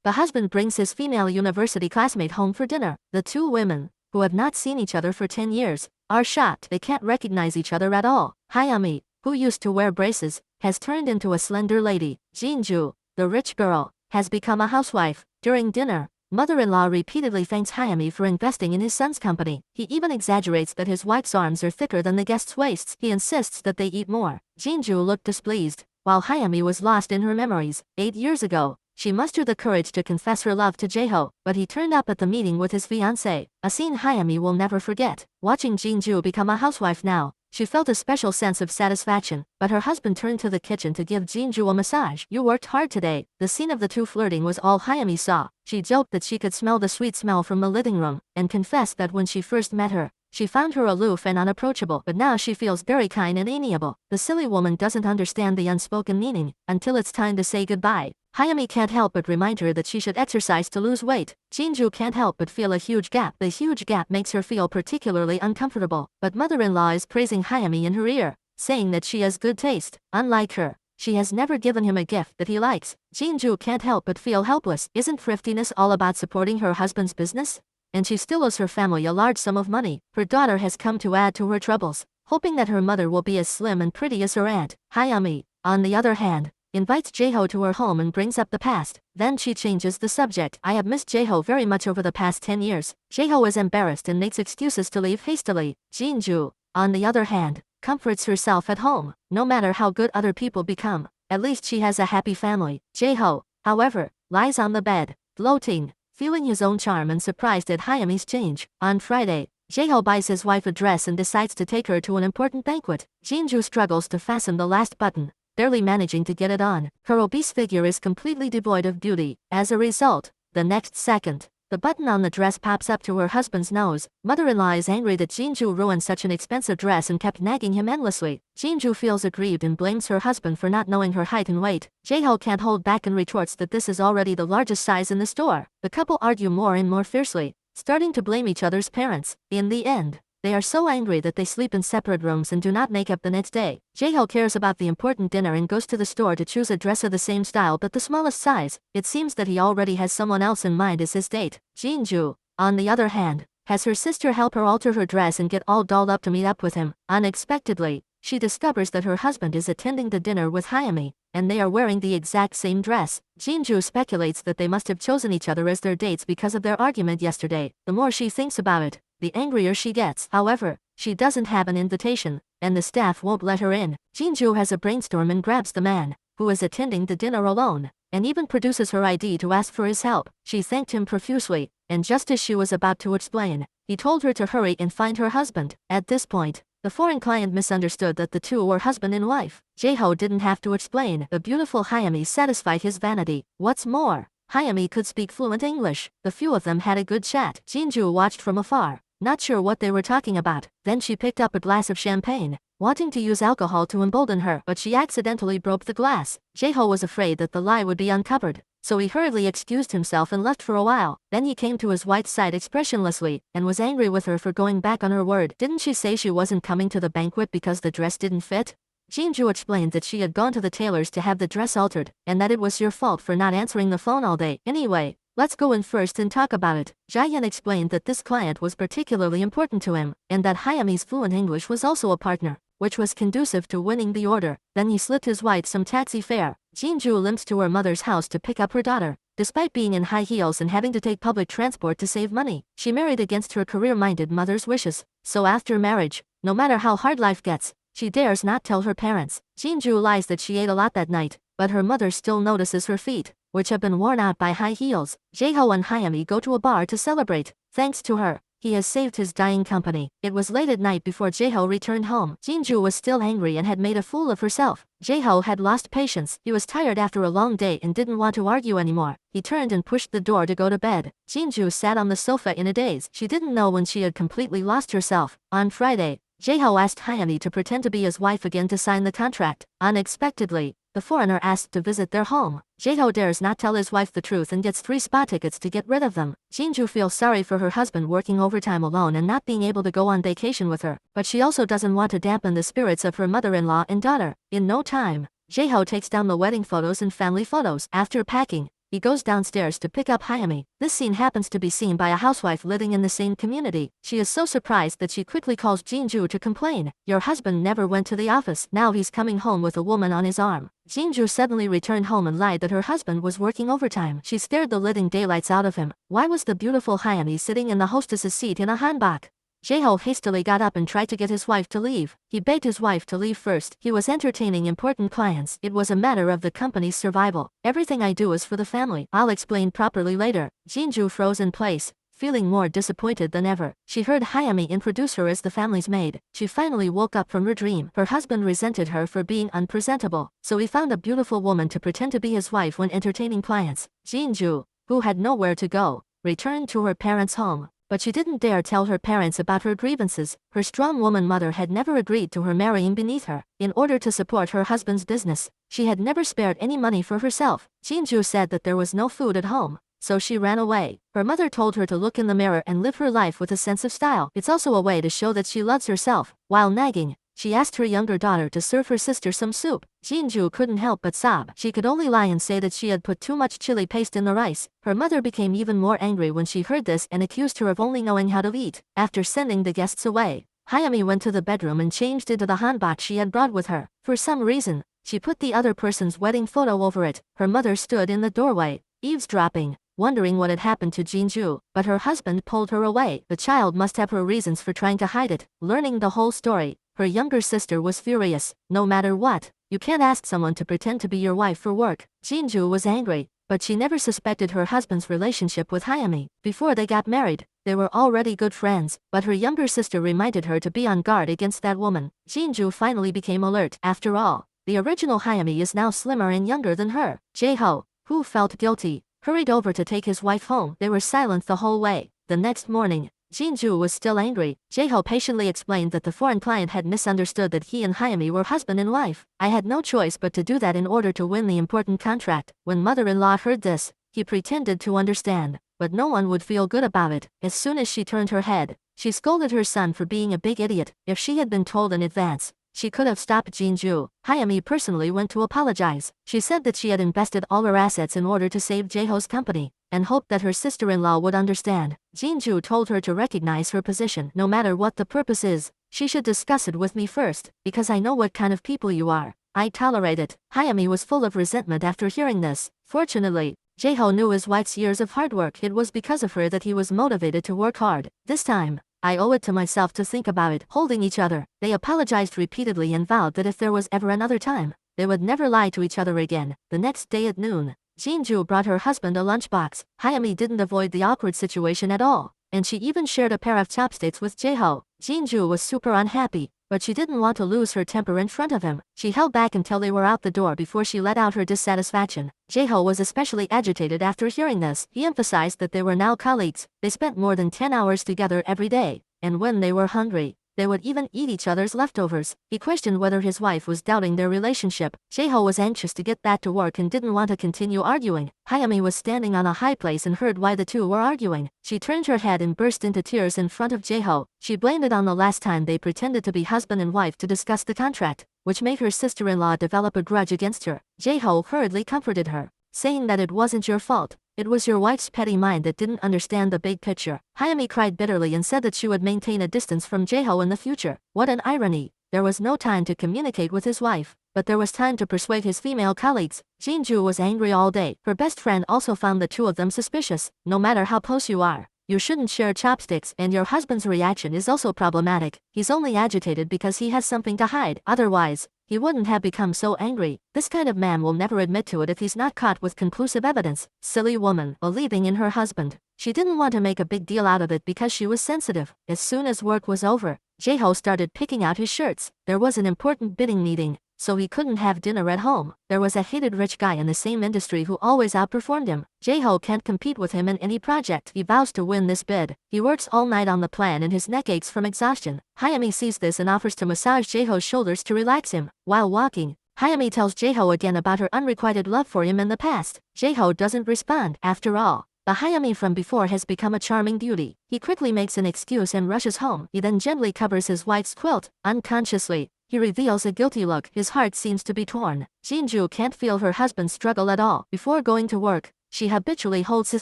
The husband brings his female university classmate home for dinner. The two women, who have not seen each other for 10 years, are shocked. They can't recognize each other at all. Hayami, who used to wear braces, has turned into a slender lady. Jinju, the rich girl, has become a housewife. During dinner, mother-in-law repeatedly thanks Hayami for investing in his son's company. He even exaggerates that his wife's arms are thicker than the guests' waists. He insists that they eat more. Jinju looked displeased, while Hayami was lost in her memories. 8 years ago, she mustered the courage to confess her love to Jaeho, but he turned up at the meeting with his fiancée, a scene Hayami will never forget. Watching Jinju become a housewife now, she felt a special sense of satisfaction, but her husband turned to the kitchen to give Jinju a massage. "You worked hard today." The scene of the two flirting was all Hayami saw. She joked that she could smell the sweet smell from the living room, and confessed that when she first met her, she found her aloof and unapproachable, but now she feels very kind and amiable. The silly woman doesn't understand the unspoken meaning, until it's time to say goodbye. Hayami can't help but remind her that she should exercise to lose weight. Jinju can't help but feel a huge gap. The huge gap makes her feel particularly uncomfortable, but mother-in-law is praising Hayami in her ear, saying that she has good taste. Unlike her, she has never given him a gift that he likes. Jinju can't help but feel helpless. Isn't thriftiness all about supporting her husband's business? And she still owes her family a large sum of money. Her daughter has come to add to her troubles, hoping that her mother will be as slim and pretty as her aunt. Hayami, on the other hand, invites Jaeho to her home and brings up the past. Then she changes the subject. "I have missed Jaeho very much over the past 10 years. Jaeho is embarrassed and makes excuses to leave hastily. Jinju, on the other hand, comforts herself at home. No matter how good other people become, at least she has a happy family. Jaeho, however, lies on the bed, gloating, feeling his own charm and surprised at Hayami's change. On Friday, Jaeho buys his wife a dress and decides to take her to an important banquet. Jinju struggles to fasten the last button, barely managing to get it on. Her obese figure is completely devoid of beauty. As a result, the next second, the button on the dress pops up to her husband's nose. Mother-in-law is angry that Jinju ruined such an expensive dress and kept nagging him endlessly. Jinju feels aggrieved and blames her husband for not knowing her height and weight. Jaeho can't hold back and retorts that this is already the largest size in the store. The couple argue more and more fiercely, starting to blame each other's parents. In the end, they are so angry that they sleep in separate rooms and do not make up the next day. Jaeho cares about the important dinner and goes to the store to choose a dress of the same style but the smallest size. It seems that he already has someone else in mind as his date. Jinju, on the other hand, has her sister help her alter her dress and get all dolled up to meet up with him. Unexpectedly, she discovers that her husband is attending the dinner with Hayami, and they are wearing the exact same dress. Jinju speculates that they must have chosen each other as their dates because of their argument yesterday. The more she thinks about it, the angrier she gets. However, she doesn't have an invitation, and the staff won't let her in. Jinju has a brainstorm and grabs the man, who is attending the dinner alone, and even produces her ID to ask for his help. She thanked him profusely, and just as she was about to explain, he told her to hurry and find her husband. At this point, the foreign client misunderstood that the two were husband and wife. Jaeho didn't have to explain. The beautiful Hayami satisfied his vanity. What's more, Hayami could speak fluent English. The few of them had a good chat. Jinju watched from afar, not sure what they were talking about. Then she picked up a glass of champagne, wanting to use alcohol to embolden her, but she accidentally broke the glass. Jaeho was afraid that the lie would be uncovered, so he hurriedly excused himself and left for a while. Then he came to his wife's side expressionlessly, and was angry with her for going back on her word. "Didn't she say she wasn't coming to the banquet because the dress didn't fit?" Jinju explained that she had gone to the tailor's to have the dress altered, and that it was your fault for not answering the phone all day. "Anyway, let's go in first and talk about it." Jaehyun explained that this client was particularly important to him, and that Hayami's fluent English was also a partner, which was conducive to winning the order. Then he slipped his wife some taxi fare. Jinju limped to her mother's house to pick up her daughter. Despite being in high heels and having to take public transport to save money, she married against her career-minded mother's wishes. So after marriage, no matter how hard life gets, she dares not tell her parents. Jinju lies that she ate a lot that night, but her mother still notices her feet, which have been worn out by high heels. Jaeho and Hayami go to a bar to celebrate. Thanks to her, he has saved his dying company. It was late at night before Jaeho returned home. Jinju was still angry and had made a fool of herself. Jaeho had lost patience. He was tired after a long day and didn't want to argue anymore. He turned and pushed the door to go to bed. Jinju sat on the sofa in a daze. She didn't know when she had completely lost herself. On Friday, Jaeho asked Hayami to pretend to be his wife again to sign the contract. Unexpectedly, the foreigner asked to visit their home. Jaeho dares not tell his wife the truth and gets 3 spa tickets to get rid of them. Jinju feels sorry for her husband working overtime alone and not being able to go on vacation with her, but she also doesn't want to dampen the spirits of her mother-in-law and daughter. In no time, Jaeho takes down the wedding photos and family photos. After packing, he goes downstairs to pick up Hayami. This scene happens to be seen by a housewife living in the same community. She is so surprised that she quickly calls Jinju to complain. Your husband never went to the office. Now he's coming home with a woman on his arm. Jinju suddenly returned home and lied that her husband was working overtime. She scared the living daylights out of him. Why was the beautiful Hayami sitting in the hostess's seat in a hanbok? Jae-ho hastily got up and tried to get his wife to leave. He begged his wife to leave first. He was entertaining important clients. It was a matter of the company's survival. Everything I do is for the family. I'll explain properly later. Jinju froze in place, feeling more disappointed than ever. She heard Hayami introduce her as the family's maid. She finally woke up from her dream. Her husband resented her for being unpresentable, so he found a beautiful woman to pretend to be his wife when entertaining clients. Jinju, who had nowhere to go, returned to her parents' home. But she didn't dare tell her parents about her grievances. Her strong woman mother had never agreed to her marrying beneath her. In order to support her husband's business, she had never spared any money for herself. Jinju said that there was no food at home, so she ran away. Her mother told her to look in the mirror and live her life with a sense of style. It's also a way to show that she loves herself. While nagging, she asked her younger daughter to serve her sister some soup. Jinju couldn't help but sob. She could only lie and say that she had put too much chili paste in the rice. Her mother became even more angry when she heard this and accused her of only knowing how to eat. After sending the guests away, Hayami went to the bedroom and changed into the hanbok she had brought with her. For some reason, she put the other person's wedding photo over it. Her mother stood in the doorway, eavesdropping, wondering what had happened to Jinju, but her husband pulled her away. The child must have her reasons for trying to hide it. Learning the whole story, her younger sister was furious. No matter what, you can't ask someone to pretend to be your wife for work. Jinju was angry, but she never suspected her husband's relationship with Hayami. Before they got married, they were already good friends, but her younger sister reminded her to be on guard against that woman. Jinju finally became alert. After all, the original Hayami is now slimmer and younger than her. Jae-ho, who felt guilty, hurried over to take his wife home. They were silent the whole way. The next morning, Jinju was still angry. Jae-ho patiently explained that the foreign client had misunderstood that he and Hayami were husband and wife. I had no choice but to do that in order to win the important contract. When mother-in-law heard this, he pretended to understand, but no one would feel good about it. As soon as she turned her head, she scolded her son for being a big idiot. If she had been told in advance, she could have stopped Jinju. Hayami personally went to apologize. She said that she had invested all her assets in order to save Jae-ho's company, and hoped that her sister-in-law would understand. Jinju told her to recognize her position. No matter what the purpose is, she should discuss it with me first, because I know what kind of people you are. I tolerate it. Hayami was full of resentment after hearing this. Fortunately, Jae-ho knew his wife's years of hard work. It was because of her that he was motivated to work hard. This time, I owe it to myself to think about it. Holding each other, they apologized repeatedly and vowed that if there was ever another time, they would never lie to each other again. The next day at noon, Jinju brought her husband a lunchbox. Hayami didn't avoid the awkward situation at all, and she even shared a pair of chopsticks with Jae-ho. Jinju was super unhappy, but she didn't want to lose her temper in front of him. She held back until they were out the door before she let out her dissatisfaction. Jae-ho was especially agitated after hearing this. He emphasized that they were now colleagues. They spent more than 10 hours together every day, and when they were hungry, they would even eat each other's leftovers. He questioned whether his wife was doubting their relationship. Jae-ho was anxious to get back to work and didn't want to continue arguing. Hayami was standing on a high place and heard why the two were arguing. She turned her head and burst into tears in front of Jae-ho. She blamed it on the last time they pretended to be husband and wife to discuss the contract, which made her sister-in-law develop a grudge against her. Jae-ho hurriedly comforted her, saying that it wasn't your fault. It was your wife's petty mind that didn't understand the big picture. Hayami cried bitterly and said that she would maintain a distance from Jae-ho in the future. What an irony. There was no time to communicate with his wife, but there was time to persuade his female colleagues. Jinju was angry all day. Her best friend also found the two of them suspicious. No matter how close you are, you shouldn't share chopsticks, and your husband's reaction is also problematic. He's only agitated because he has something to hide. Otherwise, he wouldn't have become so angry. This kind of man will never admit to it if he's not caught with conclusive evidence. Silly woman. Believing in her husband, she didn't want to make a big deal out of it because she was sensitive. As soon as work was over, Jae-ho started picking out his shirts. There was an important bidding meeting, so he couldn't have dinner at home. There was a hated rich guy in the same industry who always outperformed him. Jae-ho can't compete with him in any project. He vows to win this bid. He works all night on the plan and his neck aches from exhaustion. Hayami sees this and offers to massage Jae-ho's shoulders to relax him. While walking, Hayami tells Jae-ho again about her unrequited love for him in the past. Jae-ho doesn't respond. After all, the Hayami from before has become a charming beauty. He quickly makes an excuse and rushes home. He then gently covers his wife's quilt. Unconsciously, he reveals a guilty look. His heart seems to be torn. Jinju can't feel her husband's struggle at all. Before going to work, she habitually holds his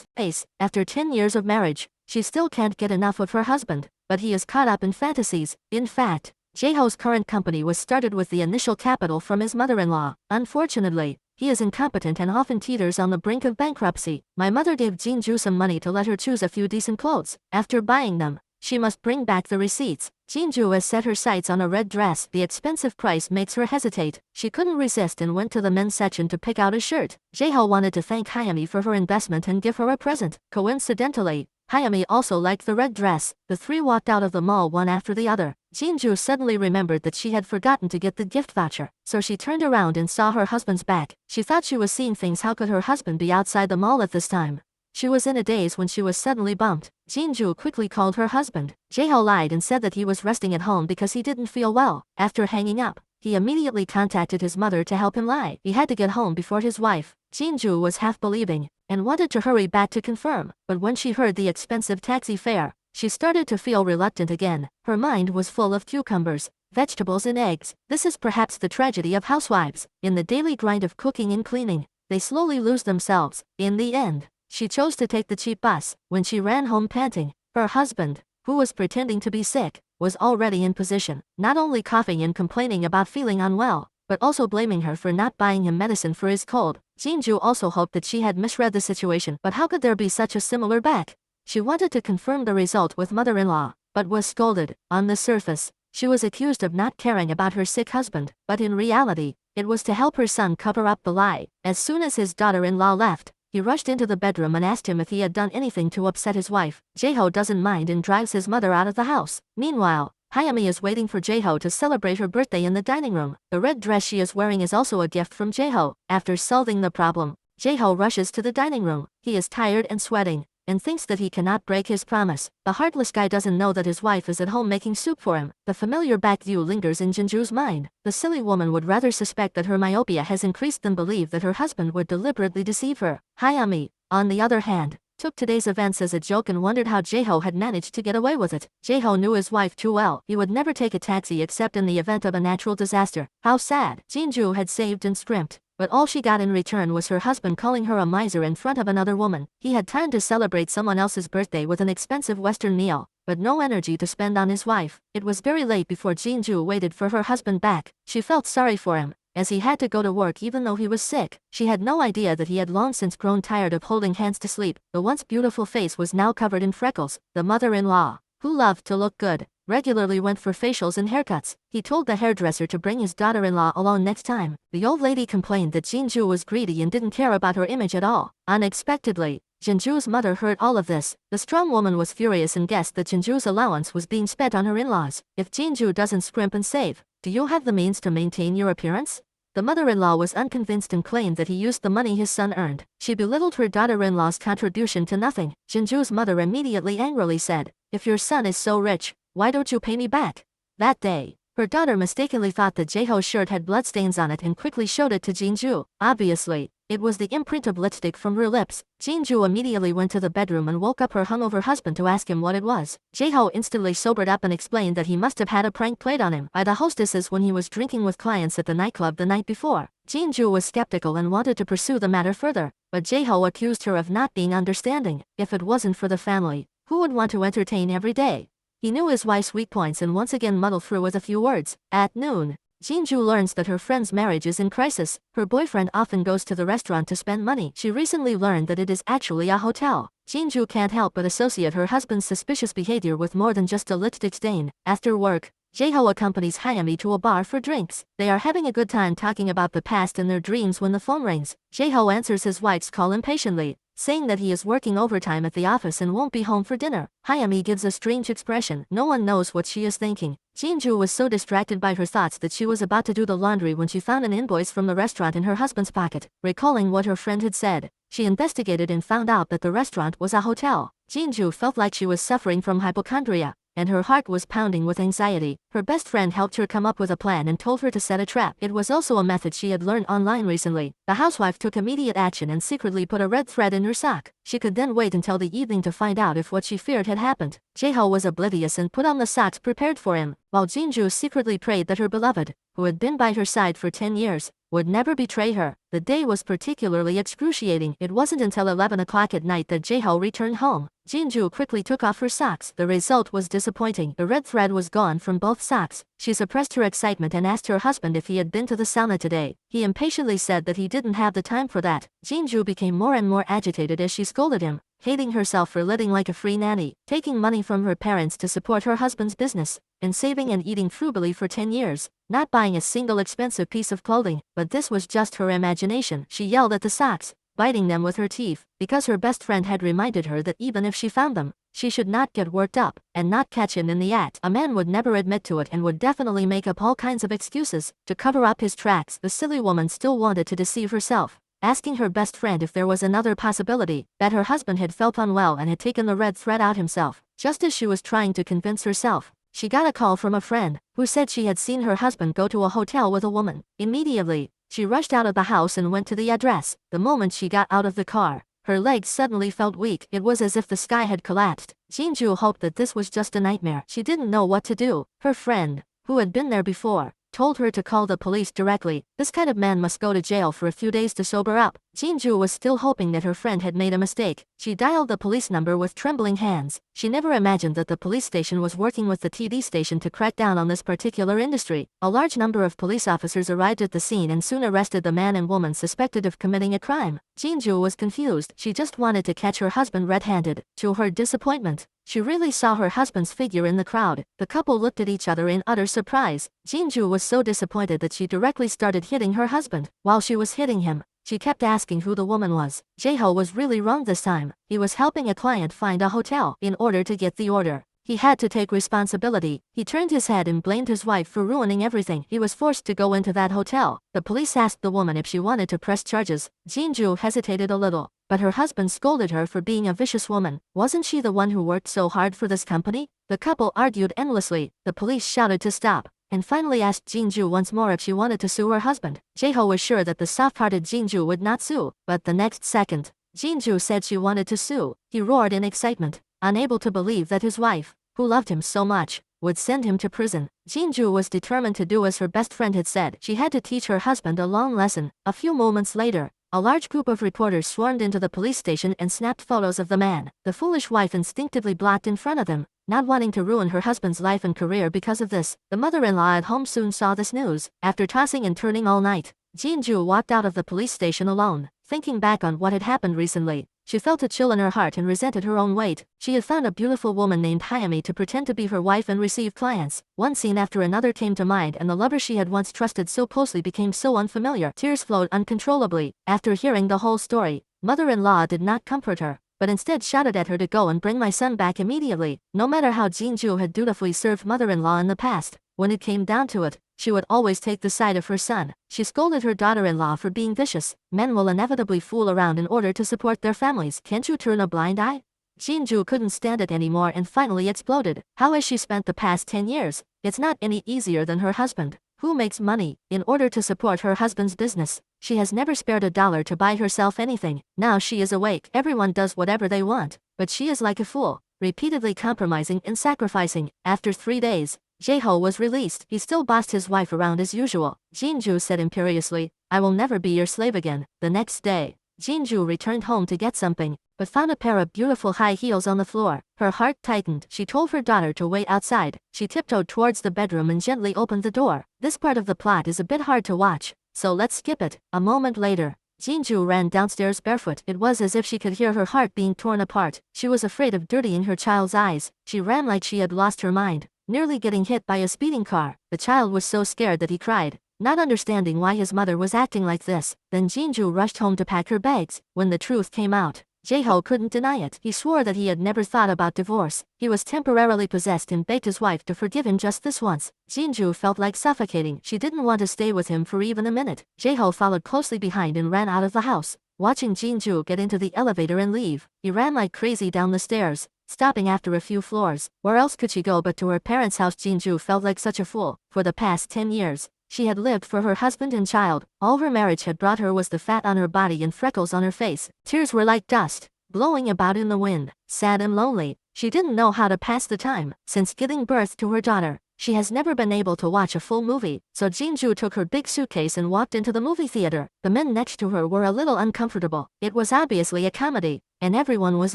space. After 10 years of marriage, she still can't get enough of her husband, but he is caught up in fantasies. In fact, Jaeho's current company was started with the initial capital from his mother-in-law. Unfortunately, he is incompetent and often teeters on the brink of bankruptcy. My mother gave Jinju some money to let her choose a few decent clothes. After buying them, she must bring back the receipts. Jinju has set her sights on a red dress. The expensive price makes her hesitate. She couldn't resist and went to the men's section to pick out a shirt. Jaeho wanted to thank Hayami for her investment and give her a present. Coincidentally, Hayami also liked the red dress. The three walked out of the mall one after the other. Jinju suddenly remembered that she had forgotten to get the gift voucher, so she turned around and saw her husband's back. She thought she was seeing things. How could her husband be outside the mall at this time? She was in a daze when she was suddenly bumped. Jinju quickly called her husband. Jaeho lied and said that he was resting at home because he didn't feel well. After hanging up, he immediately contacted his mother to help him lie. He had to get home before his wife. Jinju was half believing and wanted to hurry back to confirm, but when she heard the expensive taxi fare, she started to feel reluctant again. Her mind was full of cucumbers, vegetables and eggs. This is perhaps the tragedy of housewives. In the daily grind of cooking and cleaning, they slowly lose themselves. In the end, she chose to take the cheap bus. When she ran home panting, her husband, who was pretending to be sick, was already in position, not only coughing and complaining about feeling unwell, but also blaming her for not buying him medicine for his cold. Jinju also hoped that she had misread the situation, but how could there be such a similar back? She wanted to confirm the result with mother-in-law, but was scolded. On the surface, she was accused of not caring about her sick husband, but in reality, it was to help her son cover up the lie. As soon as his daughter-in-law left, he rushed into the bedroom and asked him if he had done anything to upset his wife. Jaeho doesn't mind and drives his mother out of the house. Meanwhile, Hayami is waiting for Jaeho to celebrate her birthday in the dining room. The red dress she is wearing is also a gift from Jaeho. After solving the problem, Jaeho rushes to the dining room. He is tired and sweating, and thinks that he cannot break his promise. The heartless guy doesn't know that his wife is at home making soup for him. The familiar back view lingers in Jinju's mind. The silly woman would rather suspect that her myopia has increased than believe that her husband would deliberately deceive her. Hayami, on the other hand, took today's events as a joke and wondered how Jaeho had managed to get away with it. Jaeho knew his wife too well. He would never take a taxi except in the event of a natural disaster. How sad. Jinju had saved and scrimped, but all she got in return was her husband calling her a miser in front of another woman. He had time to celebrate someone else's birthday with an expensive Western meal, but no energy to spend on his wife. It was very late before Jinju waited for her husband back. She felt sorry for him, as he had to go to work even though he was sick. She had no idea that he had long since grown tired of holding hands to sleep. The once beautiful face was now covered in freckles. The mother-in-law, who loved to look good, regularly went for facials and haircuts. He told the hairdresser to bring his daughter-in-law along next time. The old lady complained that Jinju was greedy and didn't care about her image at all. Unexpectedly, Jinju's mother heard all of this. The strong woman was furious and guessed that Jinju's allowance was being spent on her in-laws. If Jinju doesn't scrimp and save, do you have the means to maintain your appearance? The mother-in-law was unconvinced and claimed that he used the money his son earned. She belittled her daughter-in-law's contribution to nothing. Jinju's mother immediately angrily said, "If your son is so rich, why don't you pay me back?" That day, her daughter mistakenly thought that Jaeho's shirt had bloodstains on it and quickly showed it to Jinju. Obviously, it was the imprint of lipstick from her lips. Jinju immediately went to the bedroom and woke up her hungover husband to ask him what it was. Jaeho instantly sobered up and explained that he must have had a prank played on him by the hostesses when he was drinking with clients at the nightclub the night before. Jinju was skeptical and wanted to pursue the matter further, but Jaeho accused her of not being understanding. If it wasn't for the family, who would want to entertain every day? He knew his wife's weak points and once again muddled through with a few words. At noon, Jinju learns that her friend's marriage is in crisis. Her boyfriend often goes to the restaurant to spend money. She recently learned that it is actually a hotel. Jinju can't help but associate her husband's suspicious behavior with more than just a lipstick stain. After work, Jaeho accompanies Hayami to a bar for drinks. They are having a good time talking about the past and their dreams when the phone rings. Jaeho answers his wife's call impatiently, saying that he is working overtime at the office and won't be home for dinner. Hayami gives a strange expression. No one knows what she is thinking. Jinju was so distracted by her thoughts that she was about to do the laundry when she found an invoice from the restaurant in her husband's pocket. Recalling what her friend had said, she investigated and found out that the restaurant was a hotel. Jinju felt like she was suffering from hypochondria. and her heart was pounding with anxiety. Her best friend helped her come up with a plan and told her to set a trap. It was also a method she had learned online recently. The housewife took immediate action and secretly put a red thread in her sock. She could then wait until the evening to find out if what she feared had happened. Jae-ho was oblivious and put on the socks prepared for him, while Jin-ju secretly prayed that her beloved, who had been by her side for 10 years, would never betray her. The day was particularly excruciating. It wasn't until 11 o'clock at night that Jae-ho returned home. Jin-ju quickly took off her socks. The result was disappointing. The red thread was gone from both socks. She suppressed her excitement and asked her husband if he had been to the sauna today. He impatiently said that he didn't have the time for that. Jin-ju became more and more agitated as she scolded him, hating herself for living like a free nanny, taking money from her parents to support her husband's business, and saving and eating frugally for 10 years, not buying a single expensive piece of clothing. But this was just her imagination. She yelled at the socks, biting them with her teeth, because her best friend had reminded her that even if she found them, she should not get worked up and not catch him in the act. A man would never admit to it and would definitely make up all kinds of excuses to cover up his tracks. The silly woman still wanted to deceive herself, asking her best friend if there was another possibility, that her husband had felt unwell and had taken the red thread out himself. Just as she was trying to convince herself, she got a call from a friend, who said she had seen her husband go to a hotel with a woman. Immediately, she rushed out of the house and went to the address. The moment she got out of the car, her legs suddenly felt weak. It was as if the sky had collapsed. Jin-ju hoped that this was just a nightmare. She didn't know what to do. Her friend, who had been there before, told her to call the police directly. This kind of man must go to jail for a few days to sober up. Jin-ju was still hoping that her friend had made a mistake. She dialed the police number with trembling hands. She never imagined that the police station was working with the TD station to crack down on this particular industry. A large number of police officers arrived at the scene and soon arrested the man and woman suspected of committing a crime. Jin-ju was confused. She just wanted to catch her husband red-handed. To her disappointment, she really saw her husband's figure in the crowd. The couple looked at each other in utter surprise. Jin-ju was so disappointed that she directly started hitting her husband. While she was hitting him, she kept asking who the woman was. Jae-ho was really wrong this time. He was helping a client find a hotel. In order to get the order, he had to take responsibility. He turned his head and blamed his wife for ruining everything. He was forced to go into that hotel. The police asked the woman if she wanted to press charges. Jin-ju hesitated a little, but her husband scolded her for being a vicious woman. Wasn't she the one who worked so hard for this company? The couple argued endlessly. The police shouted to stop, and finally asked Jin-ju once more if she wanted to sue her husband. Jae-ho was sure that the soft-hearted Jin-ju would not sue, but the next second, Jin-ju said she wanted to sue. He roared in excitement, unable to believe that his wife, who loved him so much, would send him to prison. Jin-ju was determined to do as her best friend had said. She had to teach her husband a long lesson. A few moments later, a large group of reporters swarmed into the police station and snapped photos of the man. The foolish wife instinctively blocked in front of them, not wanting to ruin her husband's life and career because of this. The mother-in-law at home soon saw this news. After tossing and turning all night, Jin-ju walked out of the police station alone. Thinking back on what had happened recently, she felt a chill in her heart and resented her own weight. She had found a beautiful woman named Hayami to pretend to be her wife and receive clients. One scene after another came to mind and the lover she had once trusted so closely became so unfamiliar. Tears flowed uncontrollably. After hearing the whole story, mother-in-law did not comfort her, but instead shouted at her to go and bring my son back immediately. No matter how Jin-ju had dutifully served mother-in-law in the past, when it came down to it, she would always take the side of her son. She scolded her daughter-in-law for being vicious. Men will inevitably fool around in order to support their families. Can't you turn a blind eye? Jin-ju couldn't stand it anymore and finally exploded. How has she spent the past 10 years? It's not any easier than her husband, who makes money in order to support her husband's business. She has never spared a dollar to buy herself anything. Now she is awake. Everyone does whatever they want, but she is like a fool, repeatedly compromising and sacrificing. After 3 days, Jae-ho was released. He still bossed his wife around as usual. Jin-ju said imperiously, "I will never be your slave again." The next day, Jin-ju returned home to get something, but found a pair of beautiful high heels on the floor. Her heart tightened. She told her daughter to wait outside. She tiptoed towards the bedroom and gently opened the door. This part of the plot is a bit hard to watch, so let's skip it. A moment later, Jin-ju ran downstairs barefoot. It was as if she could hear her heart being torn apart. She was afraid of dirtying her child's eyes. She ran like she had lost her mind, nearly getting hit by a speeding car. The child was so scared that he cried, not understanding why his mother was acting like this. Then Jin-ju rushed home to pack her bags. When the truth came out, Jae-ho couldn't deny it. He swore that he had never thought about divorce. He was temporarily possessed and begged his wife to forgive him just this once. Jin-ju felt like suffocating. She didn't want to stay with him for even a minute. Jae-ho followed closely behind and ran out of the house. Watching Jin-ju get into the elevator and leave, he ran like crazy down the stairs. stopping after a few floors. Where else could she go but to her parents' house? Jinju felt like such a fool. For the past 10 years, she had lived for her husband and child. All her marriage had brought her was the fat on her body and freckles on her face. Tears were like dust, blowing about in the wind. Sad and lonely, she didn't know how to pass the time. Since giving birth to her daughter, she has never been able to watch a full movie, so Jinju took her big suitcase and walked into the movie theater. The men next to her were a little uncomfortable. It was obviously a comedy, and everyone was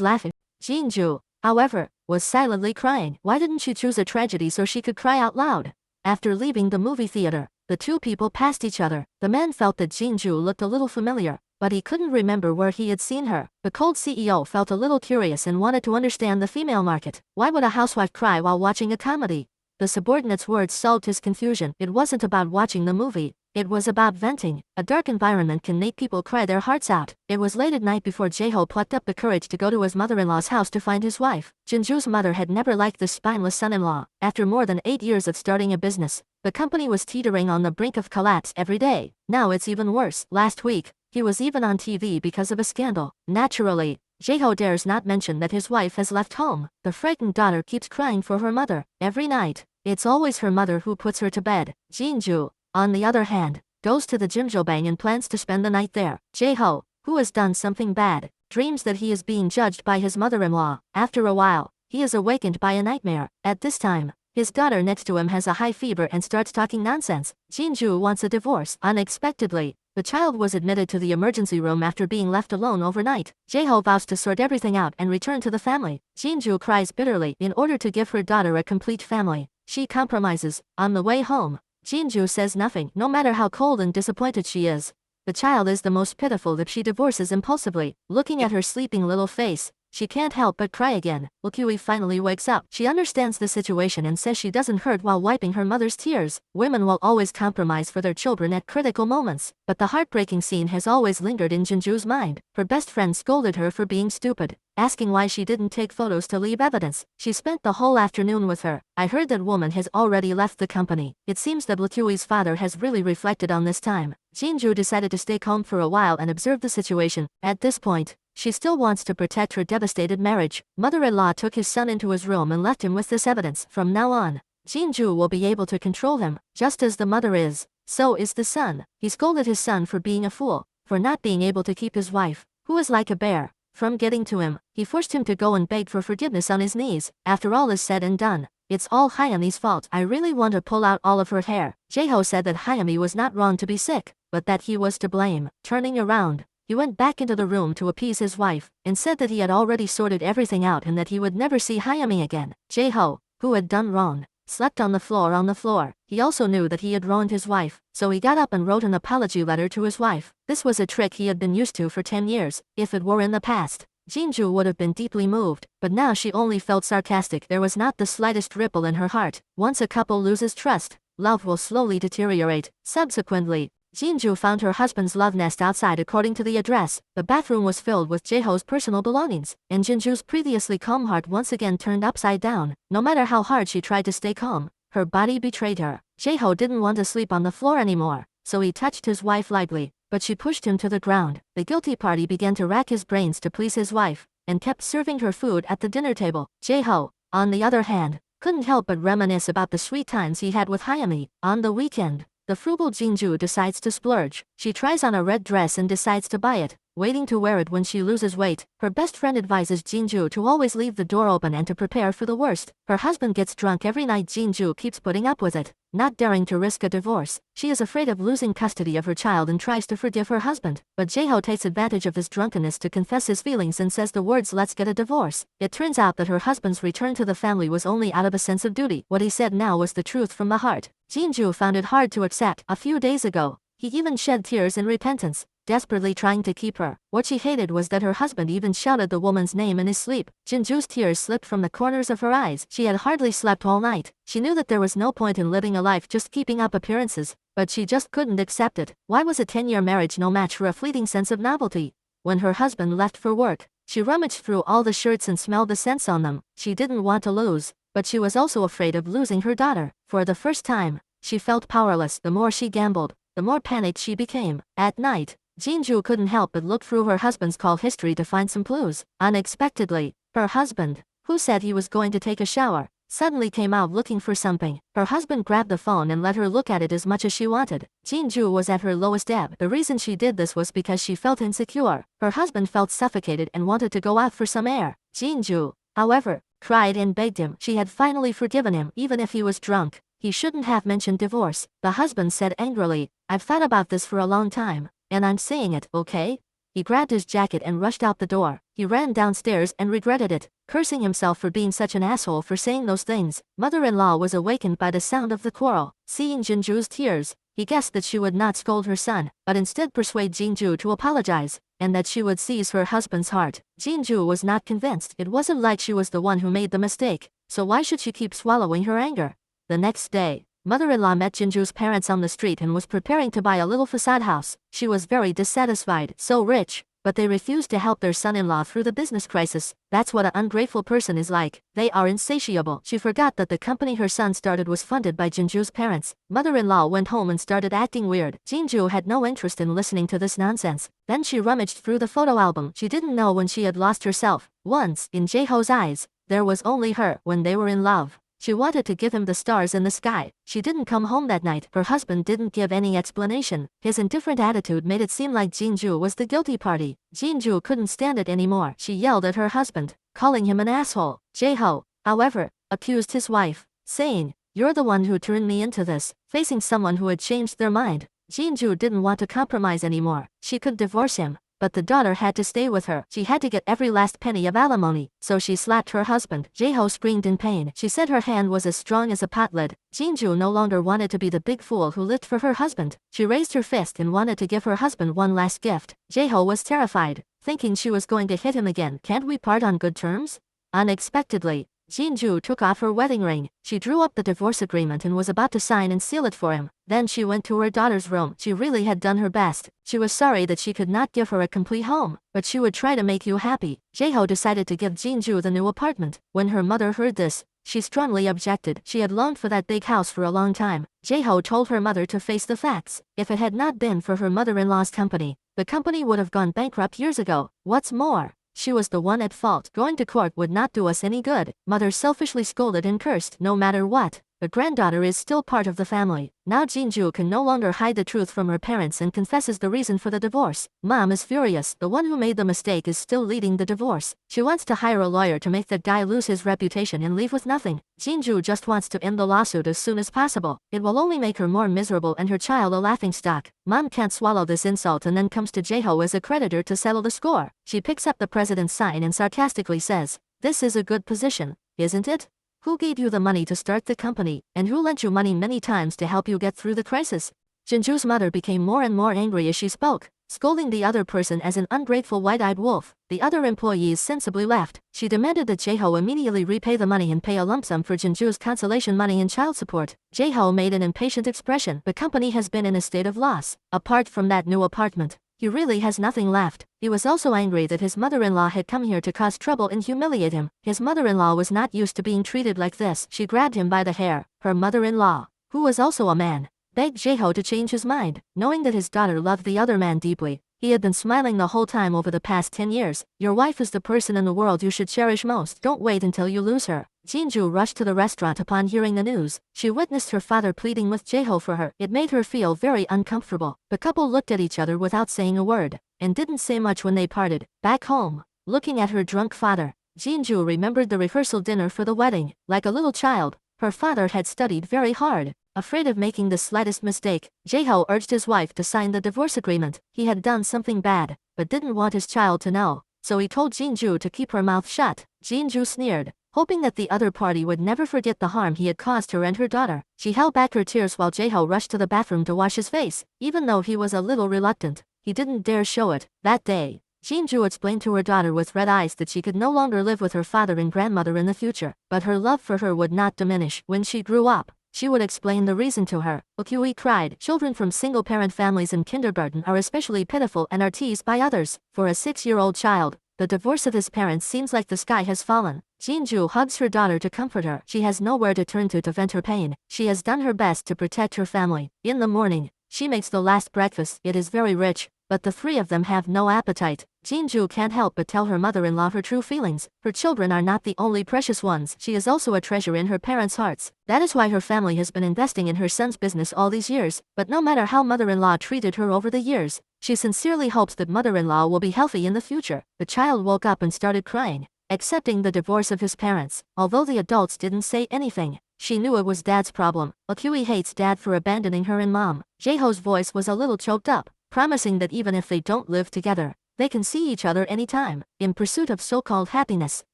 laughing. Jinju, however, was silently crying. Why didn't she choose a tragedy so she could cry out loud? After leaving the movie theater, the two people passed each other. The man felt that Jinju looked a little familiar, but he couldn't remember where he had seen her. The cold CEO felt a little curious and wanted to understand the female market. Why would a housewife cry while watching a comedy? The subordinate's words solved his confusion. It wasn't about watching the movie. It was about venting. A dark environment can make people cry their hearts out. It was late at night before Jae-ho plucked up the courage to go to his mother-in-law's house to find his wife. Jinju's mother had never liked this spineless son-in-law. After more than 8 years of starting a business, the company was teetering on the brink of collapse every day. Now it's even worse. Last week, he was even on TV because of a scandal. Naturally, Jae-ho dares not mention that his wife has left home. The frightened daughter keeps crying for her mother. Every night, it's always her mother who puts her to bed. Jinju, on the other hand, goes to the Jimjobang and plans to spend the night there. Jae-ho, who has done something bad, dreams that he is being judged by his mother-in-law. After a while, he is awakened by a nightmare. At this time, his daughter next to him has a high fever and starts talking nonsense. Jinju wants a divorce. Unexpectedly, the child was admitted to the emergency room after being left alone overnight. Jae-ho vows to sort everything out and return to the family. Jinju cries bitterly. In order to give her daughter a complete family, she compromises. On the way home, Jinju says nothing. No matter how cold and disappointed she is, the child is the most pitiful if she divorces impulsively. Looking at her sleeping little face, she can't help but cry again. Ukui finally wakes up. She understands the situation and says she doesn't hurt while wiping her mother's tears. Women will always compromise for their children at critical moments. But the heartbreaking scene has always lingered in Jinju's mind. Her best friend scolded her for being stupid, asking why she didn't take photos to leave evidence. She spent the whole afternoon with her. I heard that woman has already left the company. It seems that Lukui's father has really reflected on this time. Jinju decided to stay calm for a while and observe the situation. At this point, she still wants to protect her devastated marriage. Mother-in-law took his son into his room and left him with this evidence. From now on, Jinju will be able to control him. Just as the mother is, so is the son. He scolded his son for being a fool, for not being able to keep his wife, who is like a bear, from getting to him. He forced him to go and beg for forgiveness on his knees. After all is said and done, it's all Hayami's fault. I really want to pull out all of her hair. Jae-ho said that Hayami was not wrong to be sick, but that he was to blame. Turning around, he went back into the room to appease his wife, and said that he had already sorted everything out and that he would never see Hayami again. Jae-ho, who had done wrong, slept on the floor. He also knew that he had wronged his wife, so he got up and wrote an apology letter to his wife. This was a trick he had been used to for 10 years. If it were in the past, Jinju would have been deeply moved, but now she only felt sarcastic. There was not the slightest ripple in her heart. Once a couple loses trust, love will slowly deteriorate. Subsequently, Jinju found her husband's love nest outside according to the address. The bathroom was filled with Jae-ho's personal belongings, and Jinju's previously calm heart once again turned upside down. No matter how hard she tried to stay calm, her body betrayed her. Jae-ho didn't want to sleep on the floor anymore, so he touched his wife lightly, but she pushed him to the ground. The guilty party began to rack his brains to please his wife, and kept serving her food at the dinner table. Jae-ho, on the other hand, couldn't help but reminisce about the sweet times he had with Hayami. On the weekend, the frugal Jinju decides to splurge. She tries on a red dress and decides to buy it, waiting to wear it when she loses weight. Her best friend advises Jinju to always leave the door open and to prepare for the worst. Her husband gets drunk every night. Jinju keeps putting up with it, not daring to risk a divorce. She is afraid of losing custody of her child and tries to forgive her husband. But Jae-ho takes advantage of his drunkenness to confess his feelings and says the words "let's get a divorce." It turns out that her husband's return to the family was only out of a sense of duty. What he said now was the truth from the heart. Jinju found it hard to accept. A few days ago, he even shed tears in repentance, desperately trying to keep her. What she hated was that her husband even shouted the woman's name in his sleep. Jinju's tears slipped from the corners of her eyes. She had hardly slept all night. She knew that there was no point in living a life just keeping up appearances, but she just couldn't accept it. Why was a 10-year marriage no match for a fleeting sense of novelty? When her husband left for work, she rummaged through all the shirts and smelled the scents on them. She didn't want to lose, but she was also afraid of losing her daughter. For the first time, she felt powerless. The more she gambled, the more panicked she became. At night, Jinju couldn't help but look through her husband's call history to find some clues. Unexpectedly, her husband, who said he was going to take a shower, suddenly came out looking for something. Her husband grabbed the phone and let her look at it as much as she wanted. Jinju was at her lowest ebb. The reason she did this was because she felt insecure. Her husband felt suffocated and wanted to go out for some air. Jinju, however, cried and begged him. She had finally forgiven him even if he was drunk. He shouldn't have mentioned divorce. The husband said angrily, "I've thought about this for a long time, and I'm saying it, okay?" He grabbed his jacket and rushed out the door. He ran downstairs and regretted it, cursing himself for being such an asshole for saying those things. Mother-in-law was awakened by the sound of the quarrel. Seeing Jinju's tears, he guessed that she would not scold her son, but instead persuade Jinju to apologize, and that she would seize her husband's heart. Jinju was not convinced. It wasn't like she was the one who made the mistake, so why should she keep swallowing her anger? The next day, mother-in-law met Jinju's parents on the street and was preparing to buy a little facade house. She was very dissatisfied, so rich, but they refused to help their son-in-law through the business crisis. That's what an ungrateful person is like. They are insatiable. She forgot that the company her son started was funded by Jinju's parents. Mother-in-law went home and started acting weird. Jinju had no interest in listening to this nonsense. Then she rummaged through the photo album. She didn't know when she had lost herself. Once, in Jaeho's eyes, there was only her when they were in love. She wanted to give him the stars in the sky. She didn't come home that night. Her husband didn't give any explanation. His indifferent attitude made it seem like Jinju was the guilty party. Jinju couldn't stand it anymore. She yelled at her husband, calling him an asshole. Jaeho, however, accused his wife, saying, "You're the one who turned me into this." Facing someone who had changed their mind, Jinju didn't want to compromise anymore. She could divorce him, but the daughter had to stay with her. She had to get every last penny of alimony, so she slapped her husband. Jaeho screamed in pain. She said her hand was as strong as a pot lid. Jinju no longer wanted to be the big fool who lived for her husband. She raised her fist and wanted to give her husband one last gift. Jaeho was terrified, thinking she was going to hit him again. "Can't we part on good terms?" Unexpectedly, Jinju took off her wedding ring. She drew up the divorce agreement and was about to sign and seal it for him. Then she went to her daughter's room. She really had done her best. She was sorry that she could not give her a complete home, but she would try to make you happy. Jaeho decided to give Jinju the new apartment. When her mother heard this, she strongly objected. She had longed for that big house for a long time. Jaeho told her mother to face the facts. If it had not been for her mother-in-law's company, the company would have gone bankrupt years ago. What's more, she was the one at fault. Going to court would not do us any good. Mother selfishly scolded and cursed. No matter what, the granddaughter is still part of the family. Now Jinju can no longer hide the truth from her parents and confesses the reason for the divorce. Mom is furious. The one who made the mistake is still leading the divorce. She wants to hire a lawyer to make the guy lose his reputation and leave with nothing. Jinju just wants to end the lawsuit as soon as possible. It will only make her more miserable and her child a laughingstock. Mom can't swallow this insult and then comes to Jaeho as a creditor to settle the score. She picks up the president's sign and sarcastically says, "This is a good position, isn't it? Who gave you the money to start the company, and who lent you money many times to help you get through the crisis?" Jinju's mother became more and more angry as she spoke, scolding the other person as an ungrateful white-eyed wolf. The other employees sensibly left. She demanded that Jaeho immediately repay the money and pay a lump sum for Jinju's consolation money and child support. Jaeho made an impatient expression. The company has been in a state of loss. Apart from that new apartment, he really has nothing left. He was also angry that his mother-in-law had come here to cause trouble and humiliate him. His mother-in-law was not used to being treated like this. She grabbed him by the hair. Her mother-in-law, who was also a man, begged Jaeho to change his mind. Knowing that his daughter loved the other man deeply, he had been smiling the whole time over the past 10 years. "Your wife is the person in the world you should cherish most. Don't wait until you lose her." Jinju rushed to the restaurant upon hearing the news. She witnessed her father pleading with Jaeho for her. It made her feel very uncomfortable. The couple looked at each other without saying a word, and didn't say much when they parted. Back home, looking at her drunk father, Jinju remembered the rehearsal dinner for the wedding. Like a little child, her father had studied very hard. Afraid of making the slightest mistake, Jaeho urged his wife to sign the divorce agreement. He had done something bad, but didn't want his child to know, so he told Jinju to keep her mouth shut. Jinju sneered, hoping that the other party would never forget the harm he had caused her and her daughter. She held back her tears while Jaeho rushed to the bathroom to wash his face. Even though he was a little reluctant, he didn't dare show it. That day, Jinju explained to her daughter with red eyes that she could no longer live with her father and grandmother in the future, but her love for her would not diminish. When she grew up, she would explain the reason to her. Okui cried. Children from single-parent families in kindergarten are especially pitiful and are teased by others. For a 6-year-old child, the divorce of his parents seems like the sky has fallen. Jinju hugs her daughter to comfort her. She has nowhere to turn to vent her pain. She has done her best to protect her family. In the morning, she makes the last breakfast. It is very rich, but the three of them have no appetite. Jinju can't help but tell her mother-in-law her true feelings. Her children are not the only precious ones. She is also a treasure in her parents' hearts. That is why her family has been investing in her son's business all these years. But no matter how mother-in-law treated her over the years, she sincerely hopes that mother-in-law will be healthy in the future. The child woke up and started crying, accepting the divorce of his parents. Although the adults didn't say anything, she knew it was Dad's problem. Akui hates Dad for abandoning her and Mom. Jaeho's voice was a little choked up, promising that even if they don't live together, they can see each other anytime. In pursuit of so-called happiness,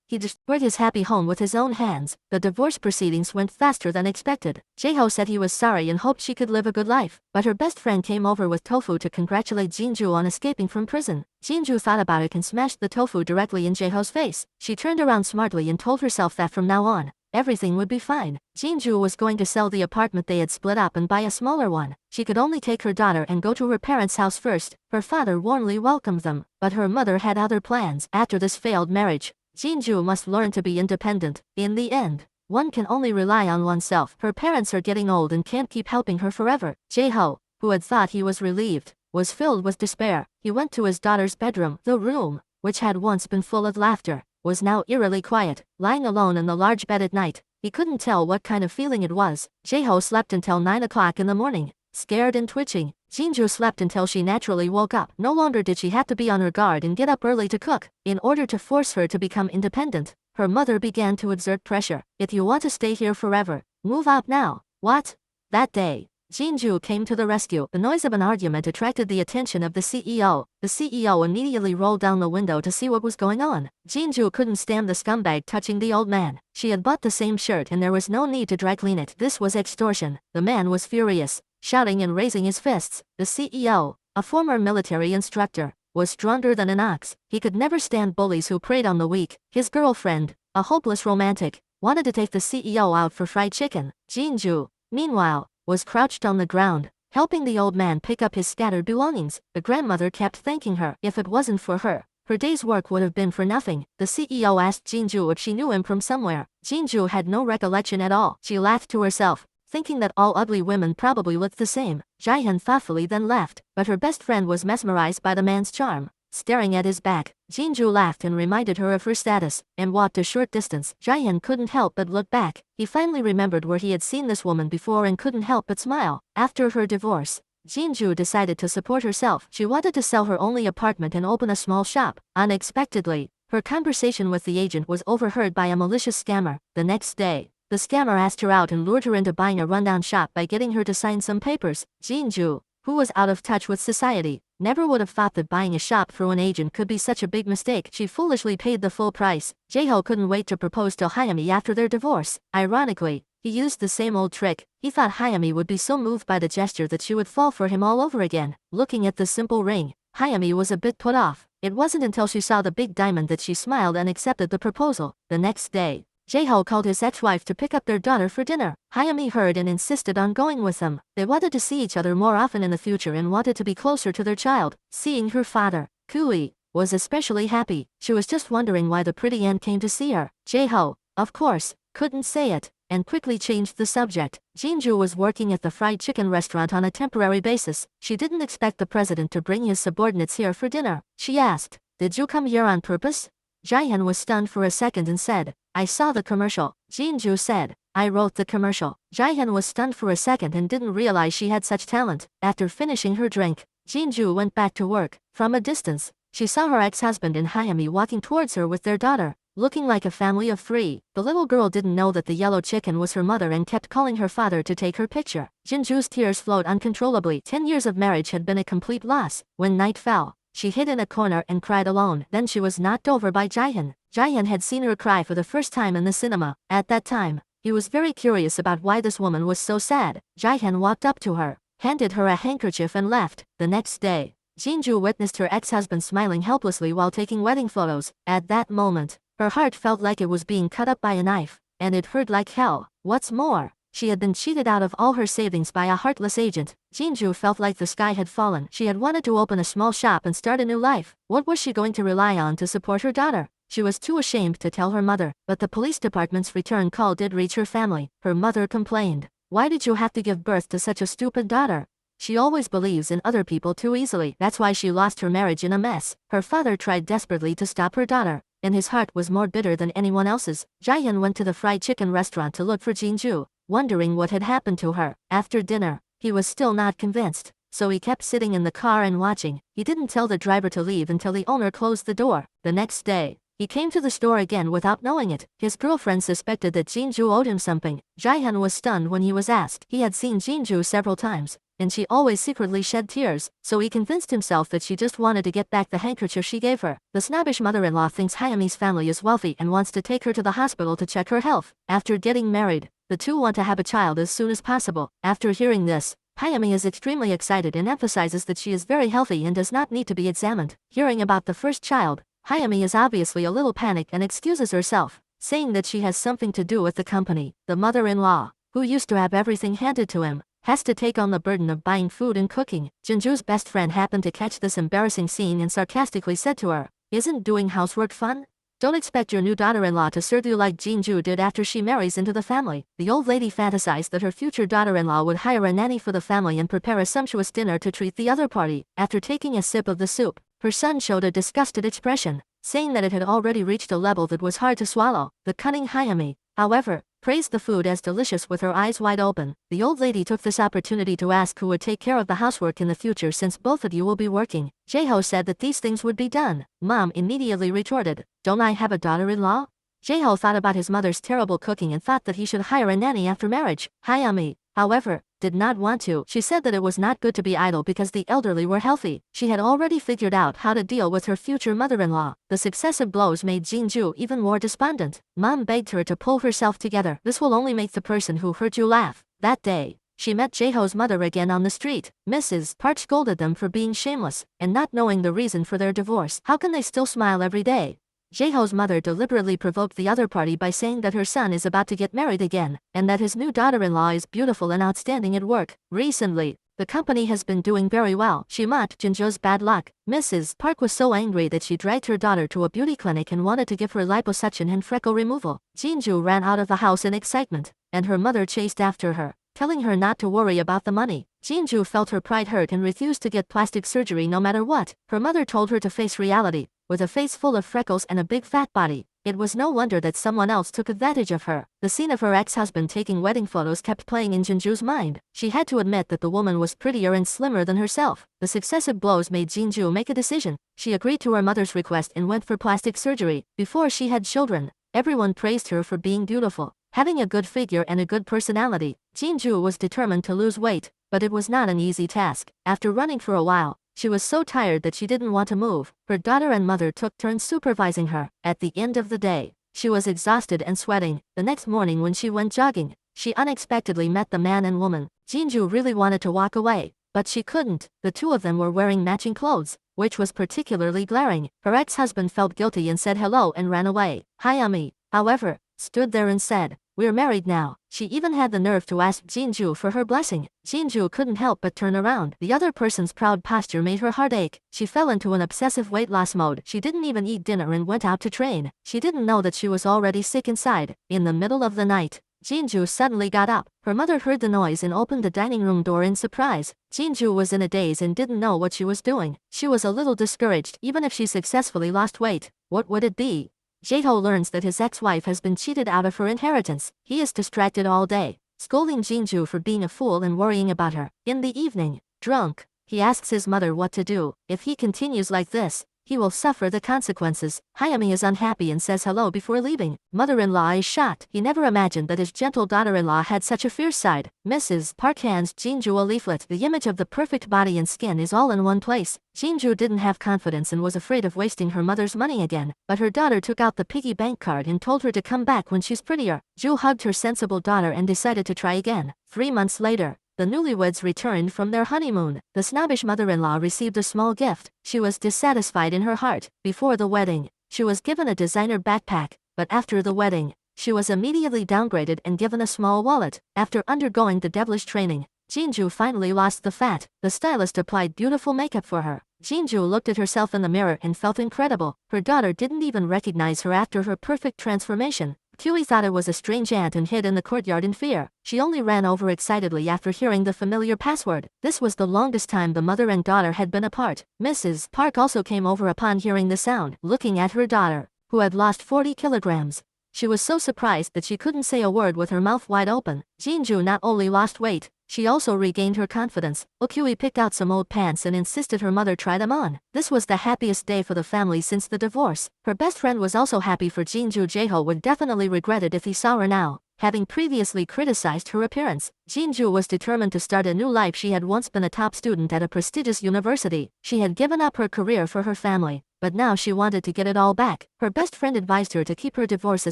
he destroyed his happy home with his own hands. The divorce proceedings went faster than expected. Jaeho said he was sorry and hoped she could live a good life, but her best friend came over with tofu to congratulate Jinju on escaping from prison. Jinju thought about it and smashed the tofu directly in Jaeho's face. She turned around smartly and told herself that from now on, everything would be fine. Jinju was going to sell the apartment they had split up and buy a smaller one. She could only take her daughter and go to her parents' house first. Her father warmly welcomed them, but her mother had other plans. After this failed marriage, Jinju must learn to be independent. In the end, one can only rely on oneself. Her parents are getting old and can't keep helping her forever. Jaeho, who had thought he was relieved, was filled with despair. He went to his daughter's bedroom. The room, which had once been full of laughter, was now eerily quiet. Lying alone in the large bed at night, he couldn't tell what kind of feeling it was. Jaeho slept until 9 o'clock in the morning, scared and twitching. Jinju slept until she naturally woke up. No longer did she have to be on her guard and get up early to cook. In order to force her to become independent, her mother began to exert pressure. If you want to stay here forever, move out now. What? That day, Jinju came to the rescue. The noise of an argument attracted the attention of the CEO. The CEO immediately rolled down the window to see what was going on. Jinju couldn't stand the scumbag touching the old man. She had bought the same shirt and there was no need to dry clean it. This was extortion. The man was furious, shouting and raising his fists. The CEO, a former military instructor, was stronger than an ox. He could never stand bullies who preyed on the weak. His girlfriend, a hopeless romantic, wanted to take the CEO out for fried chicken. Jinju, meanwhile, was crouched on the ground, helping the old man pick up his scattered belongings. The grandmother kept thanking her. If it wasn't for her, her day's work would have been for nothing. The CEO asked Jinju if she knew him from somewhere. Jinju had no recollection at all. She laughed to herself, thinking that all ugly women probably looked the same. Jaehyun thoughtfully then left, but her best friend was mesmerized by the man's charm. Staring at his back, Jinju laughed and reminded her of her status, and walked a short distance. Jaehyun couldn't help but look back. He finally remembered where he had seen this woman before and couldn't help but smile. After her divorce, Jinju decided to support herself. She wanted to sell her only apartment and open a small shop. Unexpectedly, her conversation with the agent was overheard by a malicious scammer. The next day, the scammer asked her out and lured her into buying a rundown shop by getting her to sign some papers. Jinju, who was out of touch with society, never would have thought that buying a shop through an agent could be such a big mistake. She foolishly paid the full price. Jaeho couldn't wait to propose to Hyami after their divorce. Ironically, he used the same old trick. He thought Hyami would be so moved by the gesture that she would fall for him all over again. Looking at the simple ring, Hyami was a bit put off. It wasn't until she saw the big diamond that she smiled and accepted the proposal. The next day, Jaeho called his ex-wife to pick up their daughter for dinner. Hyami heard and insisted on going with them. They wanted to see each other more often in the future and wanted to be closer to their child. Seeing her father, Kui, was especially happy. She was just wondering why the pretty aunt came to see her. Jaeho, of course, couldn't say it, and quickly changed the subject. Jinju was working at the fried chicken restaurant on a temporary basis. She didn't expect the president to bring his subordinates here for dinner. She asked, "Did you come here on purpose?" Jaehyun was stunned for a second and said, "I saw the commercial." Jinju said, "I wrote the commercial." Jaehyun was stunned for a second and didn't realize she had such talent. After finishing her drink, Jinju went back to work. From a distance, she saw her ex-husband and Hyami walking towards her with their daughter, looking like a family of 3. The little girl didn't know that the yellow chicken was her mother and kept calling her father to take her picture. Jinju's tears flowed uncontrollably. 10 years of marriage had been a complete loss. When night fell, she hid in a corner and cried alone. Then she was knocked over by Jaehyun. Jaehyun had seen her cry for the first time in the cinema. At that time, he was very curious about why this woman was so sad. Jaehyun walked up to her, handed her a handkerchief and left. The next day, Jinju witnessed her ex-husband smiling helplessly while taking wedding photos. At that moment, her heart felt like it was being cut up by a knife, and it hurt like hell. What's more, she had been cheated out of all her savings by a heartless agent. Jinju felt like the sky had fallen. She had wanted to open a small shop and start a new life. What was she going to rely on to support her daughter? She was too ashamed to tell her mother, but the police department's return call did reach her family. Her mother complained, "Why did you have to give birth to such a stupid daughter? She always believes in other people too easily. That's why she lost her marriage in a mess. Her father tried desperately to stop her daughter, and his heart was more bitter than anyone else's. Jaehyun went to the fried chicken restaurant to look for Jinju, wondering what had happened to her. After dinner, he was still not convinced, so he kept sitting in the car and watching. He didn't tell the driver to leave until the owner closed the door. The next day, he came to the store again without knowing it. His girlfriend suspected that Jinju owed him something. Jaehyun was stunned when he was asked. He had seen Jinju several times, and she always secretly shed tears, so he convinced himself that she just wanted to get back the handkerchief she gave her. The snobbish mother-in-law thinks Hyami's family is wealthy and wants to take her to the hospital to check her health. After getting married, the two want to have a child as soon as possible. After hearing this, Hyami is extremely excited and emphasizes that she is very healthy and does not need to be examined. Hearing about the first child, Hyami is obviously a little panicked and excuses herself, saying that she has something to do with the company. The mother-in-law, who used to have everything handed to him, has to take on the burden of buying food and cooking. Jinju's best friend happened to catch this embarrassing scene and sarcastically said to her, "Isn't doing housework fun? Don't expect your new daughter-in-law to serve you like Jinju did after she marries into the family." The old lady fantasized that her future daughter-in-law would hire a nanny for the family and prepare a sumptuous dinner to treat the other party. After taking a sip of the soup, her son showed a disgusted expression, saying that it had already reached a level that was hard to swallow. The cunning Hyami, however, praised the food as delicious with her eyes wide open. The old lady took this opportunity to ask who would take care of the housework in the future since both of you will be working. Jaeho said that these things would be done. Mom immediately retorted, "Don't I have a daughter-in-law?" Jaeho thought about his mother's terrible cooking and thought that he should hire a nanny after marriage. Hyami, however, did not want to. She said that it was not good to be idle because the elderly were healthy. She had already figured out how to deal with her future mother-in-law. The successive blows made Jinju even more despondent. Mom begged her to pull herself together. "This will only make the person who hurt you laugh." That day, she met Jaeho's mother again on the street. Mrs. Park scolded them for being shameless and not knowing the reason for their divorce. How can they still smile every day? Jaeho's mother deliberately provoked the other party by saying that her son is about to get married again, and that his new daughter-in-law is beautiful and outstanding at work. Recently, the company has been doing very well. She mocked Jinju's bad luck. Mrs. Park was so angry that she dragged her daughter to a beauty clinic and wanted to give her liposuction and freckle removal. Jinju ran out of the house in excitement, and her mother chased after her, telling her not to worry about the money. Jinju felt her pride hurt and refused to get plastic surgery no matter what. Her mother told her to face reality. With a face full of freckles and a big fat body, it was no wonder that someone else took advantage of her. The scene of her ex-husband taking wedding photos kept playing in Jinju's mind. She had to admit that the woman was prettier and slimmer than herself. The successive blows made Jinju make a decision. She agreed to her mother's request and went for plastic surgery. Before she had children, everyone praised her for being beautiful, having a good figure and a good personality. Jinju was determined to lose weight, but it was not an easy task. After running for a while, she was so tired that she didn't want to move. Her daughter and mother took turns supervising her. At the end of the day, she was exhausted and sweating. The next morning when she went jogging, she unexpectedly met the man and woman. Jinju really wanted to walk away, but she couldn't. The two of them were wearing matching clothes, which was particularly glaring. Her ex-husband felt guilty and said hello and ran away. Hyami, however, stood there and said, "We're married now." She even had the nerve to ask Jinju for her blessing. Jinju couldn't help but turn around. The other person's proud posture made her heart ache. She fell into an obsessive weight loss mode. She didn't even eat dinner and went out to train. She didn't know that she was already sick inside. In the middle of the night, Jinju suddenly got up. Her mother heard the noise and opened the dining room door in surprise. Jinju was in a daze and didn't know what she was doing. She was a little discouraged. Even if she successfully lost weight, what would it be? Jaeho learns that his ex-wife has been cheated out of her inheritance. He is distracted all day, scolding Jinju for being a fool and worrying about her. In the evening, drunk, he asks his mother what to do. If he continues like this, he will suffer the consequences. Hyami is unhappy and says hello before leaving. Mother-in-law is shocked. He never imagined that his gentle daughter-in-law had such a fierce side. Mrs. Park hands Jinju a leaflet. The image of the perfect body and skin is all in one place. Jinju didn't have confidence and was afraid of wasting her mother's money again, but her daughter took out the piggy bank card and told her to come back when she's prettier. Ju hugged her sensible daughter and decided to try again. 3 months later, the newlyweds returned from their honeymoon. The snobbish mother-in-law received a small gift. She was dissatisfied in her heart. Before the wedding, she was given a designer backpack, but after the wedding, she was immediately downgraded and given a small wallet. After undergoing the devilish training, Jinju finally lost the fat. The stylist applied beautiful makeup for her. Jinju looked at herself in the mirror and felt incredible. Her daughter didn't even recognize her after her perfect transformation. Kiwi thought it was a strange ant and hid in the courtyard in fear. She only ran over excitedly after hearing the familiar password. This was the longest time the mother and daughter had been apart. Mrs. Park also came over upon hearing the sound, looking at her daughter, who had lost 40 kilograms. She was so surprised that she couldn't say a word with her mouth wide open. Jinju not only lost weight, she also regained her confidence. Kiwi picked out some old pants and insisted her mother try them on. This was the happiest day for the family since the divorce. Her best friend was also happy for Jinju. Jaeho would definitely regret it if he saw her now, having previously criticized her appearance. Jinju was determined to start a new life. She had once been a top student at a prestigious university. She had given up her career for her family, but now she wanted to get it all back. Her best friend advised her to keep her divorce a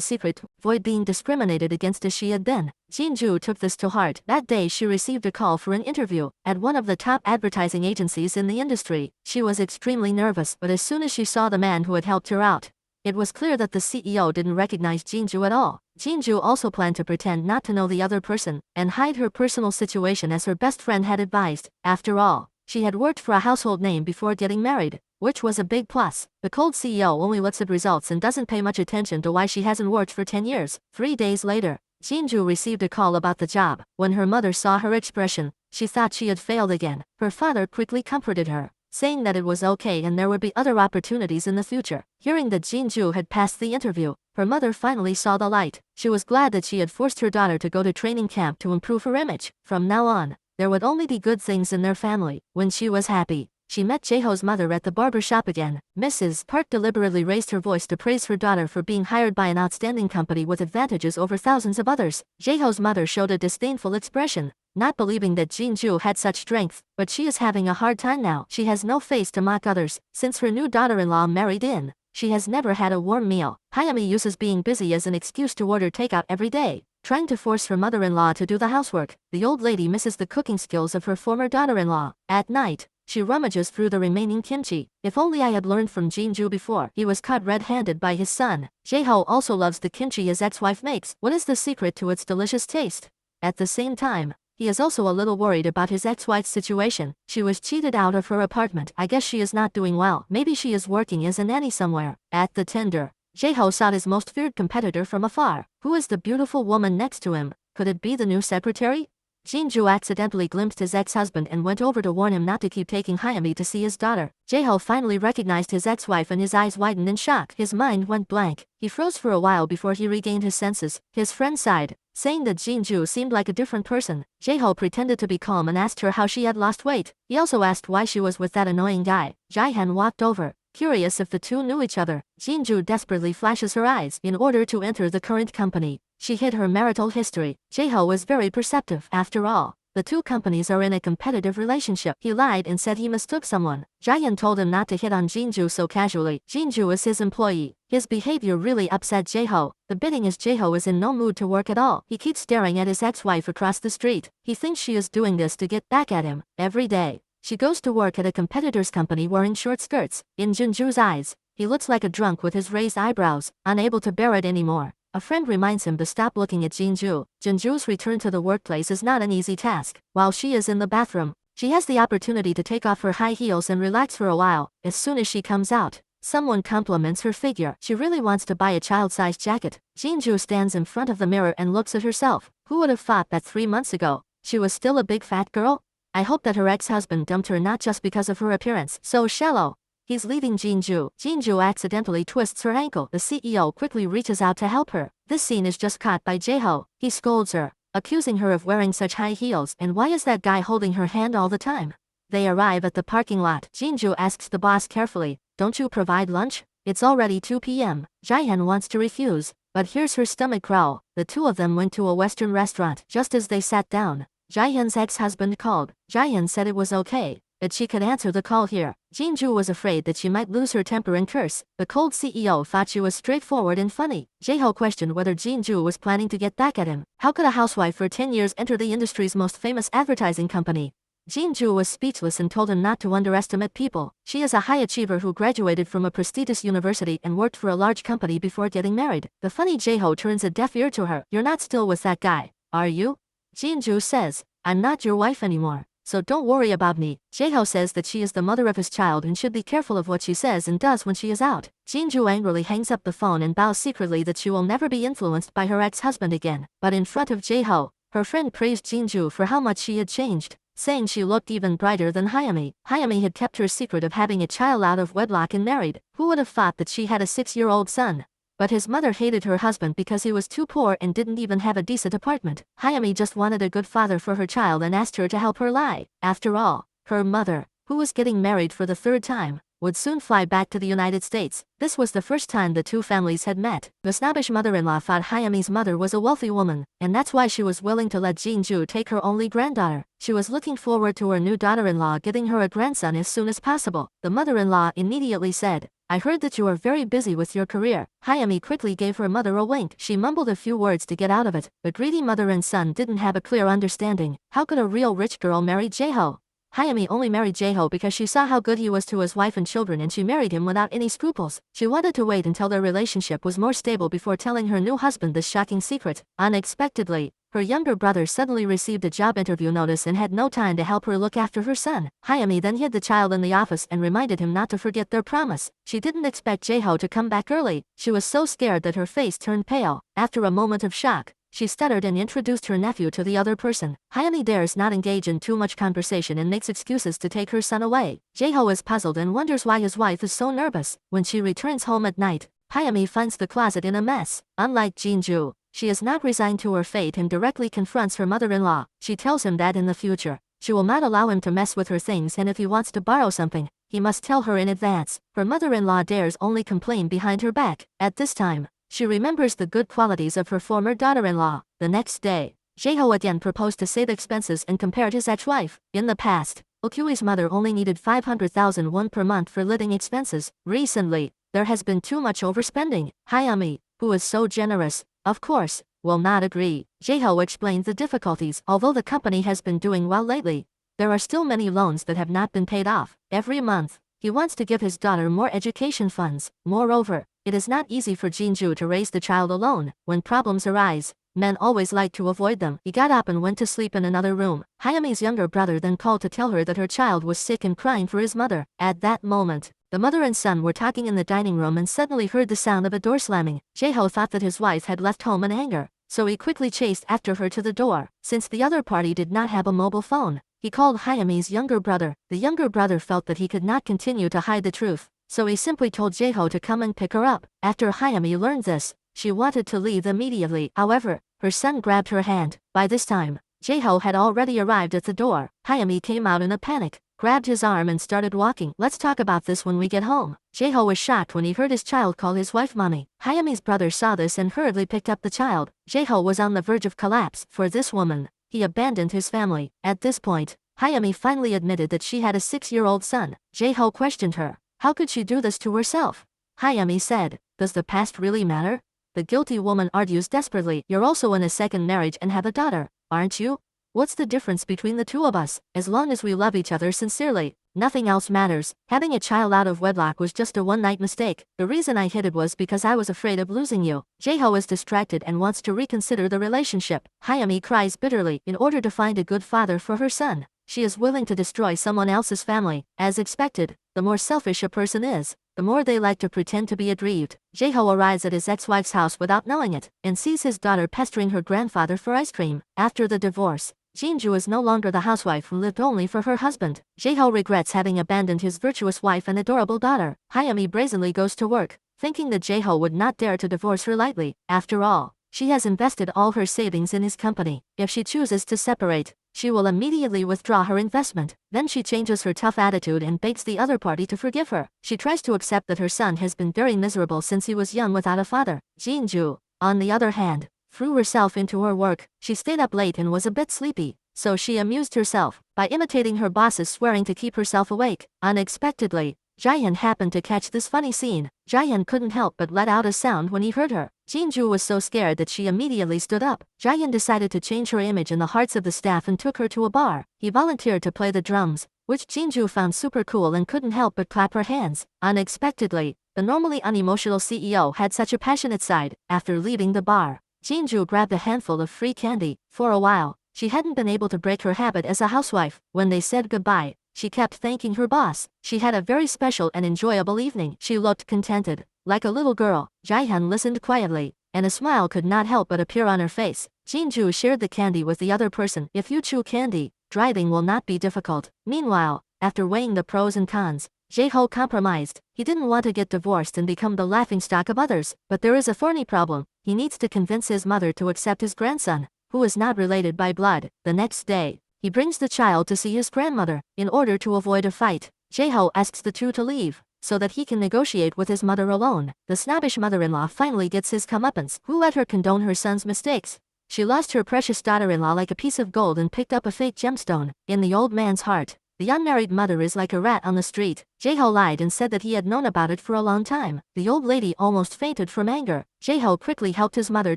secret to avoid being discriminated against as she had been. Jinju took this to heart. That day she received a call for an interview at one of the top advertising agencies in the industry. She was extremely nervous, but as soon as she saw the man who had helped her out, it was clear that the CEO didn't recognize Jinju at all. Jinju also planned to pretend not to know the other person and hide her personal situation as her best friend had advised. After all, she had worked for a household name before getting married, which was a big plus. The cold CEO only looks at results and doesn't pay much attention to why she hasn't worked for 10 years. 3 days later, Jinju received a call about the job. When her mother saw her expression, she thought she had failed again. Her father quickly comforted her, saying that it was okay and there would be other opportunities in the future. Hearing that Jinju had passed the interview, her mother finally saw the light. She was glad that she had forced her daughter to go to training camp to improve her image. From now on, there would only be good things in their family. When she was happy, she met Jaeho's mother at the barber shop again. Mrs. Park deliberately raised her voice to praise her daughter for being hired by an outstanding company with advantages over thousands of others. Jaeho's mother showed a disdainful expression, not believing that Jinju had such strength, but she is having a hard time now. She has no face to mock others. Since her new daughter-in-law married in, she has never had a warm meal. Hayami uses being busy as an excuse to order takeout every day, trying to force her mother-in-law to do the housework. The old lady misses the cooking skills of her former daughter-in-law. At night, she rummages through the remaining kimchi. If only I had learned from Jinju before he was caught red-handed by his son. Jaeho also loves the kimchi his ex-wife makes. What is the secret to its delicious taste? At the same time, he is also a little worried about his ex-wife's situation. She was cheated out of her apartment. I guess she is not doing well. Maybe she is working as a nanny somewhere. At the tender, Jaeho saw his most feared competitor from afar. Who is the beautiful woman next to him? Could it be the new secretary? Jinju accidentally glimpsed his ex-husband and went over to warn him not to keep taking Hayami to see his daughter. Jaeho finally recognized his ex-wife and his eyes widened in shock. His mind went blank. He froze for a while before he regained his senses. His friend sighed, saying that Jinju seemed like a different person. Jaeho pretended to be calm and asked her how she had lost weight. He also asked why she was with that annoying guy. Jaehan walked over, curious if the two knew each other. Jinju desperately flashes her eyes in order to enter the current company. She hid her marital history. Jaeho was very perceptive. After all, the two companies are in a competitive relationship. He lied and said he mistook someone. Jaehan told him not to hit on Jinju so casually. Jinju is his employee. His behavior really upset Jaeho. The bidding is Jaeho is in no mood to work at all. He keeps staring at his ex-wife across the street. He thinks she is doing this to get back at him. Every day, she goes to work at a competitor's company wearing short skirts. In Jinju's eyes, he looks like a drunk with his raised eyebrows, unable to bear it anymore. A friend reminds him to stop looking at Jinju. Jinju's return to the workplace is not an easy task. While she is in the bathroom, she has the opportunity to take off her high heels and relax for a while. As soon as she comes out, someone compliments her figure. She really wants to buy a child-sized jacket. Jinju stands in front of the mirror and looks at herself. Who would have thought that 3 months ago, she was still a big fat girl? I hope that her ex-husband dumped her not just because of her appearance so shallow. He's leaving Jinju. Jinju accidentally twists her ankle. The CEO quickly reaches out to help her. This scene is just caught by Jaeho. He scolds her, accusing her of wearing such high heels. And why is that guy holding her hand all the time? They arrive at the parking lot. Jinju asks the boss carefully, "Don't you provide lunch? It's already 2 p.m. Jaehan wants to refuse, but hears her stomach growl. The two of them went to a Western restaurant. Just as they sat down, Jaehan's ex-husband called. Jaehan said it was okay, that she could answer the call here. Jinju was afraid that she might lose her temper and curse. The cold CEO thought she was straightforward and funny. Jaeho questioned whether Jinju was planning to get back at him. How could a housewife for 10 years enter the industry's most famous advertising company? Jinju was speechless and told him not to underestimate people. She is a high achiever who graduated from a prestigious university and worked for a large company before getting married. The funny Jaeho turns a deaf ear to her. "You're not still with that guy, are you?" Jinju says, "I'm not your wife anymore." so don't worry about me. Jae-ho says that she is the mother of his child and should be careful of what she says and does when she is out. Jin-ju angrily hangs up the phone and vows secretly that she will never be influenced by her ex-husband again. But in front of Jae-ho, her friend praised Jin-ju for how much she had changed, saying she looked even brighter than Hyami. Hyami had kept her secret of having a child out of wedlock and married. Who would have thought that she had a 6-year-old son? But his mother hated her husband because he was too poor and didn't even have a decent apartment. Hyami just wanted a good father for her child and asked her to help her lie. After all, her mother, who was getting married for the 3rd time, would soon fly back to the United States. This was the first time the two families had met. The snobbish mother-in-law thought Hyami's mother was a wealthy woman, and that's why she was willing to let Jin-ju take her only granddaughter. She was looking forward to her new daughter-in-law getting her a grandson as soon as possible. The mother-in-law immediately said, "I heard that you are very busy with your career." Hyami quickly gave her mother a wink. She mumbled a few words to get out of it. The greedy mother and son didn't have a clear understanding. How could a real rich girl marry Jae-ho? Hyami only married Jae-ho because she saw how good he was to his wife and children and she married him without any scruples. She wanted to wait until their relationship was more stable before telling her new husband this shocking secret. Unexpectedly, her younger brother suddenly received a job interview notice and had no time to help her look after her son. Hyami then hid the child in the office and reminded him not to forget their promise. She didn't expect Jae-ho to come back early. She was so scared that her face turned pale. After a moment of shock, she stuttered and introduced her nephew to the other person. Hyami dares not engage in too much conversation and makes excuses to take her son away. Jae-ho is puzzled and wonders why his wife is so nervous. When she returns home at night, Hyami finds the closet in a mess. Unlike Jin-ju, she is not resigned to her fate and directly confronts her mother-in-law. She tells him that in the future, she will not allow him to mess with her things and if he wants to borrow something, he must tell her in advance. Her mother-in-law dares only complain behind her back. At this time, she remembers the good qualities of her former daughter-in-law. The next day, Jae-ho again proposed to save expenses and compared his ex-wife. In the past, Okui's mother only needed 500,000 won per month for living expenses. Recently, there has been too much overspending. Hyami, who is so generous, of course, will not agree. Jae-ho explained the difficulties. Although the company has been doing well lately, there are still many loans that have not been paid off. Every month, he wants to give his daughter more education funds. Moreover, it is not easy for Jin-ju to raise the child alone. When problems arise, men always like to avoid them. He got up and went to sleep in another room. Hyami's younger brother then called to tell her that her child was sick and crying for his mother. At that moment, the mother and son were talking in the dining room and suddenly heard the sound of a door slamming. Jae-ho thought that his wife had left home in anger, so he quickly chased after her to the door. Since the other party did not have a mobile phone, he called Hyami's younger brother. The younger brother felt that he could not continue to hide the truth, so he simply told Jae-ho to come and pick her up. After Hyami learned this, she wanted to leave immediately. However, her son grabbed her hand. By this time, Jae-ho had already arrived at the door. Hyami came out in a panic, grabbed his arm and started walking. "Let's talk about this when we get home." Jae-ho was shocked when he heard his child call his wife mommy. Hyami's brother saw this and hurriedly picked up the child. Jae-ho was on the verge of collapse. For this woman, he abandoned his family. At this point, Hyami finally admitted that she had a 6-year-old son. Jae-ho questioned her. How could she do this to herself? Hyami said, "Does the past really matter?" The guilty woman argues desperately. "You're also in a second marriage and have a daughter, aren't you? What's the difference between the two of us? As long as we love each other sincerely, nothing else matters. Having a child out of wedlock was just a one-night mistake. The reason I hid it was because I was afraid of losing you." Jae-ho is distracted and wants to reconsider the relationship. Hyami cries bitterly. In order to find a good father for her son, she is willing to destroy someone else's family. As expected, the more selfish a person is, the more they like to pretend to be aggrieved. Jae-ho arrives at his ex-wife's house without knowing it, and sees his daughter pestering her grandfather for ice cream. After the divorce, Jin-ju is no longer the housewife who lived only for her husband. Jae-ho regrets having abandoned his virtuous wife and adorable daughter. Hyami brazenly goes to work, thinking that Jae-ho would not dare to divorce her lightly. After all, she has invested all her savings in his company. If she chooses to separate, she will immediately withdraw her investment. Then she changes her tough attitude and begs the other party to forgive her. She tries to accept that her son has been very miserable since he was young without a father. Jin-ju, on the other hand, threw herself into her work. She stayed up late and was a bit sleepy, so she amused herself by imitating her boss's swearing to keep herself awake. Unexpectedly, Jaehyun happened to catch this funny scene. Jaehyun couldn't help but let out a sound when he heard her. Jin-ju was so scared that she immediately stood up. Jaehyun decided to change her image in the hearts of the staff and took her to a bar. He volunteered to play the drums, which Jin-ju found super cool and couldn't help but clap her hands. Unexpectedly, the normally unemotional CEO had such a passionate side. After leaving the bar, Jin-ju grabbed a handful of free candy. For a while, She hadn't been able to break her habit as a housewife. When they said goodbye, she kept thanking her boss. She had a very special and enjoyable evening. She looked contented, like a little girl. Jaehyun listened quietly, and a smile could not help but appear on her face. Jinju shared the candy with the other person. If you chew candy, driving will not be difficult. Meanwhile, after weighing the pros and cons, Jae-ho compromised. He didn't want to get divorced and become the laughingstock of others, but there is a thorny problem. He needs to convince his mother to accept his grandson, who is not related by blood. The next day, he brings the child to see his grandmother. In order to avoid a fight, Jae-ho asks the two to leave, so that he can negotiate with his mother alone. The snobbish mother-in-law finally gets his comeuppance. Who let her condone her son's mistakes? She lost her precious daughter-in-law like a piece of gold and picked up a fake gemstone. In the old man's heart, the unmarried mother is like a rat on the street. Jae-ho lied and said that he had known about it for a long time. The old lady almost fainted from anger. Jae-ho quickly helped his mother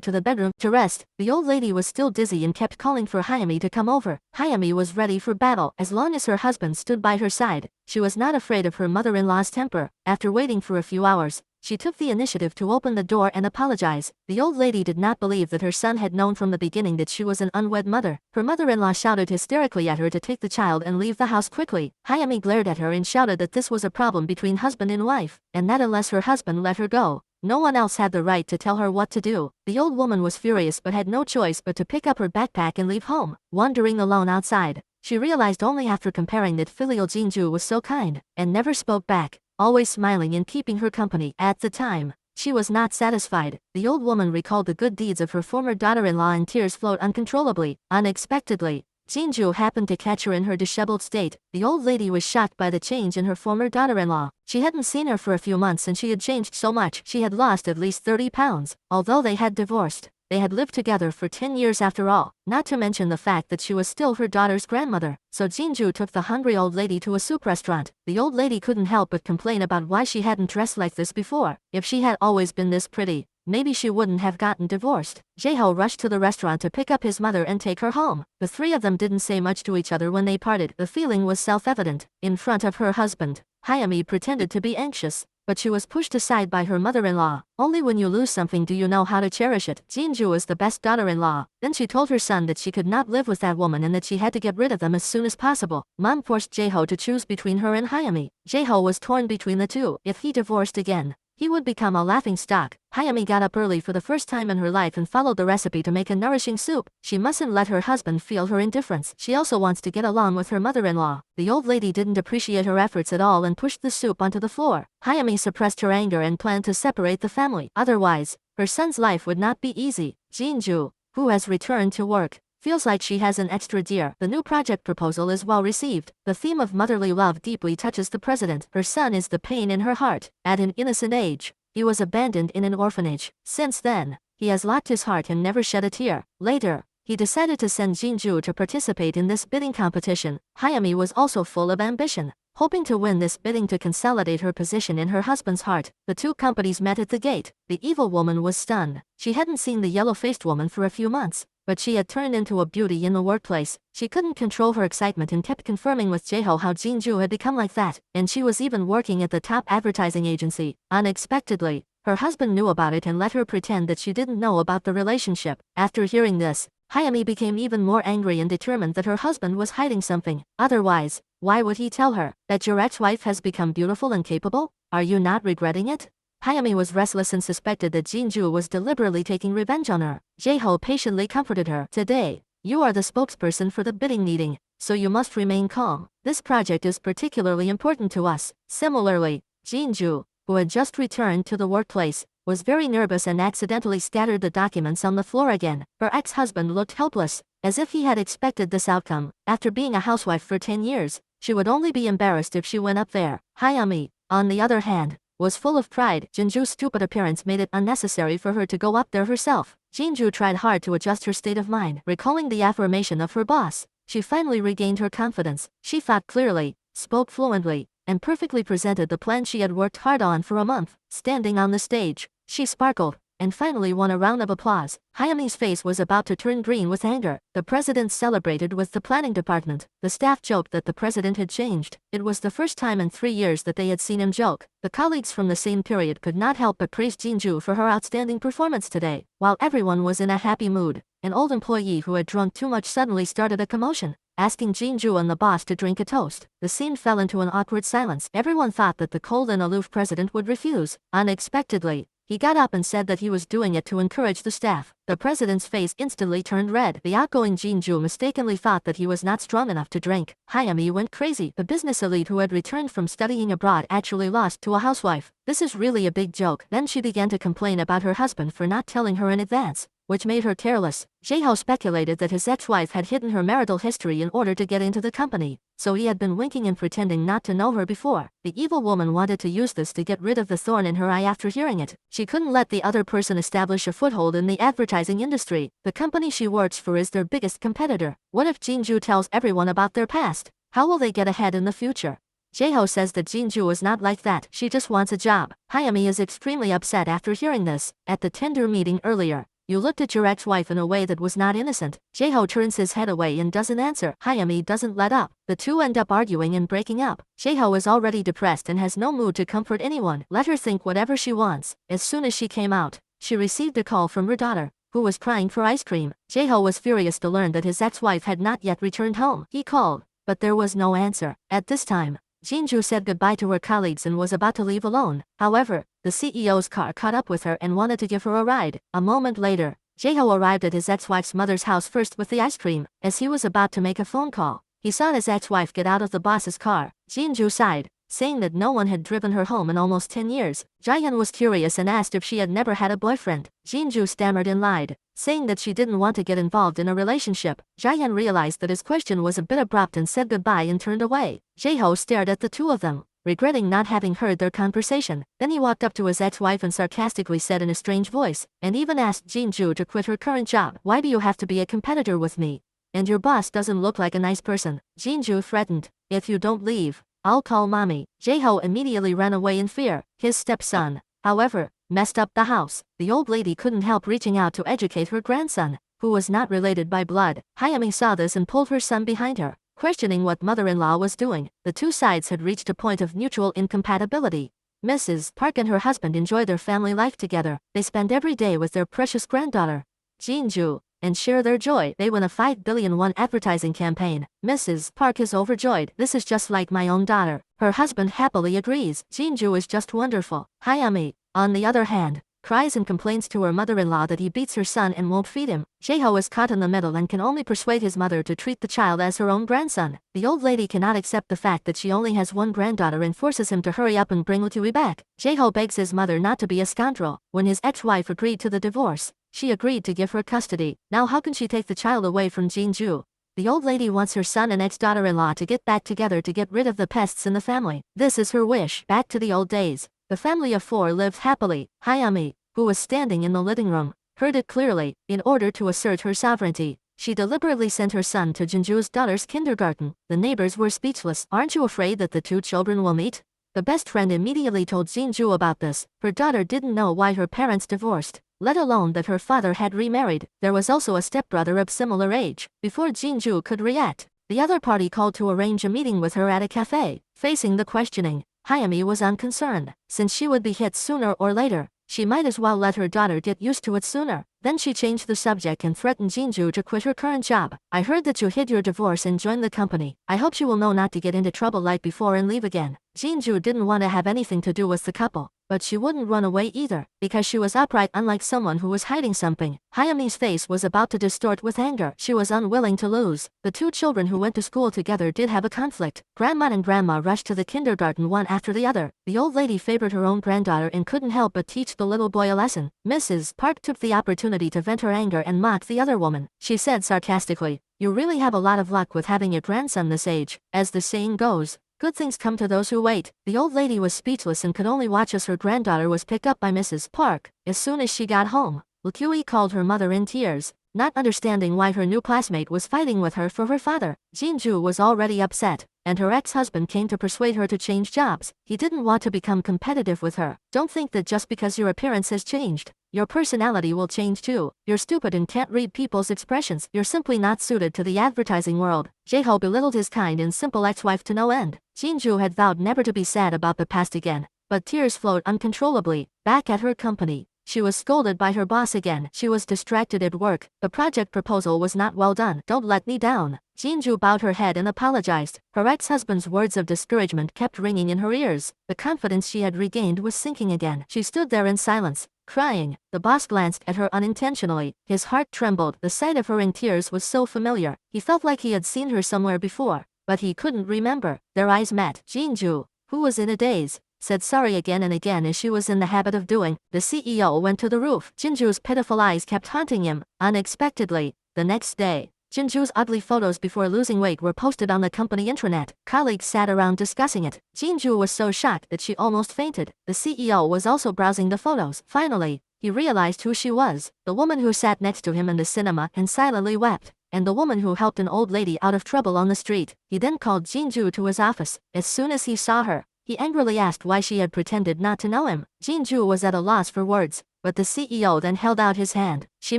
to the bedroom to rest. The old lady was still dizzy and kept calling for Hyami to come over. Hyami was ready for battle. As long as her husband stood by her side, she was not afraid of her mother-in-law's temper. After waiting for a few hours, she took the initiative to open the door and apologize. The old lady did not believe that her son had known from the beginning that she was an unwed mother. Her mother-in-law shouted hysterically at her to take the child and leave the house quickly. Hyami glared at her and shouted that this was a problem between husband and wife, and that unless her husband let her go, no one else had the right to tell her what to do. The old woman was furious but had no choice but to pick up her backpack and leave home. Wandering alone outside, she realized only after comparing that filial Jinju was so kind, and never spoke back, always smiling and keeping her company. At the time, she was not satisfied. The old woman recalled the good deeds of her former daughter-in-law and tears flowed uncontrollably. Unexpectedly, Jinju happened to catch her in her disheveled state. The old lady was shocked by the change in her former daughter-in-law. She hadn't seen her for a few months and she had changed so much. She had lost at least 30 pounds. Although they had divorced, they had lived together for 10 years after all, not to mention the fact that she was still her daughter's grandmother. So Jinju took the hungry old lady to a soup restaurant. The old lady couldn't help but complain about why she hadn't dressed like this before. If she had always been this pretty, maybe she wouldn't have gotten divorced. Jae-ho rushed to the restaurant to pick up his mother and take her home. The three of them didn't say much to each other when they parted. The feeling was self-evident. In front of her husband, Hyami pretended to be anxious, but she was pushed aside by her mother-in-law. Only when you lose something do you know how to cherish it. Jinju is the best daughter-in-law. Then she told her son that she could not live with that woman and that she had to get rid of them as soon as possible. Mom forced Jae-ho to choose between her and Hyami. Jae-ho was torn between the two. If he divorced again, he would become a laughingstock. Hyami got up early for the first time in her life and followed the recipe to make a nourishing soup. She mustn't let her husband feel her indifference. She also wants to get along with her mother-in-law. The old lady didn't appreciate her efforts at all and pushed the soup onto the floor. Hyami suppressed her anger and planned to separate the family. Otherwise, her son's life would not be easy. Jinju, who has returned to work, feels like she has an extra dear. The new project proposal is well received. The theme of motherly love deeply touches the president. Her son is the pain in her heart. At an innocent age, he was abandoned in an orphanage. Since then, he has locked his heart and never shed a tear. Later, he decided to send Jinju to participate in this bidding competition. Hyami was also full of ambition, hoping to win this bidding to consolidate her position in her husband's heart. The two companies met at the gate. The evil woman was stunned. She hadn't seen the yellow-faced woman for a few months, but she had turned into a beauty in the workplace. She couldn't control her excitement and kept confirming with Jae-ho how Jinju had become like that, and she was even working at the top advertising agency. Unexpectedly, her husband knew about it and let her pretend that she didn't know about the relationship. After hearing this, Hyami became even more angry and determined that her husband was hiding something. Otherwise, why would he tell her that your ex-wife has become beautiful and capable? Are you not regretting it? Hyami was restless and suspected that Jinju was deliberately taking revenge on her. Jae-ho patiently comforted her. Today, you are the spokesperson for the bidding meeting, so you must remain calm. This project is particularly important to us. Similarly, Jinju, who had just returned to the workplace, was very nervous and accidentally scattered the documents on the floor again. Her ex-husband looked helpless, as if he had expected this outcome. After being a housewife for 10 years, she would only be embarrassed if she went up there. Hyami, on the other hand, was full of pride. Jinju's stupid appearance made it unnecessary for her to go up there herself. Jinju tried hard to adjust her state of mind. Recalling the affirmation of her boss, she finally regained her confidence. She thought clearly, spoke fluently, and perfectly presented the plan she had worked hard on for a month. Standing on the stage, she sparkled, and finally won a round of applause. Hayami's face was about to turn green with anger. The president celebrated with the planning department. The staff joked that the president had changed. It was the first time in 3 years that they had seen him joke. The colleagues from the same period could not help but praise Jinju for her outstanding performance today. While everyone was in a happy mood, an old employee who had drunk too much suddenly started a commotion, asking Jinju and the boss to drink a toast. The scene fell into an awkward silence. Everyone thought that the cold and aloof president would refuse. Unexpectedly, he got up and said that he was doing it to encourage the staff. The president's face instantly turned red. The outgoing Jinju mistakenly thought that he was not strong enough to drink. Hayami went crazy. The business elite who had returned from studying abroad actually lost to a housewife. This is really a big joke. Then she began to complain about her husband for not telling her in advance, which made her careless. Jae-ho speculated that his ex-wife had hidden her marital history in order to get into the company, so he had been winking and pretending not to know her before. The evil woman wanted to use this to get rid of the thorn in her eye after hearing it. She couldn't let the other person establish a foothold in the advertising industry. The company she works for is their biggest competitor. What if Jinju tells everyone about their past? How will they get ahead in the future? Jae-ho says that Jinju is not like that. She just wants a job. Hayami is extremely upset after hearing this. At the tender meeting earlier, you looked at your ex-wife in a way that was not innocent. Jae-ho turns his head away and doesn't answer. Hayami doesn't let up. The two end up arguing and breaking up. Jae-ho is already depressed and has no mood to comfort anyone. Let her think whatever she wants. As soon as she came out, she received a call from her daughter, who was crying for ice cream. Jae-ho was furious to learn that his ex-wife had not yet returned home. He called, but there was no answer. At this time, Jinju said goodbye to her colleagues and was about to leave alone. However, the CEO's car caught up with her and wanted to give her a ride. A moment later, Jae-ho arrived at his ex-wife's mother's house first with the ice cream. As he was about to make a phone call, he saw his ex-wife get out of the boss's car. Jinju sighed, saying that no one had driven her home in almost 10 years. Jaehyun was curious and asked if she had never had a boyfriend. Jinju stammered and lied, saying that she didn't want to get involved in a relationship. Jaehyun realized that his question was a bit abrupt and said goodbye and turned away. Jae-ho stared at the two of them, regretting not having heard their conversation. Then he walked up to his ex-wife and sarcastically said in a strange voice, and even asked Jinju to quit her current job. Why do you have to be a competitor with me? And your boss doesn't look like a nice person. Jinju threatened, if you don't leave, I'll call mommy. Jae-ho immediately ran away in fear. His stepson, however, messed up the house. The old lady couldn't help reaching out to educate her grandson, who was not related by blood. Hayami saw this and pulled her son behind her, questioning what mother-in-law was doing. The two sides had reached a point of mutual incompatibility. Mrs. Park and her husband enjoy their family life together. They spend every day with their precious granddaughter, Jinju, and share their joy. They win a 5 billion won advertising campaign. Mrs. Park is overjoyed. This is just like my own daughter. Her husband happily agrees. Jinju is just wonderful. Hayami, on the other hand, cries and complains to her mother-in-law that he beats her son and won't feed him. Jae-ho is caught in the middle and can only persuade his mother to treat the child as her own grandson. The old lady cannot accept the fact that she only has one granddaughter and forces him to hurry up and bring Utui back. Jae-ho begs his mother not to be a scoundrel. When his ex-wife agreed to the divorce, she agreed to give her custody. Now how can she take the child away from Jinju? The old lady wants her son and ex-daughter-in-law to get back together to get rid of the pests in the family. This is her wish. Back to the old days. The family of 4 lived happily. Hayami, who was standing in the living room, heard it clearly. In order to assert her sovereignty, she deliberately sent her son to Jinju's daughter's kindergarten. The neighbors were speechless. Aren't you afraid that the two children will meet? The best friend immediately told Jinju about this. Her daughter didn't know why her parents divorced, let alone that her father had remarried. There was also a stepbrother of similar age. Before Jinju could react, the other party called to arrange a meeting with her at a cafe. Facing the questioning, Hayami was unconcerned. Since she would be hit sooner or later, she might as well let her daughter get used to it sooner. Then she changed the subject and threatened Jinju to quit her current job. I heard that you hid your divorce and joined the company. I hope she will know not to get into trouble like before and leave again. Jinju didn't want to have anything to do with the couple, but she wouldn't run away either, because she was upright unlike someone who was hiding something. Hayami's face was about to distort with anger. She was unwilling to lose. The two children who went to school together did have a conflict. Grandma and Grandma rushed to the kindergarten one after the other. The old lady favored her own granddaughter and couldn't help but teach the little boy a lesson. Mrs. Park took the opportunity to vent her anger and mocked the other woman. She said sarcastically, "You really have a lot of luck with having a grandson this age. As the saying goes, good things come to those who wait." The old lady was speechless and could only watch as her granddaughter was picked up by Mrs. Park. As soon as she got home, Lukui called her mother in tears, not understanding why her new classmate was fighting with her for her father. Jinju was already upset, and her ex-husband came to persuade her to change jobs. He didn't want to become competitive with her. Don't think that just because your appearance has changed, Your personality will change too. You're stupid and can't read people's expressions. You're simply not suited to the advertising world. Jae-ho belittled his kind and simple ex-wife to no end. Jin-ju had vowed never to be sad about the past again, but tears flowed uncontrollably. Back at her company, she was scolded by her boss again. She was distracted at work. The project proposal was not well done. Don't let me down. Jin-ju bowed her head and apologized. Her ex-husband's words of discouragement kept ringing in her ears. The confidence she had regained was sinking again. She stood there in silence, crying. The boss glanced at her unintentionally. His heart trembled. The sight of her in tears was so familiar. He felt like he had seen her somewhere before, but he couldn't remember. Their eyes met. Jin-ju, who was in a daze, said sorry again and again as she was in the habit of doing. The CEO went to the roof. Jinju's pitiful eyes kept haunting him. Unexpectedly, the next day, Jinju's ugly photos before losing weight were posted on the company intranet. Colleagues sat around discussing it. Jinju was so shocked that she almost fainted. The CEO was also browsing the photos. Finally, he realized who she was. The woman who sat next to him in the cinema and silently wept, and the woman who helped an old lady out of trouble on the street. He then called Jinju to his office. As soon as he saw her, he angrily asked why she had pretended not to know him. Jin-ju was at a loss for words, but the CEO then held out his hand. She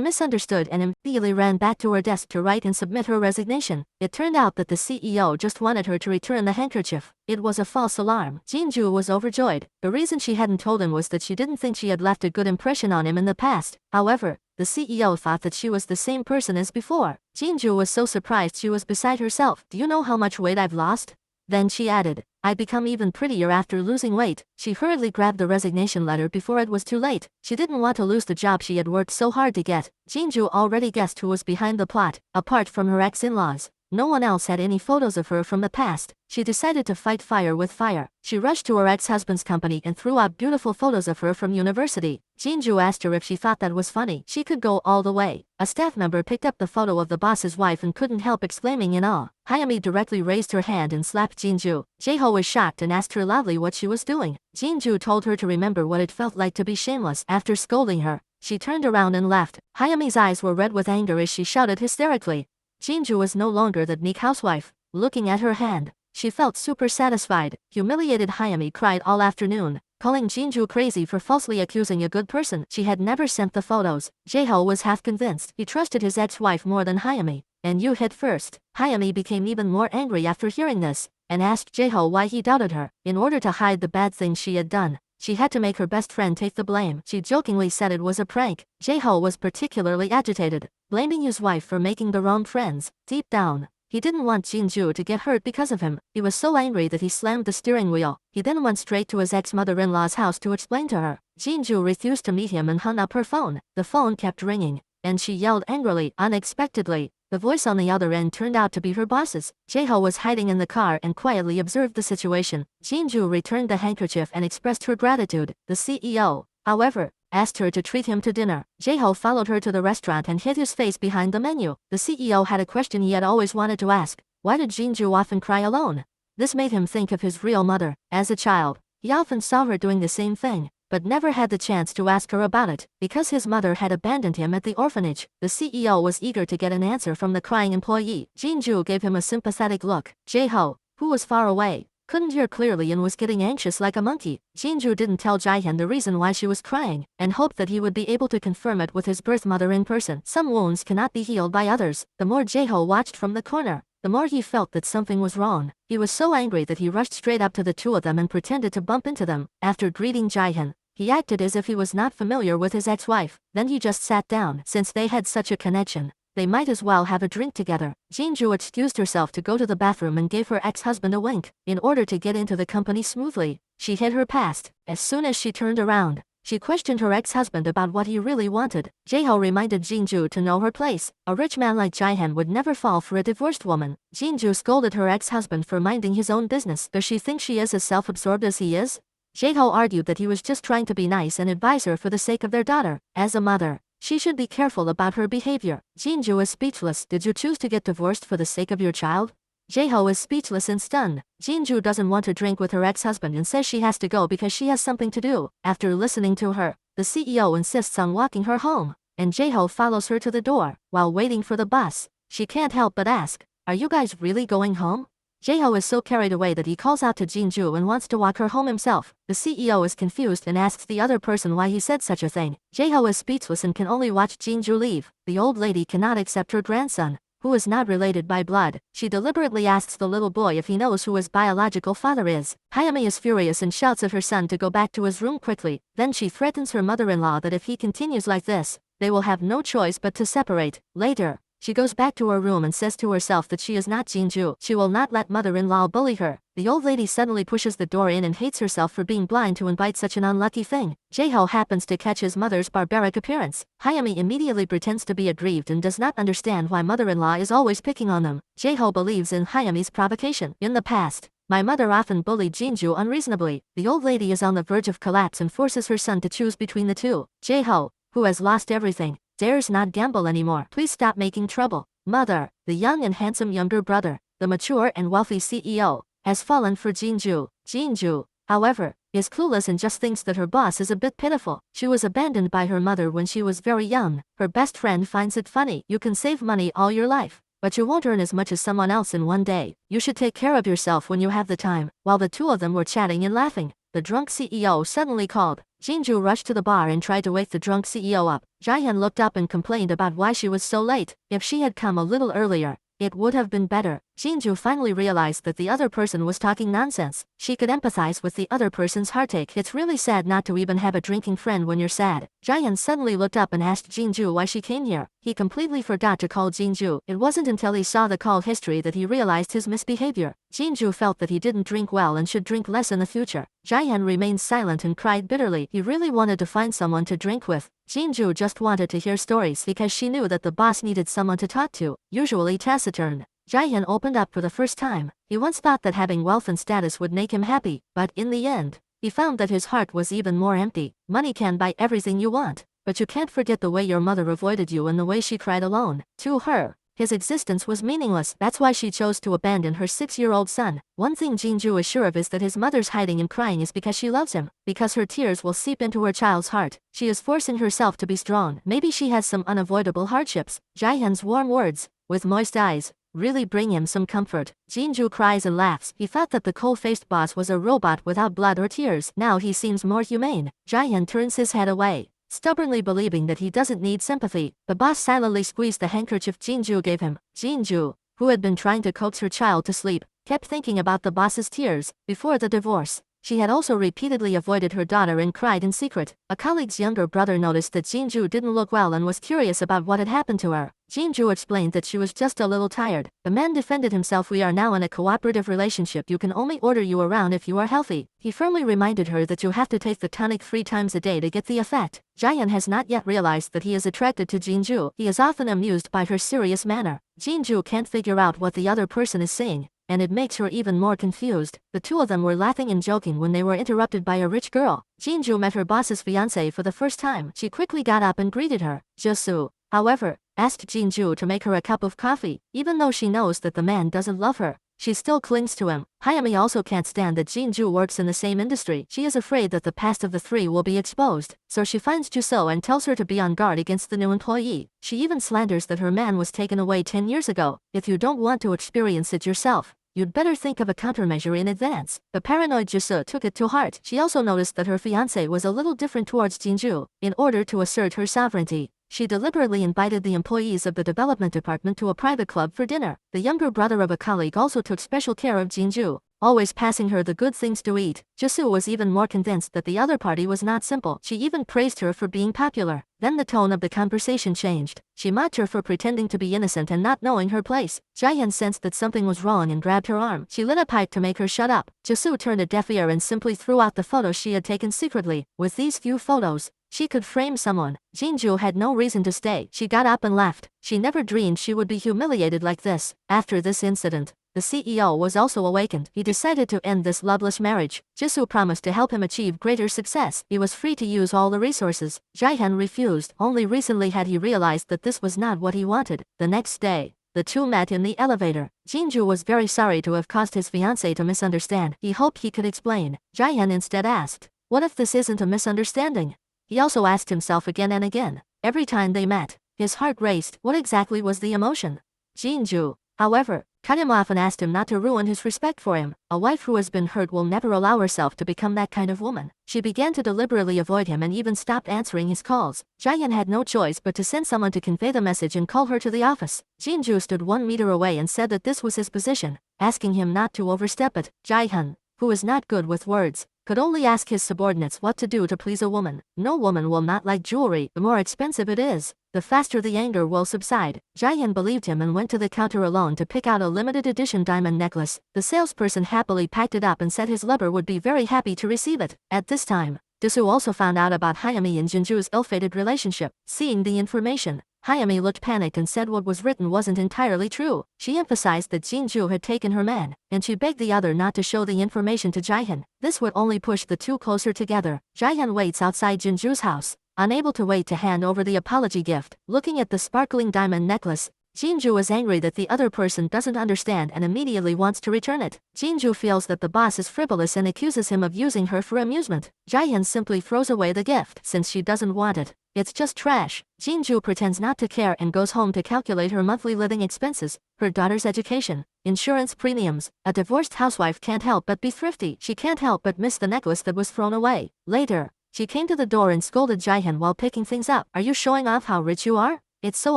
misunderstood and immediately ran back to her desk to write and submit her resignation. It turned out that the CEO just wanted her to return the handkerchief. It was a false alarm. Jin-ju was overjoyed. The reason she hadn't told him was that she didn't think she had left a good impression on him in the past. However, the CEO thought that she was the same person as before. Jin-ju was so surprised she was beside herself. Do you know how much weight I've lost? Then she added, I'd become even prettier after losing weight. She hurriedly grabbed the resignation letter before it was too late. She didn't want to lose the job she had worked so hard to get. Jin-ju already guessed who was behind the plot. Apart from her ex-in-laws, no one else had any photos of her from the past. She decided to fight fire with fire. She rushed to her ex-husband's company and threw out beautiful photos of her from university. Jin-ju asked her if she thought that was funny. She could go all the way. A staff member picked up the photo of the boss's wife and couldn't help exclaiming in awe. Hayami directly raised her hand and slapped Jin-ju. Jae-ho was shocked and asked her loudly what she was doing. Jin-ju told her to remember what it felt like to be shameless. After scolding her, she turned around and left. Hayami's eyes were red with anger as she shouted hysterically. Jin-ju was no longer the meek housewife. Looking at her hand, she felt super satisfied. Humiliated Hayami cried all afternoon, calling Jin-ju crazy for falsely accusing a good person. She had never sent the photos. Jae-ho was half convinced. He trusted his ex-wife more than Hayami. And you hit first. Hayami became even more angry after hearing this, and asked Jae-ho why he doubted her. In order to hide the bad things she had done, she had to make her best friend take the blame. She jokingly said it was a prank. Jae-ho was particularly agitated, blaming his wife for making the wrong friends. Deep down, he didn't want Jin-ju to get hurt because of him. He was so angry that he slammed the steering wheel. He then went straight to his ex-mother-in-law's house to explain to her. Jin-ju refused to meet him and hung up her phone. The phone kept ringing, and she yelled angrily. Unexpectedly, the voice on the other end turned out to be her boss's. Jae-ho was hiding in the car and quietly observed the situation. Jin-ju returned the handkerchief and expressed her gratitude. The CEO, however, asked her to treat him to dinner. Jae-ho followed her to the restaurant and hid his face behind the menu. The CEO had a question he had always wanted to ask. Why did Jin-ju often cry alone? This made him think of his real mother. As a child, he often saw her doing the same thing, but never had the chance to ask her about it. Because his mother had abandoned him at the orphanage, the CEO was eager to get an answer from the crying employee. Jin-ju gave him a sympathetic look. Jae-ho, who was far away, couldn't hear clearly and was getting anxious like a monkey. Jin-ju didn't tell Jae-hyun the reason why she was crying, and hoped that he would be able to confirm it with his birth mother in person. Some wounds cannot be healed by others. The more Jae-ho watched from the corner, the more he felt that something was wrong. He was so angry that he rushed straight up to the two of them and pretended to bump into them. After greeting Jae-hyun, he acted as if he was not familiar with his ex-wife. Then he just sat down. Since they had such a connection, they might as well have a drink together. Jin-ju excused herself to go to the bathroom and gave her ex-husband a wink. In order to get into the company smoothly, she hid her past. As soon as she turned around, she questioned her ex-husband about what he really wanted. Jae-ho reminded Jin-ju to know her place. A rich man like Jae-hyun would never fall for a divorced woman. Jin-ju scolded her ex-husband for minding his own business. Does she think she is as self-absorbed as he is? Jae-ho argued that he was just trying to be nice and advise her for the sake of their daughter. As a mother, she should be careful about her behavior. Jin-ju is speechless. Did you choose to get divorced for the sake of your child? Jae-ho is speechless and stunned. Jin-ju doesn't want to drink with her ex-husband and says she has to go because she has something to do. After listening to her, the CEO insists on walking her home, and Jae-ho follows her to the door. While waiting for the bus, she can't help but ask, "Are you guys really going home?" Jae-ho is so carried away that he calls out to Jin-ju and wants to walk her home himself. The CEO is confused and asks the other person why he said such a thing. Jae-ho is speechless and can only watch Jin-ju leave. The old lady cannot accept her grandson, who is not related by blood. She deliberately asks the little boy if he knows who his biological father is. Hayami is furious and shouts at her son to go back to his room quickly. Then she threatens her mother-in-law that if he continues like this, they will have no choice but to separate. Later, she goes back to her room and says to herself that she is not Jin-ju. She will not let mother-in-law bully her. The old lady suddenly pushes the door in and hates herself for being blind to invite such an unlucky thing. Jae-ho happens to catch his mother's barbaric appearance. Hayami immediately pretends to be aggrieved and does not understand why mother-in-law is always picking on them. Jae-ho believes in Hayami's provocation. In the past, my mother often bullied Jin-ju unreasonably. The old lady is on the verge of collapse and forces her son to choose between the two. Jae-ho, who has lost everything, dares not gamble anymore. Please stop making trouble. Mother, the young and handsome younger brother, the mature and wealthy CEO, has fallen for Jin-ju. Jin-ju, however, is clueless and just thinks that her boss is a bit pitiful. She was abandoned by her mother when she was very young. Her best friend finds it funny. You can save money all your life, but you won't earn as much as someone else in one day. You should take care of yourself when you have the time. While the two of them were chatting and laughing, the drunk CEO suddenly called. Jin-ju rushed to the bar and tried to wake the drunk CEO up. Jae-hyun looked up and complained about why she was so late. If she had come a little earlier, it would have been better. Jin-ju finally realized that the other person was talking nonsense. She could empathize with the other person's heartache. It's really sad not to even have a drinking friend when you're sad. Jae-hyun suddenly looked up and asked Jin-ju why she came here. He completely forgot to call Jin-ju. It wasn't until he saw the call history that he realized his misbehavior. Jin-ju felt that he didn't drink well and should drink less in the future. Jae-hyun remained silent and cried bitterly. He really wanted to find someone to drink with. Jin-ju just wanted to hear stories because she knew that the boss needed someone to talk to, usually taciturn. Jae-hyun opened up for the first time. He once thought that having wealth and status would make him happy, but in the end, he found that his heart was even more empty. Money can buy everything you want, but you can't forget the way your mother avoided you and the way she cried alone. To her, his existence was meaningless. That's why she chose to abandon her 6-year-old son. One thing Jin-ju is sure of is that his mother's hiding and crying is because she loves him. Because her tears will seep into her child's heart, she is forcing herself to be strong. Maybe she has some unavoidable hardships. Jae-hyun's warm words, with moist eyes, really bring him some comfort. Jin-ju cries and laughs. He thought that the cold-faced boss was a robot without blood or tears. Now he seems more humane. Jae-hyun turns his head away, stubbornly believing that he doesn't need sympathy. The boss silently squeezed the handkerchief Jin-ju gave him. Jin-ju, who had been trying to coax her child to sleep, kept thinking about the boss's tears. Before the divorce, she had also repeatedly avoided her daughter and cried in secret. A colleague's younger brother noticed that Jin-ju didn't look well and was curious about what had happened to her. Jin-ju explained that she was just a little tired. The man defended himself. We are now in a cooperative relationship. You can only order you around if you are healthy. He firmly reminded her that you have to take the tonic 3 times a day to get the effect. Jae-hyun has not yet realized that he is attracted to Jin-ju. He is often amused by her serious manner. Jin-ju can't figure out what the other person is saying, and it makes her even more confused. The two of them were laughing and joking when they were interrupted by a rich girl. Jin-ju met her boss's fiancé for the first time. She quickly got up and greeted her. Jisoo, however, asked Jin-ju to make her a cup of coffee. Even though she knows that the man doesn't love her, she still clings to him. Hayami also can't stand that Jin-ju works in the same industry. She is afraid that the past of the three will be exposed, so she finds Jisoo and tells her to be on guard against the new employee. She even slanders that her man was taken away 10 years ago. If you don't want to experience it yourself, you'd better think of a countermeasure in advance. The paranoid Jisoo took it to heart. She also noticed that her fiancé was a little different towards Jin-ju. In order to assert her sovereignty, she deliberately invited the employees of the development department to a private club for dinner. The younger brother of a colleague also took special care of Jin-ju, always passing her the good things to eat. Jisoo was even more convinced that the other party was not simple. She even praised her for being popular. Then the tone of the conversation changed. She mocked her for pretending to be innocent and not knowing her place. Jae-hyun sensed that something was wrong and grabbed her arm. She lit a pipe to make her shut up. Jisoo turned a deaf ear and simply threw out the photos she had taken secretly. With these few photos, she could frame someone. Jin-ju had no reason to stay. She got up and left. She never dreamed she would be humiliated like this. After this incident, the CEO was also awakened. He decided to end this loveless marriage. Jisoo promised to help him achieve greater success. He was free to use all the resources. Jae-hyun refused. Only recently had he realized that this was not what he wanted. The next day, the two met in the elevator. Jin-ju was very sorry to have caused his fiancé to misunderstand. He hoped he could explain. Jae-hyun instead asked, "What if this isn't a misunderstanding?" He also asked himself again and again. Every time they met, his heart raced. What exactly was the emotion? Jin-ju, however, cut him off and asked him not to ruin his respect for him. A wife who has been hurt will never allow herself to become that kind of woman. She began to deliberately avoid him and even stopped answering his calls. Jaehyun had no choice but to send someone to convey the message and call her to the office. Jinju stood 1 meter away and said that this was his position, asking him not to overstep it. Jaehyun, who is not good with words, could only ask his subordinates what to do to please a woman. No woman will not like jewelry. The more expensive it is, the faster the anger will subside. Jaehyun believed him and went to the counter alone to pick out a limited edition diamond necklace. The salesperson happily packed it up and said his lover would be very happy to receive it. At this time, Dasu also found out about Hyami and Jinju's ill-fated relationship. Seeing the information, Hyami looked panicked and said what was written wasn't entirely true. She emphasized that Jinju had taken her man, and she begged the other not to show the information to Jaehyun. This would only push the two closer together. Jaehyun waits outside Jinju's house, unable to wait to hand over the apology gift. Looking at the sparkling diamond necklace, Jinju is angry that the other person doesn't understand and immediately wants to return it. Jinju feels that the boss is frivolous and accuses him of using her for amusement. Jaehyun simply throws away the gift since she doesn't want it. It's just trash. Jinju pretends not to care and goes home to calculate her monthly living expenses, her daughter's education, insurance premiums. A divorced housewife can't help but be thrifty. She can't help but miss the necklace that was thrown away. Later, she came to the door and scolded Jaehyun while picking things up. Are you showing off how rich you are? It's so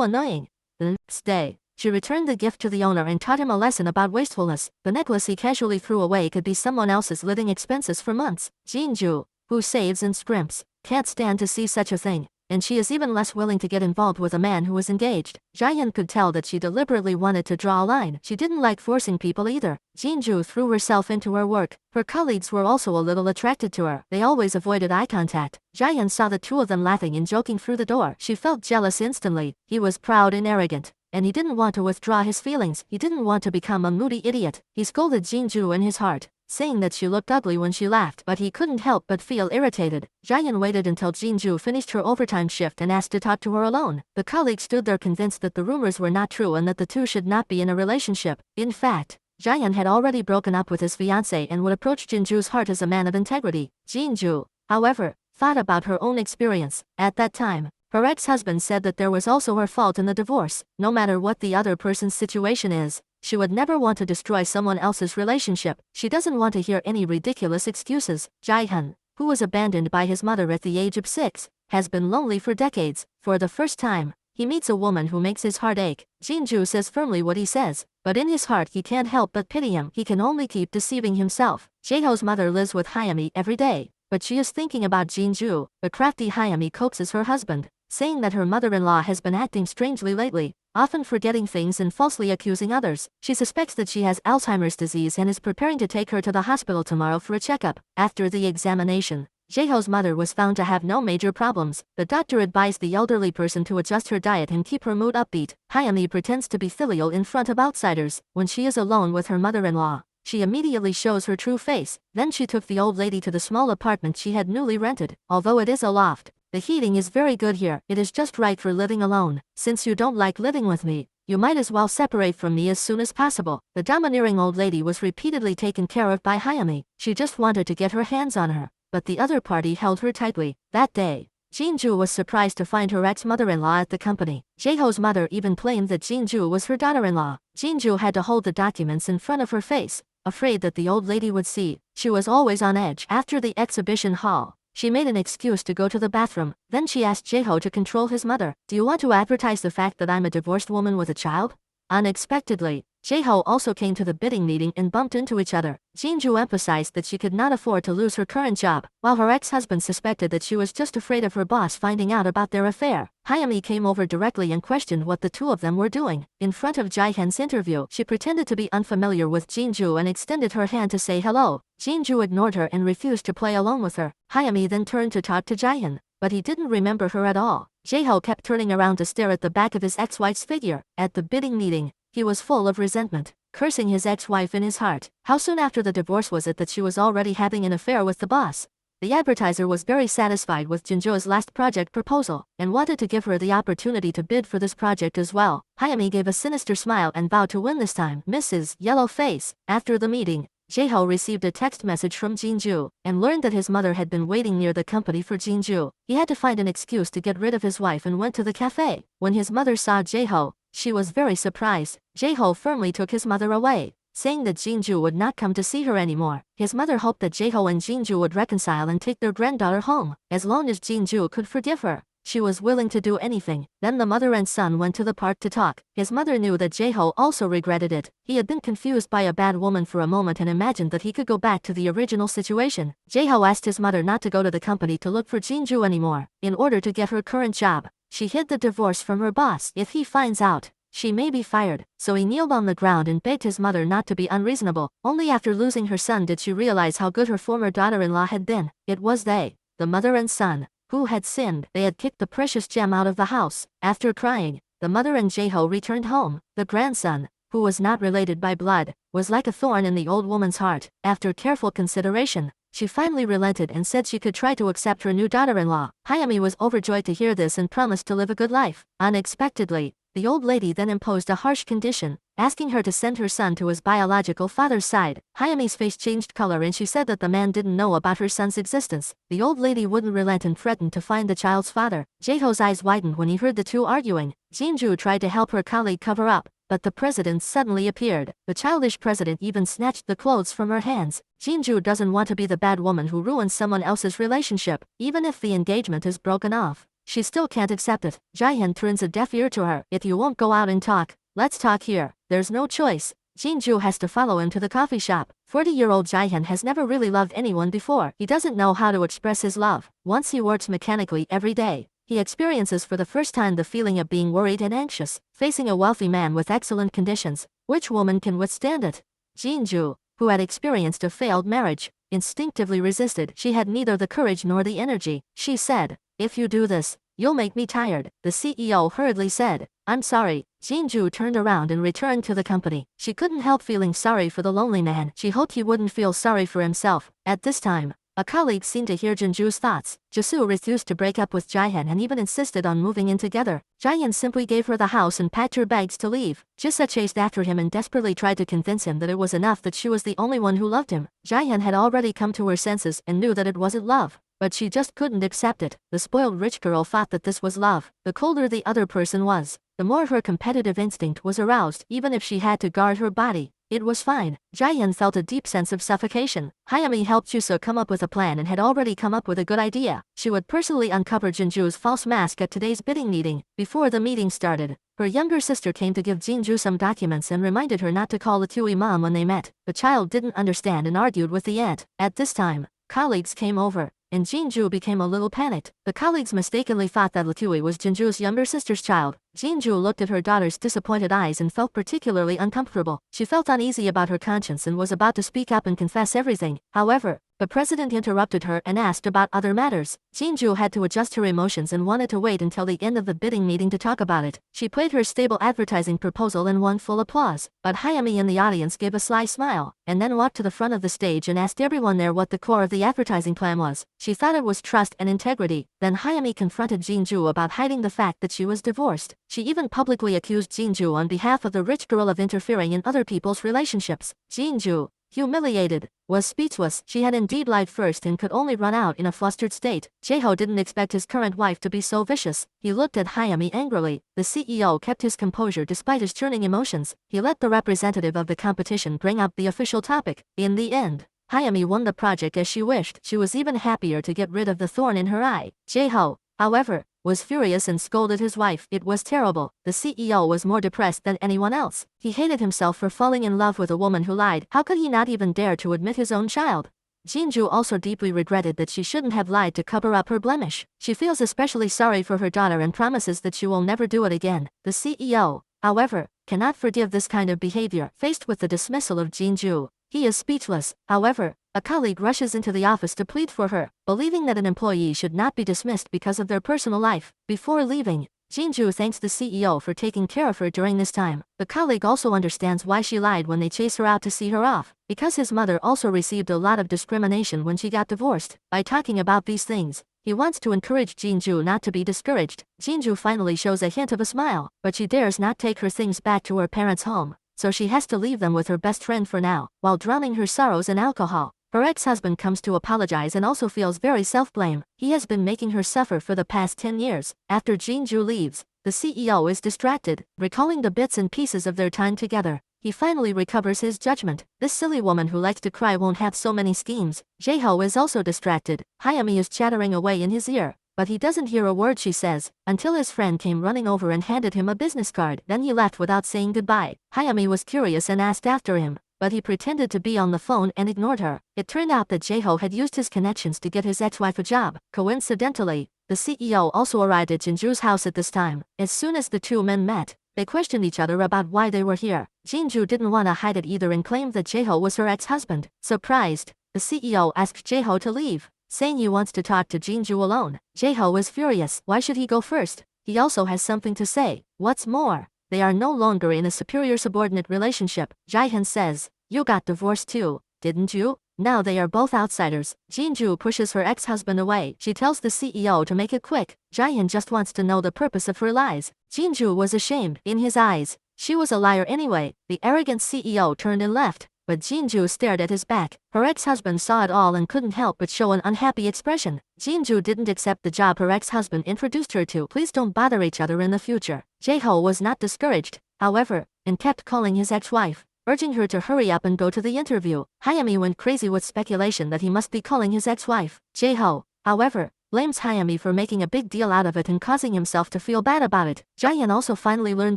annoying. The next day, she returned the gift to the owner and taught him a lesson about wastefulness. The necklace he casually threw away could be someone else's living expenses for months. Jinju, who saves and scrimps, can't stand to see such a thing, and she is even less willing to get involved with a man who is engaged. Jaehyun could tell that she deliberately wanted to draw a line. She didn't like forcing people either. Jinju threw herself into her work. Her colleagues were also a little attracted to her. They always avoided eye contact. Jaehyun saw the two of them laughing and joking through the door. She felt jealous instantly. He was proud and arrogant, and he didn't want to withdraw his feelings. He didn't want to become a moody idiot. He scolded Jinju in his heart, saying that she looked ugly when she laughed, but he couldn't help but feel irritated. Jaehyun waited until Jinju finished her overtime shift and asked to talk to her alone. The colleague stood there convinced that the rumors were not true and that the two should not be in a relationship. In fact, Jaehyun had already broken up with his fiancée and would approach Jinju's heart as a man of integrity. Jinju, however, thought about her own experience. At that time, her ex-husband said that there was also her fault in the divorce. No matter what the other person's situation is, she would never want to destroy someone else's relationship. She doesn't want to hear any ridiculous excuses. Jaehyun, who was abandoned by his mother at the age of 6, has been lonely for decades. For the first time, he meets a woman who makes his heart ache. Jinju says firmly what he says, but in his heart he can't help but pity him. He can only keep deceiving himself. Jaeho's mother lives with Hyami every day, but she is thinking about Jinju. The crafty Hyami coaxes her husband, saying that her mother-in-law has been acting strangely lately, often forgetting things and falsely accusing others. She suspects that she has Alzheimer's disease and is preparing to take her to the hospital tomorrow for a checkup. After the examination, Jaeho's mother was found to have no major problems. The doctor advised the elderly person to adjust her diet and keep her mood upbeat. Hyami pretends to be filial in front of outsiders. When she is alone with her mother-in-law, she immediately shows her true face. Then she took the old lady to the small apartment she had newly rented. Although it is a loft, the heating is very good here. It is just right for living alone. Since you don't like living with me, you might as well separate from me as soon as possible. The domineering old lady was repeatedly taken care of by Hyami. She just wanted to get her hands on her, but the other party held her tightly. That day, Jinju was surprised to find her ex-mother-in-law at the company. Jaeho's mother even claimed that Jinju was her daughter-in-law. Jinju had to hold the documents in front of her face, afraid that the old lady would see. She was always on edge. After the exhibition hall, she made an excuse to go to the bathroom. Then she asked Jaeho to control his mother. Do you want to advertise the fact that I'm a divorced woman with a child? Unexpectedly, Jaeho also came to the bidding meeting and bumped into each other. Jinju emphasized that she could not afford to lose her current job, while her ex-husband suspected that she was just afraid of her boss finding out about their affair. Hyami came over directly and questioned what the two of them were doing. In front of Jaehyun's interview, she pretended to be unfamiliar with Jinju and extended her hand to say hello. Jinju ignored her and refused to play alone with her. Hyami then turned to talk to Jaehyun, but he didn't remember her at all. Jaeho kept turning around to stare at the back of his ex-wife's figure. At the bidding meeting, he was full of resentment, cursing his ex-wife in his heart. How soon after the divorce was it that she was already having an affair with the boss? The advertiser was very satisfied with Jinju's last project proposal, and wanted to give her the opportunity to bid for this project as well. Hyami gave a sinister smile and vowed to win this time. Mrs. Yellow Face. After the meeting, Jaeho received a text message from Jinju, and learned that his mother had been waiting near the company for Jinju. He had to find an excuse to get rid of his wife and went to the cafe. When his mother saw Jaeho, She was very surprised. Jae-ho firmly took his mother away, saying that Jinju would not come to see her anymore. His mother hoped that Jae-ho and Jinju would reconcile and take their granddaughter home. As long as Jinju could forgive her, she was willing to do anything. Then the mother and son went to the park to talk. His mother knew that Jae-ho also regretted it. He had been confused by a bad woman for a moment and imagined that he could go back to the original situation. Jae-ho asked his mother not to go to the company to look for Jinju anymore, in order to get her current job. She hid the divorce from her boss. If he finds out, she may be fired. So he kneeled on the ground and begged his mother not to be unreasonable. Only after losing her son did she realize how good her former daughter-in-law had been. It was they, the mother and son, who had sinned. They had kicked the precious gem out of the house. After crying, the mother and Jae-ho returned home. The grandson, who was not related by blood, was like a thorn in the old woman's heart. After careful consideration, she finally relented and said she could try to accept her new daughter-in-law. Hayami was overjoyed to hear this and promised to live a good life. Unexpectedly, the old lady then imposed a harsh condition, asking her to send her son to his biological father's side. Hayami's face changed color and she said that the man didn't know about her son's existence. The old lady wouldn't relent and threatened to find the child's father. Jae-ho's eyes widened when he heard the two arguing. Jinju tried to help her colleague cover up, but the president suddenly appeared. The childish president even snatched the clothes from her hands. Jinju doesn't want to be the bad woman who ruins someone else's relationship, even if the engagement is broken off. She still can't accept it. Jaehyun turns a deaf ear to her. If you won't go out and talk, let's talk here. There's no choice. Jinju has to follow him to the coffee shop. 40-year-old Jaehyun has never really loved anyone before. He doesn't know how to express his love. Once he works mechanically every day, he experiences for the first time the feeling of being worried and anxious, facing a wealthy man with excellent conditions. Which woman can withstand it? Jinju, who had experienced a failed marriage, instinctively resisted. She had neither the courage nor the energy. She said, "If you do this, you'll make me tired." The CEO hurriedly said, "I'm sorry." Jinju turned around and returned to the company. She couldn't help feeling sorry for the lonely man. She hoped he wouldn't feel sorry for himself. At this time, a colleague seemed to hear Jinju's thoughts. Jisoo refused to break up with Jaehyun and even insisted on moving in together. Jaehyun simply gave her the house and packed her bags to leave. Jisoo chased after him and desperately tried to convince him that it was enough that she was the only one who loved him. Jaehyun had already come to her senses and knew that it wasn't love, but she just couldn't accept it. The spoiled rich girl thought that this was love. The colder the other person was, the more her competitive instinct was aroused. Even if she had to guard her body, it was fine. Jaehyun felt a deep sense of suffocation. Hayami helped Jisoo come up with a plan and had already come up with a good idea. She would personally uncover Jinju's false mask at today's bidding meeting. Before the meeting started, her younger sister came to give Jinju some documents and reminded her not to call Latui mom when they met. The child didn't understand and argued with the aunt. At this time, colleagues came over, and Jinju became a little panicked. The colleagues mistakenly thought that Latui was Jinju's younger sister's child. Jinju looked at her daughter's disappointed eyes and felt particularly uncomfortable. She felt uneasy about her conscience and was about to speak up and confess everything. However, the president interrupted her and asked about other matters. Jinju had to adjust her emotions and wanted to wait until the end of the bidding meeting to talk about it. She played her stable advertising proposal and won full applause. But Hayami in the audience gave a sly smile, and then walked to the front of the stage and asked everyone there what the core of the advertising plan was. She thought it was trust and integrity. Then Hayami confronted Jinju about hiding the fact that she was divorced. She even publicly accused Jinju on behalf of the rich girl of interfering in other people's relationships. Jinju, humiliated, was speechless. She had indeed lied first and could only run out in a flustered state. Jae-ho didn't expect his current wife to be so vicious. He looked at Hayami angrily. The CEO kept his composure despite his churning emotions. He let the representative of the competition bring up the official topic. In the end, Hayami won the project as she wished. She was even happier to get rid of the thorn in her eye. Jae-ho, however, was furious and scolded his wife. It was terrible. The CEO was more depressed than anyone else. He hated himself for falling in love with a woman who lied. How could he not even dare to admit his own child? Jinju also deeply regretted that she shouldn't have lied to cover up her blemish. She feels especially sorry for her daughter and promises that she will never do it again. The CEO, however, cannot forgive this kind of behavior. Faced with the dismissal of Jinju, he is speechless. However, a colleague rushes into the office to plead for her, believing that an employee should not be dismissed because of their personal life. Before leaving, Jinju thanks the CEO for taking care of her during this time. The colleague also understands why she lied when they chase her out to see her off, because his mother also received a lot of discrimination when she got divorced. By talking about these things, he wants to encourage Jinju not to be discouraged. Jinju finally shows a hint of a smile, but she dares not take her things back to her parents' home, so she has to leave them with her best friend for now, while drowning her sorrows in alcohol. Her ex-husband comes to apologize and also feels very self-blame. He has been making her suffer for the past 10 years. After Jinju leaves, The CEO is distracted, recalling the bits and pieces of their time together. He finally recovers his judgment. This silly woman who likes to cry won't have so many schemes. Jae-ho is also distracted. Hayami is chattering away in his ear, but he doesn't hear a word she says, until his friend came running over and handed him a business card. Then he left without saying goodbye. Hayami was curious and asked after him, but he pretended to be on the phone and ignored her. It turned out that Jae-ho had used his connections to get his ex-wife a job. Coincidentally, the CEO also arrived at Jinju's house at this time. As soon as the two men met, they questioned each other about why they were here. Jinju didn't want to hide it either and claimed that Jae-ho was her ex-husband. Surprised, the CEO asked Jae-ho to leave, saying he wants to talk to Jinju alone. Jae-ho was furious. Why should he go first? He also has something to say. What's more, they are no longer in a superior-subordinate relationship. Jae-hyun says, "You got divorced too, didn't you?" Now they are both outsiders. Jinju pushes her ex-husband away. She tells the CEO to make it quick. Jae-hyun just wants to know the purpose of her lies. Jinju was ashamed. In his eyes, she was a liar anyway. The arrogant CEO turned and left, but Jinju stared at his back. Her ex-husband saw it all and couldn't help but show an unhappy expression. Jinju didn't accept the job her ex-husband introduced her to. Please don't bother each other in the future. Jae-ho was not discouraged, however, and kept calling his ex-wife, urging her to hurry up and go to the interview. Hayami went crazy with speculation that he must be calling his ex-wife. Jae-ho, however, blames Hayami for making a big deal out of it and causing himself to feel bad about it. Jae-hyun also finally learned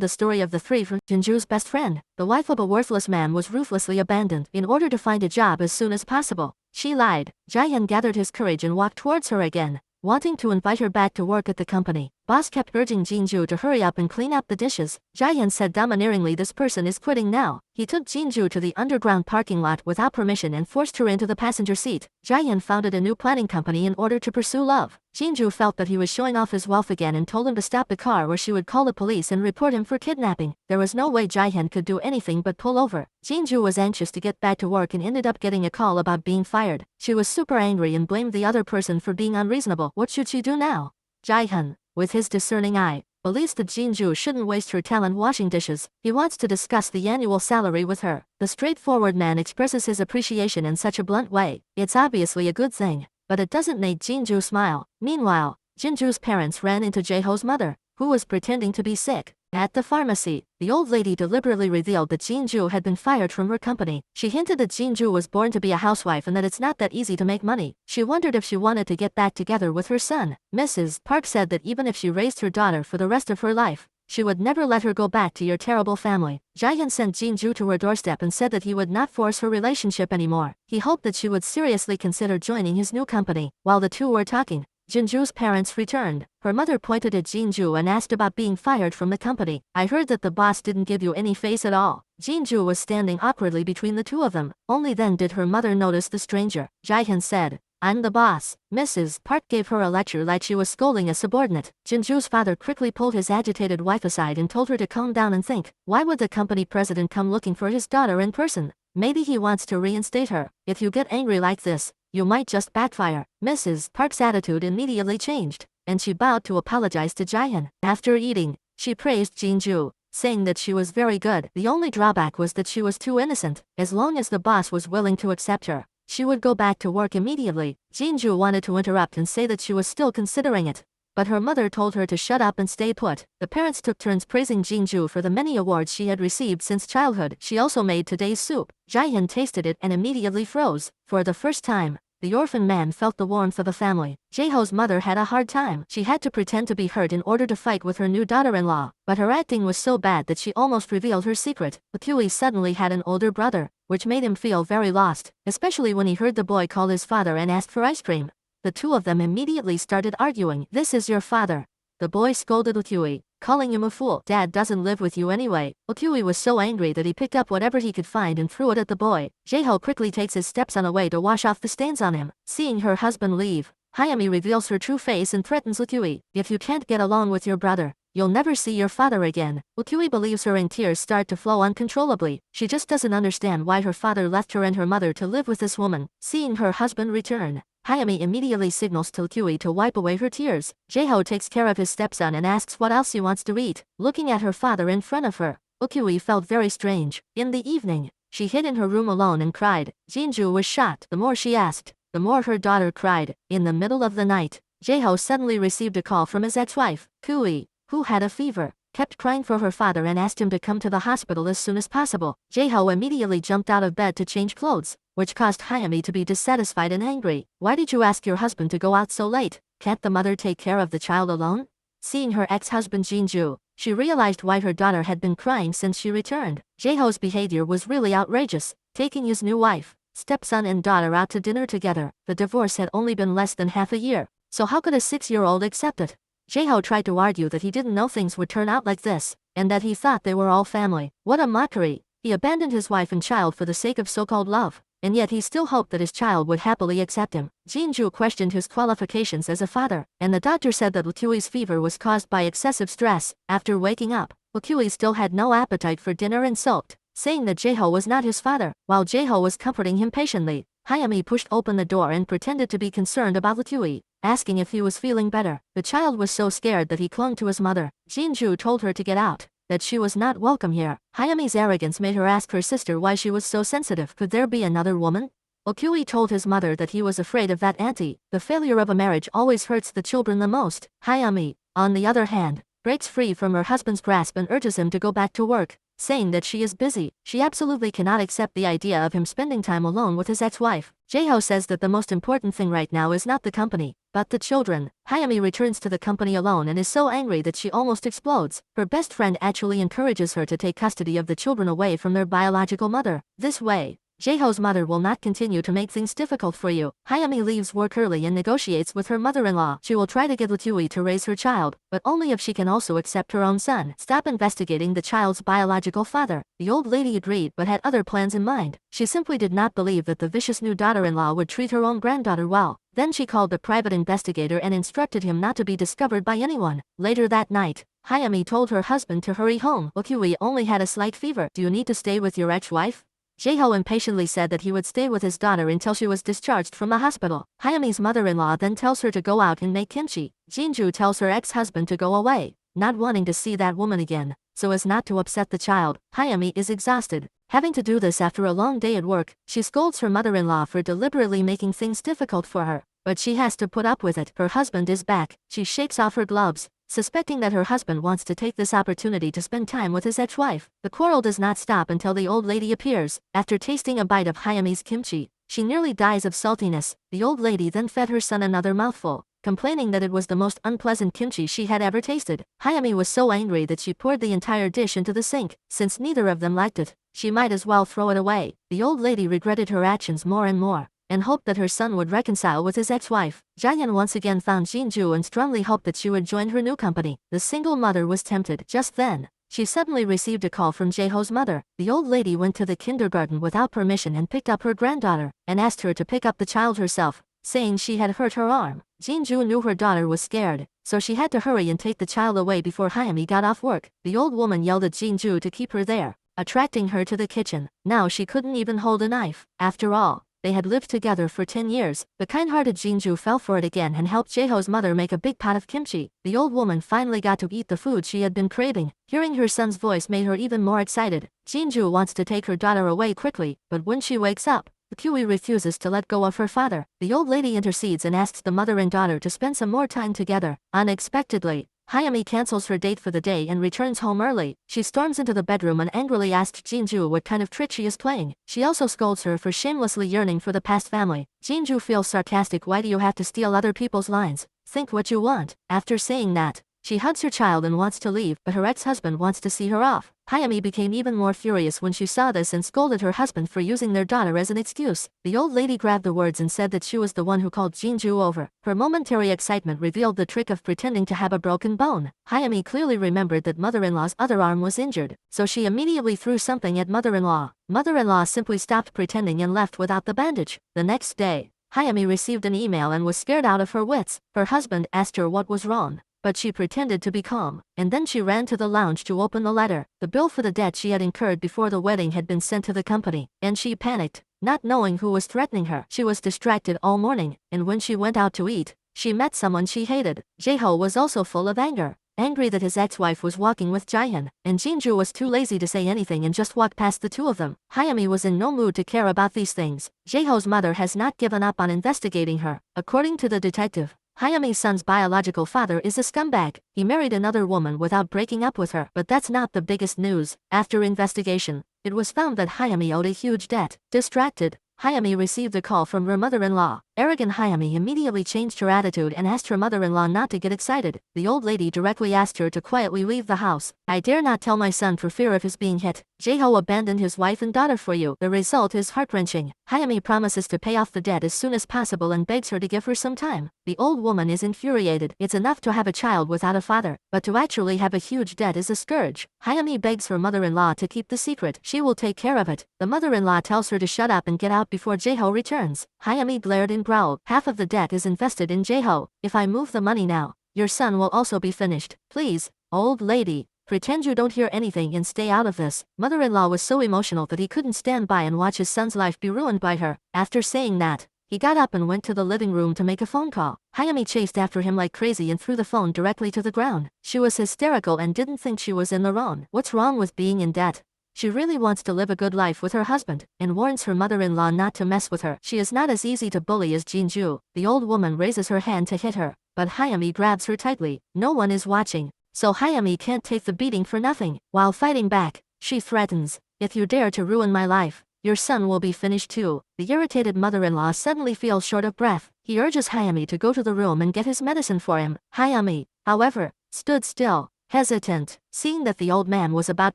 the story of the three from Jinju's best friend. The wife of a worthless man was ruthlessly abandoned in order to find a job as soon as possible. She lied. Jae-hyun gathered his courage and walked towards her again, wanting to invite her back to work at the company. Boss kept urging Jinju to hurry up and clean up the dishes. Jae-hyun said domineeringly, "This person is quitting now." He took Jinju to the underground parking lot without permission and forced her into the passenger seat. Jae-hyun founded a new planning company in order to pursue love. Jinju felt that he was showing off his wealth again and told him to stop the car or she would call the police and report him for kidnapping. There was no way Jae-hyun could do anything but pull over. Jinju was anxious to get back to work and ended up getting a call about being fired. She was super angry and blamed the other person for being unreasonable. What should she do now? Jae-hyun, with his discerning eye, believes that Jinju shouldn't waste her talent washing dishes. He wants to discuss the annual salary with her. The straightforward man expresses his appreciation in such a blunt way. It's obviously a good thing, but it doesn't make Jinju smile. Meanwhile, Jinju's parents ran into Jae-ho's mother, who was pretending to be sick. At the pharmacy, the old lady deliberately revealed that Jinju had been fired from her company. She hinted that Jinju was born to be a housewife and that it's not that easy to make money. She wondered if she wanted to get back together with her son. Mrs. Park said that even if she raised her daughter for the rest of her life, she would never let her go back to your terrible family. Jae-hyun sent Jinju to her doorstep and said that he would not force her relationship anymore. He hoped that she would seriously consider joining his new company. While the two were talking, Jinju's parents returned. Her mother pointed at Jinju and asked about being fired from the company. "I heard that the boss didn't give you any face at all." Jinju was standing awkwardly between the two of them. Only then did her mother notice the stranger. Jae-hyun said, "I'm the boss." Mrs. Park gave her a lecture like she was scolding a subordinate. Jinju's father quickly pulled his agitated wife aside and told her to calm down and think. Why would the company president come looking for his daughter in person? Maybe he wants to reinstate her. If you get angry like this, you might just backfire. Mrs. Park's attitude immediately changed, and she bowed to apologize to Jae-hyun. After eating, she praised Jinju, saying that she was very good. The only drawback was that she was too innocent. As long as the boss was willing to accept her, she would go back to work immediately. Jinju wanted to interrupt and say that she was still considering it, but her mother told her to shut up and stay put. The parents took turns praising Jinju for the many awards she had received since childhood. She also made today's soup. Jae-hyun tasted it and immediately froze. For the first time, the orphan man felt the warmth of a family. Jae-ho's mother had a hard time. She had to pretend to be hurt in order to fight with her new daughter-in-law, but her acting was so bad that she almost revealed her secret. Kyui suddenly had an older brother, which made him feel very lost, especially when he heard the boy call his father and asked for ice cream. The two of them immediately started arguing. "This is your father." The boy scolded Kyui, calling him a fool. "Dad doesn't live with you anyway." Kyui was so angry that he picked up whatever he could find and threw it at the boy. Jae-ho quickly takes his stepson away to wash off the stains on him. Seeing her husband leave, Hayami reveals her true face and threatens Kyui. "If you can't get along with your brother, you'll never see your father again." Kyui believes her and tears start to flow uncontrollably. She just doesn't understand why her father left her and her mother to live with this woman. Seeing her husband return, Hayami immediately signals to Kyui to wipe away her tears. Jae-ho takes care of his stepson and asks what else he wants to eat. Looking at her father in front of her, Kyui felt very strange. In the evening, she hid in her room alone and cried. Jinju was shocked. The more she asked, the more her daughter cried. In the middle of the night, Jae-ho suddenly received a call from his ex-wife, Kui, who had a fever, kept crying for her father and asked him to come to the hospital as soon as possible. Jae-ho immediately jumped out of bed to change clothes, which caused Hyami to be dissatisfied and angry. Why did you ask your husband to go out so late? Can't the mother take care of the child alone? Seeing her ex-husband Jin-ju, she realized why her daughter had been crying since she returned. Jae-ho's behavior was really outrageous, taking his new wife, stepson and daughter out to dinner together. The divorce had only been less than half a year, so how could a 6-year-old accept it? Jae-ho tried to argue that he didn't know things would turn out like this, and that he thought they were all family. What a mockery! He abandoned his wife and child for the sake of so-called love, and yet he still hoped that his child would happily accept him. Jin-ju questioned his qualifications as a father, and the doctor said that Lukyui's fever was caused by excessive stress. After waking up, Lukyui still had no appetite for dinner and sulked, saying that Jae-ho was not his father. While Jae-ho was comforting him patiently, Hyami pushed open the door and pretended to be concerned about Lukyui, asking if he was feeling better. The child was so scared that he clung to his mother. Jin-ju told her to get out, that she was not welcome here. Hyami's arrogance made her ask her sister why she was so sensitive. Could there be another woman? Lukyui told his mother that he was afraid of that auntie. The failure of a marriage always hurts the children the most. Hyami, on the other hand, breaks free from her husband's grasp and urges him to go back to work, saying that she is busy. She absolutely cannot accept the idea of him spending time alone with his ex-wife. Jae-ho says that the most important thing right now is not the company, but the children. Hyami returns to the company alone and is so angry that she almost explodes. Her best friend actually encourages her to take custody of the children away from their biological mother. This way, Jae-ho's mother will not continue to make things difficult for you. Hyami leaves work early and negotiates with her mother-in-law. She will try to get Lukyui to raise her child, but only if she can also accept her own son. Stop investigating the child's biological father. The old lady agreed but had other plans in mind. She simply did not believe that the vicious new daughter-in-law would treat her own granddaughter well. Then she called the private investigator and instructed him not to be discovered by anyone. Later that night, Hyami told her husband to hurry home. Lukyui only had a slight fever. Do you need to stay with your ex-wife? Jae-ho impatiently said that he would stay with his daughter until she was discharged from the hospital. Hyami's mother-in-law then tells her to go out and make kimchi. Jin-ju tells her ex-husband to go away, not wanting to see that woman again, so as not to upset the child. Hyami is exhausted, having to do this after a long day at work. She scolds her mother-in-law for deliberately making things difficult for her, but she has to put up with it. Her husband is back. She shakes off her gloves, suspecting that her husband wants to take this opportunity to spend time with his ex-wife. The quarrel does not stop until the old lady appears. After tasting a bite of Hyami's kimchi, she nearly dies of saltiness. The old lady then fed her son another mouthful, complaining that it was the most unpleasant kimchi she had ever tasted. Hyami was so angry that she poured the entire dish into the sink. Since neither of them liked it, she might as well throw it away. The old lady regretted her actions more and more, and hoped that her son would reconcile with his ex-wife. Jaehyun once again found Jin-ju and strongly hoped that she would join her new company. The single mother was tempted. Just then, she suddenly received a call from Jae-ho's mother. The old lady went to the kindergarten without permission and picked up her granddaughter, and asked her to pick up the child herself, saying she had hurt her arm. Jin-ju knew her daughter was scared, so she had to hurry and take the child away before Hyami got off work. The old woman yelled at Jin-ju to keep her there, attracting her to the kitchen. Now she couldn't even hold a knife. After all, they had lived together for 10 years. The kind-hearted Jin-ju fell for it again and helped Jae-ho's mother make a big pot of kimchi. The old woman finally got to eat the food she had been craving. Hearing her son's voice made her even more excited. Jin-ju wants to take her daughter away quickly, but when she wakes up, Lukyui refuses to let go of her father. The old lady intercedes and asks the mother and daughter to spend some more time together. Unexpectedly, Hyami cancels her date for the day and returns home early. She storms into the bedroom and angrily asks Jin-ju what kind of trick she is playing. She also scolds her for shamelessly yearning for the past family. Jin-ju feels sarcastic. Why do you have to steal other people's lines? Think what you want. After saying that, she hugs her child and wants to leave, but her ex-husband wants to see her off. Hyami became even more furious when she saw this and scolded her husband for using their daughter as an excuse. The old lady grabbed the words and said that she was the one who called Jin-ju over. Her momentary excitement revealed the trick of pretending to have a broken bone. Hyami clearly remembered that mother-in-law's other arm was injured, so she immediately threw something at mother-in-law. Mother-in-law simply stopped pretending and left without the bandage. The next day, Hyami received an email and was scared out of her wits. Her husband asked her what was wrong, but she pretended to be calm, and then she ran to the lounge to open the letter. The bill for the debt she had incurred before the wedding had been sent to the company, and she panicked, not knowing who was threatening her. She was distracted all morning, and when she went out to eat, she met someone she hated. Jae-ho was also full of anger, angry that his ex-wife was walking with Jaehyun, and Jin-ju was too lazy to say anything and just walked past the two of them. Hyami was in no mood to care about these things. Jae-ho's mother has not given up on investigating her. According to the detective, Hayami's son's biological father is a scumbag. He married another woman without breaking up with her. But that's not the biggest news. After investigation, it was found that Hayami owed a huge debt. Distracted, Hayami received a call from her mother-in-law. Arrogant Hayami immediately changed her attitude and asked her mother-in-law not to get excited. The old lady directly asked her to quietly leave the house. I dare not tell my son for fear of his being hit. Jae-ho abandoned his wife and daughter for you. The result is heart-wrenching. Hayami promises to pay off the debt as soon as possible and begs her to give her some time. The old woman is infuriated. It's enough to have a child without a father, but to actually have a huge debt is a scourge. Hayami begs her mother-in-law to keep the secret. She will take care of it. The mother-in-law tells her to shut up and get out before Jae-ho returns. Hayami glared and growled. Half of the debt is invested in Jae-ho. If I move the money now, your son will also be finished. Please, old lady, pretend you don't hear anything and stay out of this. Mother-in-law was so emotional that he couldn't stand by and watch his son's life be ruined by her. After saying that, he got up and went to the living room to make a phone call. Hayami chased after him like crazy and threw the phone directly to the ground. She was hysterical and didn't think she was in the wrong. What's wrong with being in debt? She really wants to live a good life with her husband, and warns her mother-in-law not to mess with her. She is not as easy to bully as Jinju. The old woman raises her hand to hit her, but Hayami grabs her tightly. No one is watching, so Hayami can't take the beating for nothing. While fighting back, she threatens, if you dare to ruin my life, your son will be finished too. The irritated mother-in-law suddenly feels short of breath. He urges Hayami to go to the room and get his medicine for him. Hayami, however, stood still, hesitant, seeing that the old man was about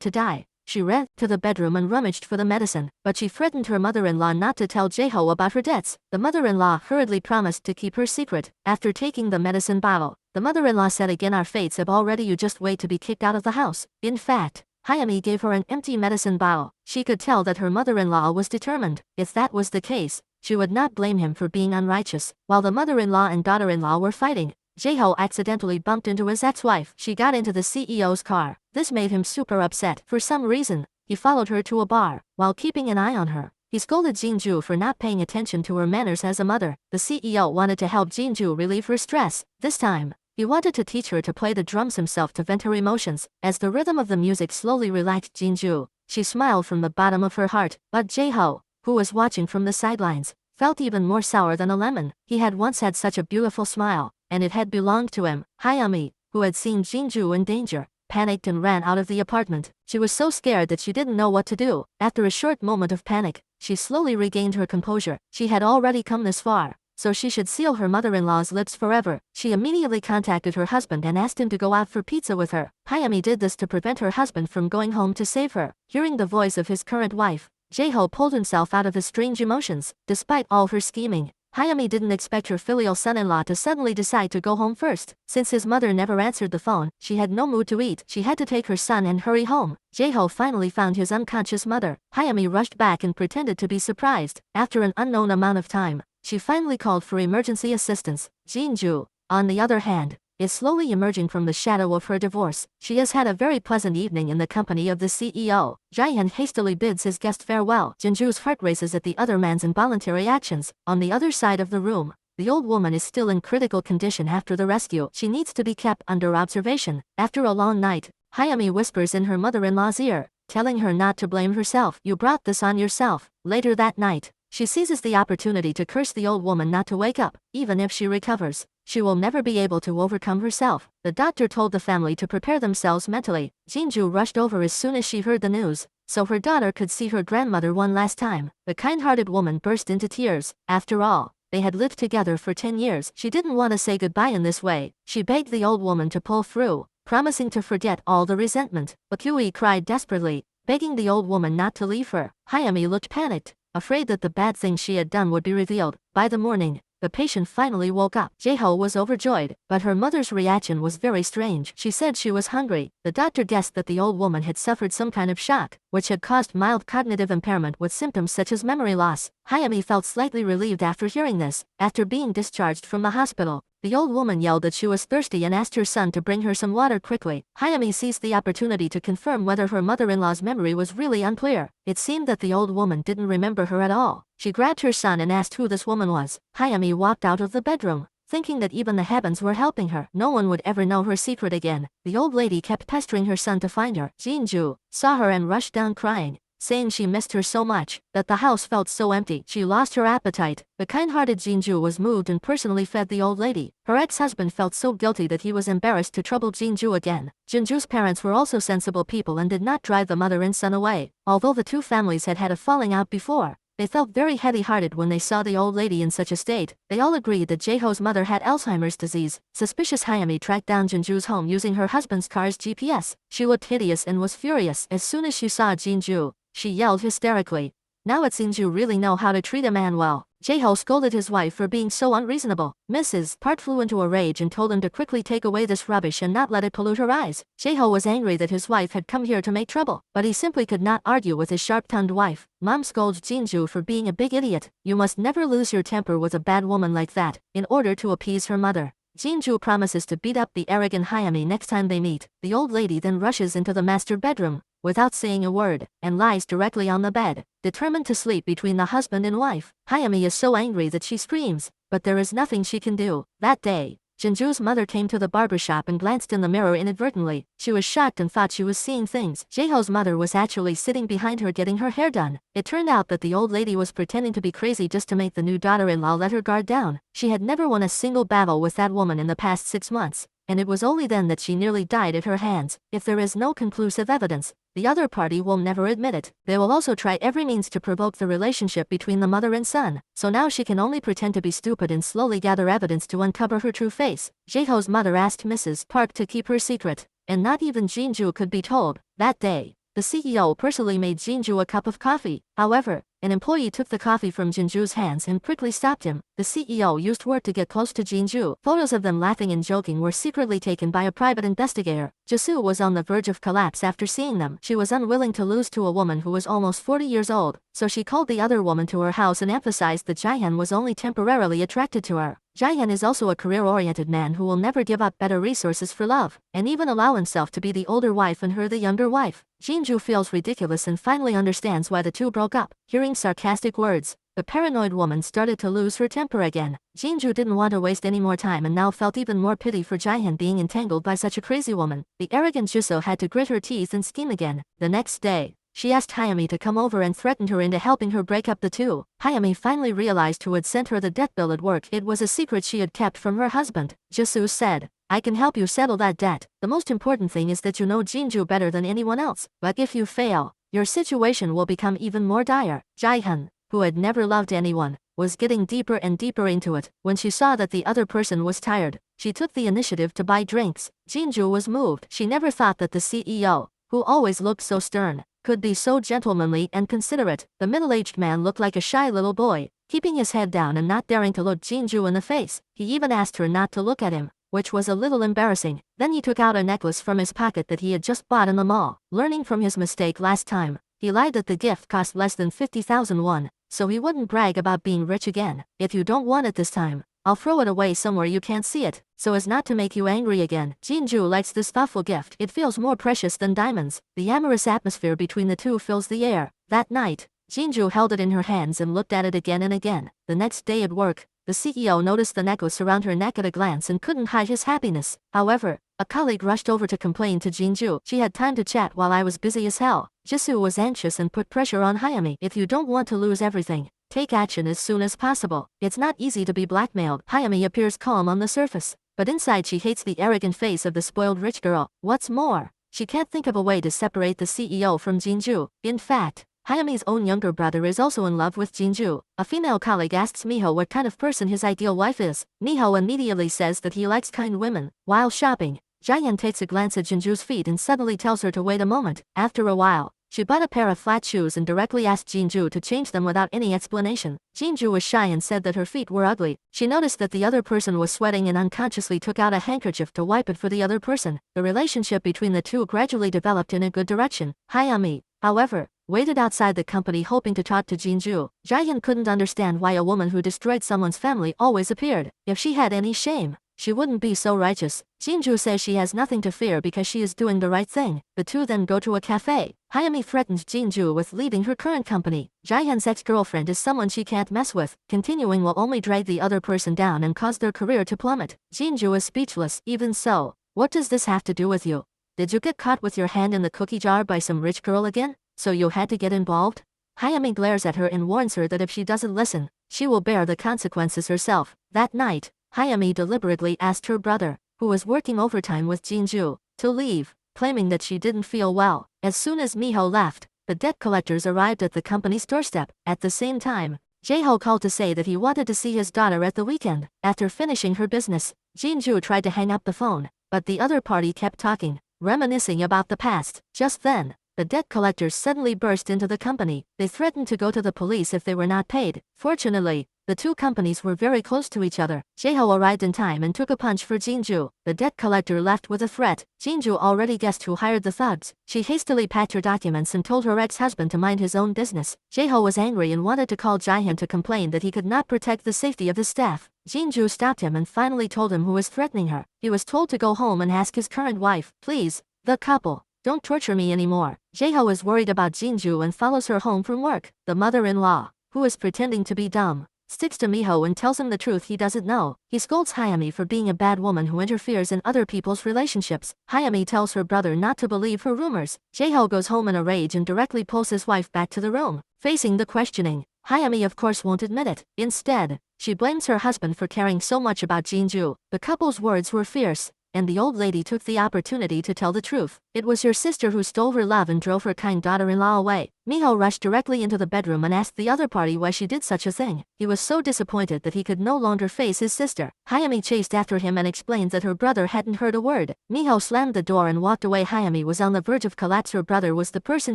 to die. She ran to the bedroom and rummaged for the medicine, but she threatened her mother-in-law not to tell Jae-ho about her debts. The mother-in-law hurriedly promised to keep her secret. After taking the medicine bottle, the mother-in-law said again, our fates have already, you just wait to be kicked out of the house. In fact, Hayami gave her an empty medicine bottle. She could tell that her mother-in-law was determined. If that was the case, she would not blame him for being unrighteous. While the mother-in-law and daughter-in-law were fighting, Jae-ho accidentally bumped into his ex-wife. She got into the CEO's car. This made him super upset. For some reason, he followed her to a bar, while keeping an eye on her. He scolded Jinju for not paying attention to her manners as a mother. The CEO wanted to help Jinju relieve her stress. This time, he wanted to teach her to play the drums himself to vent her emotions. As the rhythm of the music slowly relaxed Jinju, she smiled from the bottom of her heart. But Jae-ho, who was watching from the sidelines, felt even more sour than a lemon. He had once had such a beautiful smile, and it had belonged to him. Hayami, who had seen Jinju in danger, panicked and ran out of the apartment. She was so scared that she didn't know what to do. After a short moment of panic, she slowly regained her composure. She had already come this far, so she should seal her mother-in-law's lips forever. She immediately contacted her husband and asked him to go out for pizza with her. Hayami did this to prevent her husband from going home to save her. Hearing the voice of his current wife, Jae-ho pulled himself out of his strange emotions. Despite all her scheming, Hayami didn't expect her filial son-in-law to suddenly decide to go home first. Since his mother never answered the phone, she had no mood to eat. She had to take her son and hurry home. Jae-ho finally found his unconscious mother. Hayami rushed back and pretended to be surprised. After an unknown amount of time, she finally called for emergency assistance. Jinju, on the other hand, is slowly emerging from the shadow of her divorce. She has had a very pleasant evening in the company of the CEO. Jaehyun hastily bids his guest farewell. Jinju's heart races at the other man's involuntary actions. On the other side of the room, the old woman is still in critical condition after the rescue. She needs to be kept under observation. After a long night, Hayami whispers in her mother-in-law's ear, telling her not to blame herself. You brought this on yourself. Later that night, she seizes the opportunity to curse the old woman not to wake up. Even if she recovers, she will never be able to overcome herself. The doctor told the family to prepare themselves mentally. Jinju rushed over as soon as she heard the news, so her daughter could see her grandmother one last time. The kind-hearted woman burst into tears. After all, they had lived together for 10 years. She didn't want to say goodbye in this way. She begged the old woman to pull through, promising to forget all the resentment. But Kyui cried desperately, begging the old woman not to leave her. Hayami looked panicked, afraid that the bad thing she had done would be revealed. By the morning, the patient finally woke up. Jae-ho was overjoyed, but her mother's reaction was very strange. She said she was hungry. The doctor guessed that the old woman had suffered some kind of shock, which had caused mild cognitive impairment with symptoms such as memory loss. Hayami felt slightly relieved after hearing this. After being discharged from the hospital, the old woman yelled that she was thirsty and asked her son to bring her some water quickly. Hayami seized the opportunity to confirm whether her mother-in-law's memory was really unclear. It seemed that the old woman didn't remember her at all. She grabbed her son and asked who this woman was. Hayami walked out of the bedroom, thinking that even the heavens were helping her. No one would ever know her secret again. The old lady kept pestering her son to find her. Jinju saw her and rushed down crying. saying she missed her so much, that the house felt so empty she lost her appetite. The kind-hearted Jinju was moved and personally fed the old lady. Her ex-husband felt so guilty that he was embarrassed to trouble Jinju again. Jinju's parents were also sensible people and did not drive the mother and son away. Although the two families had had a falling out before, they felt very heavy-hearted when they saw the old lady in such a state. They all agreed that Jaeho's mother had Alzheimer's disease. Suspicious Hayami tracked down Jinju's home using her husband's car's GPS. She looked hideous and was furious. As soon as she saw Jinju, she yelled hysterically. Now it seems you really know how to treat a man well. Jaeho scolded his wife for being so unreasonable. Mrs. Park flew into a rage and told him to quickly take away this rubbish and not let it pollute her eyes. Jaeho was angry that his wife had come here to make trouble, but he simply could not argue with his sharp-tongued wife. Mom scolds Jinju for being a big idiot. You must never lose your temper with a bad woman like that, in order to appease her mother. Jinju promises to beat up the arrogant Hayami next time they meet. The old lady then rushes into the master bedroom, without saying a word, and lies directly on the bed, determined to sleep between the husband and wife. Hayami is so angry that she screams, but there is nothing she can do. That day, Jinju's mother came to the barbershop and glanced in the mirror inadvertently. She was shocked and thought she was seeing things. Jaeho's mother was actually sitting behind her getting her hair done. It turned out that the old lady was pretending to be crazy just to make the new daughter-in-law let her guard down. She had never won a single battle with that woman in the past 6 months, and it was only then that she nearly died at her hands. If there is no conclusive evidence, the other party will never admit it. They will also try every means to provoke the relationship between the mother and son, so now she can only pretend to be stupid and slowly gather evidence to uncover her true face. Jaeho's mother asked Mrs. Park to keep her secret, and not even Jinju could be told. That day, the CEO personally made Jinju a cup of coffee. However, an employee took the coffee from Jinju's hands and quickly stopped him. The CEO used word to get close to Jinju. Photos of them laughing and joking were secretly taken by a private investigator. Jisu was on the verge of collapse after seeing them. She was unwilling to lose to a woman who was almost 40 years old, so she called the other woman to her house and emphasized that Jaehyun was only temporarily attracted to her. Jaehyun is also a career-oriented man who will never give up better resources for love, and even allow himself to be the older wife and her the younger wife. Jinju feels ridiculous and finally understands why the two broke up. Hearing sarcastic words, the paranoid woman started to lose her temper again. Jinju didn't want to waste any more time and now felt even more pity for Jaehyun being entangled by such a crazy woman. The arrogant Jisoo had to grit her teeth and scheme again. The next day, she asked Hayami to come over and threatened her into helping her break up the two. Hayami finally realized who had sent her the debt bill at work. It was a secret she had kept from her husband. Jisoo said, I can help you settle that debt. The most important thing is that you know Jinju better than anyone else. But if you fail, your situation will become even more dire. Jaehyun, who had never loved anyone, was getting deeper and deeper into it. When she saw that the other person was tired, she took the initiative to buy drinks. Jinju was moved. She never thought that the CEO, who always looked so stern, could be so gentlemanly and considerate. The middle-aged man looked like a shy little boy, keeping his head down and not daring to look Jinju in the face. He even asked her not to look at him, which was a little embarrassing. Then he took out a necklace from his pocket that he had just bought in the mall. Learning from his mistake last time, he lied that the gift cost less than 50,000 won, so he wouldn't brag about being rich again. If you don't want it this time, I'll throw it away somewhere you can't see it, so as not to make you angry again. Jinju likes this thoughtful gift. It feels more precious than diamonds. The amorous atmosphere between the two fills the air. That night, Jinju held it in her hands and looked at it again and again. The next day at work, the CEO noticed the necklace around her neck at a glance and couldn't hide his happiness. However, a colleague rushed over to complain to Jinju. She had time to chat while I was busy as hell. Jisoo was anxious and put pressure on Hayami. If you don't want to lose everything, take action as soon as possible. It's not easy to be blackmailed. Hayami appears calm on the surface, but inside she hates the arrogant face of the spoiled rich girl. What's more, she can't think of a way to separate the CEO from Jinju. In fact, Hayami's own younger brother is also in love with Jinju. A female colleague asks Miho what kind of person his ideal wife is. Miho immediately says that he likes kind women. While shopping, Jaehyun takes a glance at Jinju's feet and suddenly tells her to wait a moment. After a while, she bought a pair of flat shoes and directly asked Jinju to change them without any explanation. Jinju was shy and said that her feet were ugly. She noticed that the other person was sweating and unconsciously took out a handkerchief to wipe it for the other person. The relationship between the two gradually developed in a good direction. Hayami, however, waited outside the company hoping to talk to Jinju. Jaehyun couldn't understand why a woman who destroyed someone's family always appeared. If she had any shame, she wouldn't be so righteous. Jinju says she has nothing to fear because she is doing the right thing. The two then go to a cafe. Hayami threatens Jinju with leaving her current company. Jaehyun's ex-girlfriend is someone she can't mess with. Continuing will only drag the other person down and cause their career to plummet. Jinju is speechless. Even so, what does this have to do with you? Did you get caught with your hand in the cookie jar by some rich girl again? So you had to get involved? Hayami glares at her and warns her that if she doesn't listen, she will bear the consequences herself. That night, Hayami deliberately asked her brother, who was working overtime with Jinju, to leave, claiming that she didn't feel well. As soon as Miho left, the debt collectors arrived at the company's doorstep. At the same time, Jaeho called to say that he wanted to see his daughter at the weekend. After finishing her business, Jinju tried to hang up the phone, but the other party kept talking, reminiscing about the past. Just then, the debt collectors suddenly burst into the company. They threatened to go to the police if they were not paid. Fortunately, the two companies were very close to each other. Jaeho arrived in time and took a punch for Jinju. The debt collector left with a threat. Jinju already guessed who hired the thugs. She hastily packed her documents and told her ex-husband to mind his own business. Jaeho was angry and wanted to call Jaehyun to complain that he could not protect the safety of his staff. Jinju stopped him and finally told him who was threatening her. He was told to go home and ask his current wife, please, the couple, don't torture me anymore. Jaeho is worried about Jinju and follows her home from work. The mother-in-law, who is pretending to be dumb, sticks to Miho and tells him the truth he doesn't know. He scolds Hayami for being a bad woman who interferes in other people's relationships. Hayami tells her brother not to believe her rumors. Jaeho goes home in a rage and directly pulls his wife back to the room. Facing the questioning, Hayami of course won't admit it. Instead, she blames her husband for caring so much about Jinju. The couple's words were fierce, and the old lady took the opportunity to tell the truth. It was your sister who stole her love and drove her kind daughter-in-law away. Miho rushed directly into the bedroom and asked the other party why she did such a thing. He was so disappointed that he could no longer face his sister. Hayami chased after him and explained that her brother hadn't heard a word. Miho slammed the door and walked away. Hayami was on the verge of collapse. Her brother was the person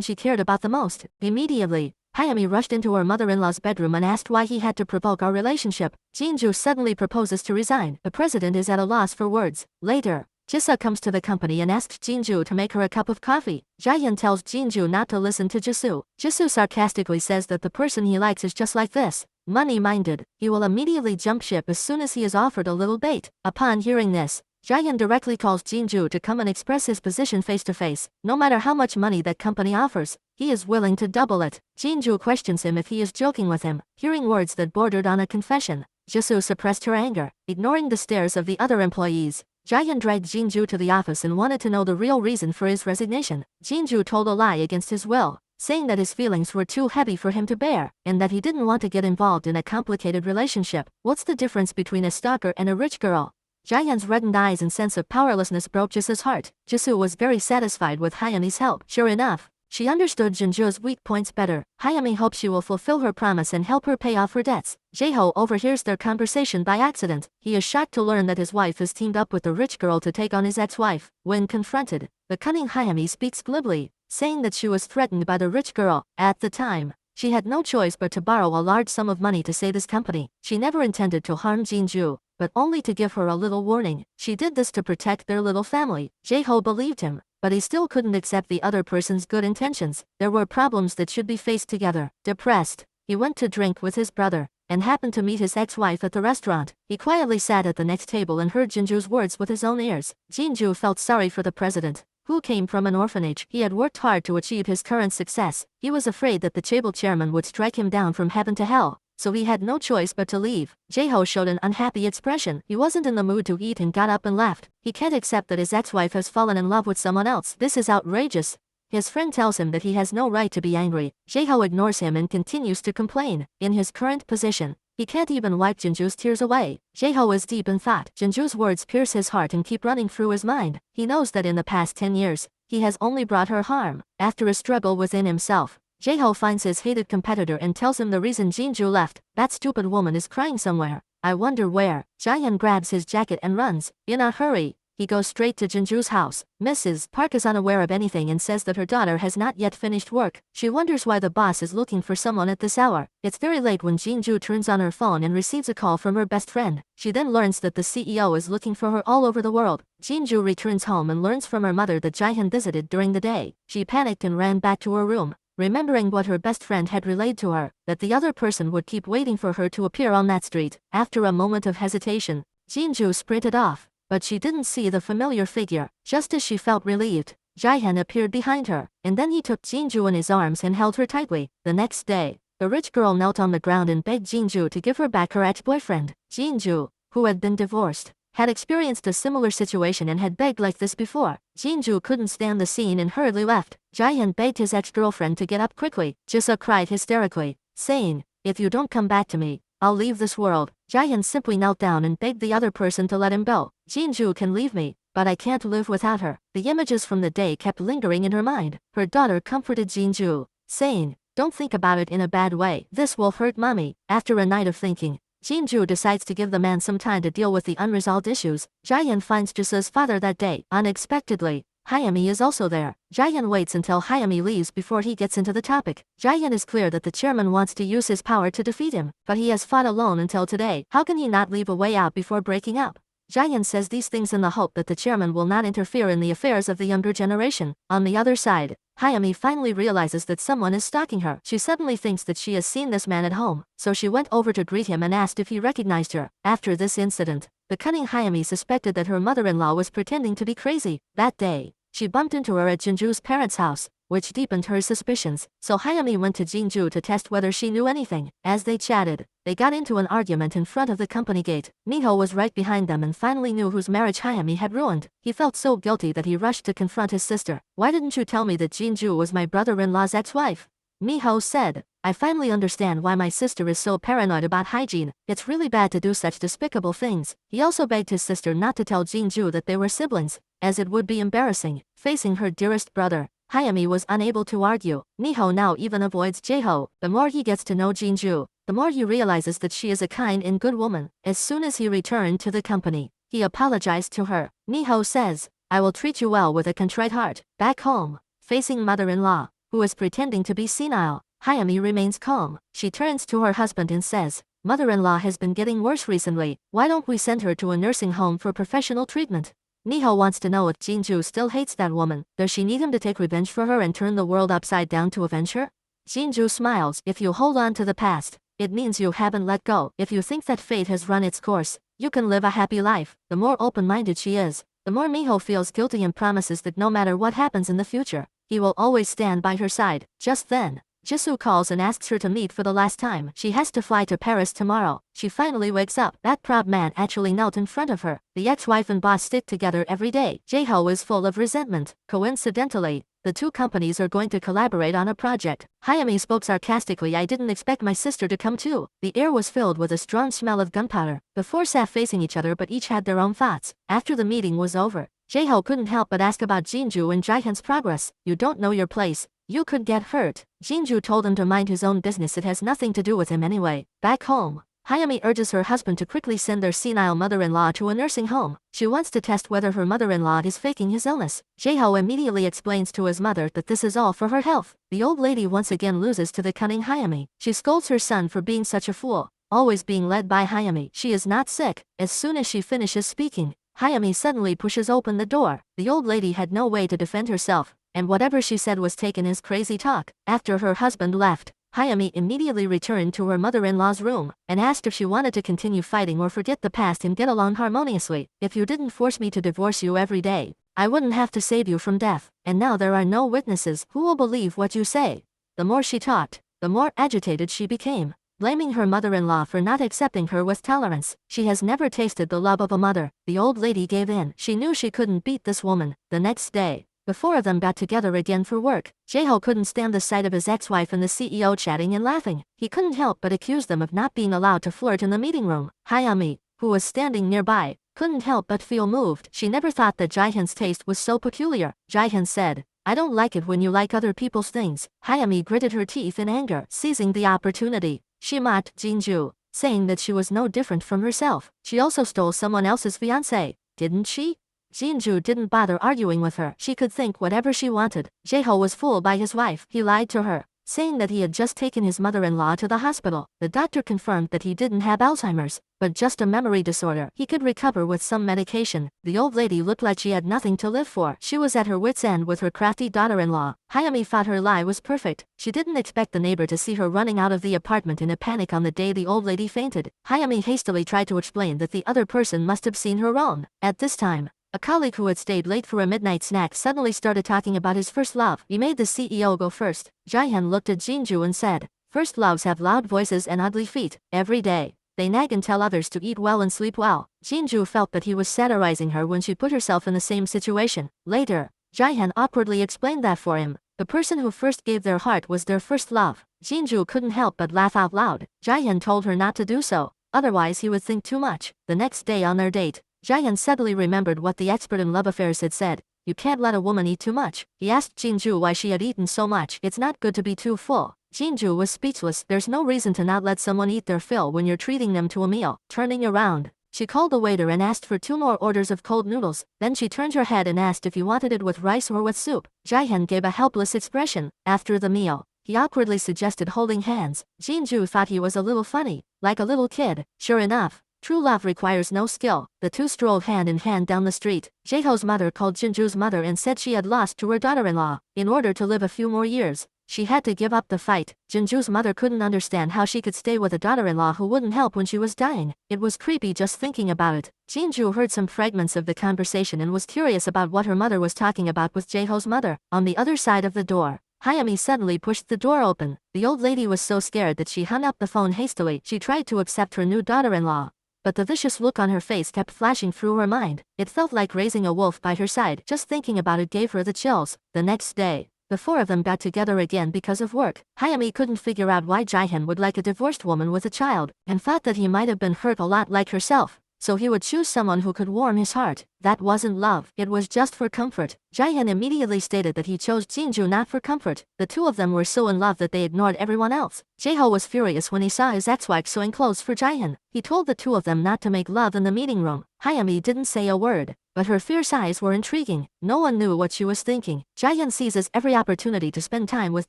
she cared about the most. Immediately, Hayami rushed into her mother-in-law's bedroom and asked why he had to provoke our relationship. Jinju suddenly proposes to resign. The president is at a loss for words. Later, Jisa comes to the company and asks Jinju to make her a cup of coffee. Jaehyun tells Jinju not to listen to Jisoo. Jisoo sarcastically says that the person he likes is just like this, money-minded. He will immediately jump ship as soon as he is offered a little bait. Upon hearing this, Jaehyun directly calls Jinju to come and express his position face-to-face. No matter how much money that company offers, he is willing to double it. Jinju questions him if he is joking with him. Hearing words that bordered on a confession, Jisoo suppressed her anger. Ignoring the stares of the other employees, Jaehyun dragged Jinju to the office and wanted to know the real reason for his resignation. Jinju told a lie against his will, saying that his feelings were too heavy for him to bear, and that he didn't want to get involved in a complicated relationship. What's the difference between a stalker and a rich girl? Jaehyun's reddened eyes and sense of powerlessness broke Jisoo's heart. Jisoo was very satisfied with Hayami's help. Sure enough, she understood Jinju's weak points better. Hayami hopes she will fulfill her promise and help her pay off her debts. Jaeho overhears their conversation by accident. He is shocked to learn that his wife has teamed up with the rich girl to take on his ex-wife. When confronted, the cunning Hayami speaks glibly, saying that she was threatened by the rich girl. At the time, she had no choice but to borrow a large sum of money to save his company. She never intended to harm Jinju, but only to give her a little warning. She did this to protect their little family. Jaeho believed him, but he still couldn't accept the other person's good intentions. There were problems that should be faced together. Depressed, he went to drink with his brother, and happened to meet his ex-wife at the restaurant. He quietly sat at the next table and heard Jinju's words with his own ears. Jinju felt sorry for the president, who came from an orphanage. He had worked hard to achieve his current success. He was afraid that the table chairman would strike him down from heaven to hell, so he had no choice but to leave. Jaeho showed an unhappy expression. He wasn't in the mood to eat and got up and left. He can't accept that his ex-wife has fallen in love with someone else. This is outrageous. His friend tells him that he has no right to be angry. Jaeho ignores him and continues to complain. In his current position, he can't even wipe Jinju's tears away. Jaeho is deep in thought. Jinju's words pierce his heart and keep running through his mind. He knows that in the past 10 years, he has only brought her harm. After a struggle within himself, Jaeho finds his hated competitor and tells him the reason Jinju left. That stupid woman is crying somewhere. I wonder where. Jaehyun grabs his jacket and runs. In a hurry, he goes straight to Jinju's house. Mrs. Park is unaware of anything and says that her daughter has not yet finished work. She wonders why the boss is looking for someone at this hour. It's very late when Jinju turns on her phone and receives a call from her best friend. She then learns that the CEO is looking for her all over the world. Jinju returns home and learns from her mother that Jaehyun visited during the day. She panicked and ran back to her room, remembering what her best friend had relayed to her, that the other person would keep waiting for her to appear on that street. After a moment of hesitation, Jinju sprinted off, but she didn't see the familiar figure. Just as she felt relieved, Jaehyun appeared behind her, and then he took Jinju in his arms and held her tightly. The next day, the rich girl knelt on the ground and begged Jinju to give her back her ex-boyfriend. Jinju, who had been divorced, had experienced a similar situation and had begged like this before. Jinju couldn't stand the scene and hurriedly left. Jaehyun begged his ex-girlfriend to get up quickly. Jisoo cried hysterically, saying, "If you don't come back to me, I'll leave this world." Jaehyun simply knelt down and begged the other person to let him go. "Jinju can leave me, but I can't live without her." The images from the day kept lingering in her mind. Her daughter comforted Jinju, saying, "Don't think about it in a bad way. This will hurt mommy." After a night of thinking, Jinju decides to give the man some time to deal with the unresolved issues. Jaehyun finds Jisoo's father that day. Unexpectedly, Hyami is also there. Jaehyun waits until Hyami leaves before he gets into the topic. Jaehyun is clear that the chairman wants to use his power to defeat him, but he has fought alone until today. How can he not leave a way out before breaking up? Jaehyun says these things in the hope that the chairman will not interfere in the affairs of the younger generation. On the other side, Hyami finally realizes that someone is stalking her. She suddenly thinks that she has seen this man at home, so she went over to greet him and asked if he recognized her. After this incident, the cunning Hyami suspected that her mother-in-law was pretending to be crazy. That day, she bumped into her at Jinju's parents' house, which deepened her suspicions, so Hyami went to Jinju to test whether she knew anything. As they chatted, they got into an argument in front of the company gate. Miho was right behind them and finally knew whose marriage Hyami had ruined. He felt so guilty that he rushed to confront his sister. "Why didn't you tell me that Jinju was my brother-in-law's ex-wife?" Miho said. "I finally understand why my sister is so paranoid about hygiene. It's really bad to do such despicable things." He also begged his sister not to tell Jinju that they were siblings, as it would be embarrassing, facing her dearest brother. Hyami was unable to argue. Miho now even avoids Jaeho. The more he gets to know Jinju, the more he realizes that she is a kind and good woman. As soon as he returned to the company, he apologized to her. Miho says, "I will treat you well with a contrite heart." Back home, facing mother-in-law, who is pretending to be senile, Hyami remains calm. She turns to her husband and says, "Mother-in-law has been getting worse recently. Why don't we send her to a nursing home for professional treatment?" Miho wants to know if Jinju still hates that woman. Does she need him to take revenge for her and turn the world upside down to avenge her? Jinju smiles. "If you hold on to the past, it means you haven't let go. If you think that fate has run its course, you can live a happy life." The more open-minded she is, the more Miho feels guilty and promises that no matter what happens in the future, he will always stand by her side. Just then, Jisoo calls and asks her to meet for the last time. She has to fly to Paris tomorrow. She finally wakes up. That proud man actually knelt in front of her. The ex-wife and boss stick together every day. Jaeho is full of resentment. Coincidentally, the two companies are going to collaborate on a project. Hyami spoke sarcastically. "I didn't expect my sister to come too." The air was filled with a strong smell of gunpowder. The four sat facing each other but each had their own thoughts. After the meeting was over, Jaeho couldn't help but ask about Jinju and Jaehyun's progress. "You don't know your place. You could get hurt." Jinju told him to mind his own business. It has nothing to do with him anyway. Back home, Hyami urges her husband to quickly send their senile mother-in-law to a nursing home. She wants to test whether her mother-in-law is faking his illness. Jaeho immediately explains to his mother that this is all for her health. The old lady once again loses to the cunning Hyami. She scolds her son for being such a fool, always being led by Hyami. She is not sick. As soon as she finishes speaking, Hyami suddenly pushes open the door. The old lady had no way to defend herself, and whatever she said was taken as crazy talk. After her husband left, Hyami immediately returned to her mother-in-law's room and asked if she wanted to continue fighting or forget the past and get along harmoniously. "If you didn't force me to divorce you every day, I wouldn't have to save you from death. And now there are no witnesses. Who will believe what you say?" The more she talked, the more agitated she became, blaming her mother-in-law for not accepting her with tolerance. She has never tasted the love of a mother. The old lady gave in. She knew she couldn't beat this woman. The next day, the four of them got together again for work. Jaeho couldn't stand the sight of his ex-wife and the CEO chatting and laughing. He couldn't help but accuse them of not being allowed to flirt in the meeting room. Hyami, who was standing nearby, couldn't help but feel moved. She never thought that Jaehyun's taste was so peculiar. Jaehyun said, "I don't like it when you like other people's things." Hyami gritted her teeth in anger. Seizing the opportunity, she mocked Jinju, saying that she was no different from herself. She also stole someone else's fiancé, didn't she? Jinju didn't bother arguing with her. She could think whatever she wanted. Jaeho was fooled by his wife. He lied to her, saying that he had just taken his mother-in-law to the hospital. The doctor confirmed that he didn't have Alzheimer's, but just a memory disorder. He could recover with some medication. The old lady looked like she had nothing to live for. She was at her wit's end with her crafty daughter-in-law. Hyami thought her lie was perfect. She didn't expect the neighbor to see her running out of the apartment in a panic on the day the old lady fainted. Hyami hastily tried to explain that the other person must have seen her wrong. At this time, a colleague who had stayed late for a midnight snack suddenly started talking about his first love. He made the CEO go first. Jaehyun looked at Jinju and said, "First loves have loud voices and ugly feet." Every day, They nag and tell others to eat well and sleep well. Jinju felt that he was satirizing her when she put herself in the same situation. Later, Jaehyun awkwardly explained that for him, the person who first gave their heart was their first love. Jinju couldn't help but laugh out loud. Jaehyun told her not to do so, otherwise he would think too much. The next day on their date, Jaehyun suddenly remembered what the expert in love affairs had said. You can't let a woman eat too much. He asked Jinju why she had eaten so much. It's not good to be too full. Jinju was speechless. There's no reason to not let someone eat their fill when you're treating them to a meal. Turning around, she called the waiter and asked for 2 more orders of cold noodles. Then she turned her head and asked if he wanted it with rice or with soup. Jaehyun gave a helpless expression. After the meal, he awkwardly suggested holding hands. Jinju thought he was a little funny, like a little kid. Sure enough, true love requires no skill. The two strolled hand in hand down the street. Jaeho's mother called Jinju's mother and said she had lost to her daughter-in-law. In order to live a few more years, she had to give up the fight. Jinju's mother couldn't understand how she could stay with a daughter-in-law who wouldn't help when she was dying. It was creepy just thinking about it. Jinju heard some fragments of the conversation and was curious about what her mother was talking about with Jaeho's mother. On the other side of the door, Hyami suddenly pushed the door open. The old lady was so scared that she hung up the phone hastily. She tried to accept her new daughter-in-law, but the vicious look on her face kept flashing through her mind. It felt like raising a wolf by her side. Just thinking about it gave her the chills. The next day, the 4 of them got together again because of work. Hyami couldn't figure out why Jaehyun would like a divorced woman with a child, and thought that he might have been hurt a lot like herself, so he would choose someone who could warm his heart. That wasn't love, it was just for comfort. Jaehyun immediately stated that he chose Jinju not for comfort. The 2 of them were so in love that they ignored everyone else. Jaeho was furious when he saw his ex-wife sewing clothes for Jaehyun. He told the 2 of them not to make love in the meeting room. Hyami didn't say a word, but her fierce eyes were intriguing. No one knew what she was thinking. Jaehyun seizes every opportunity to spend time with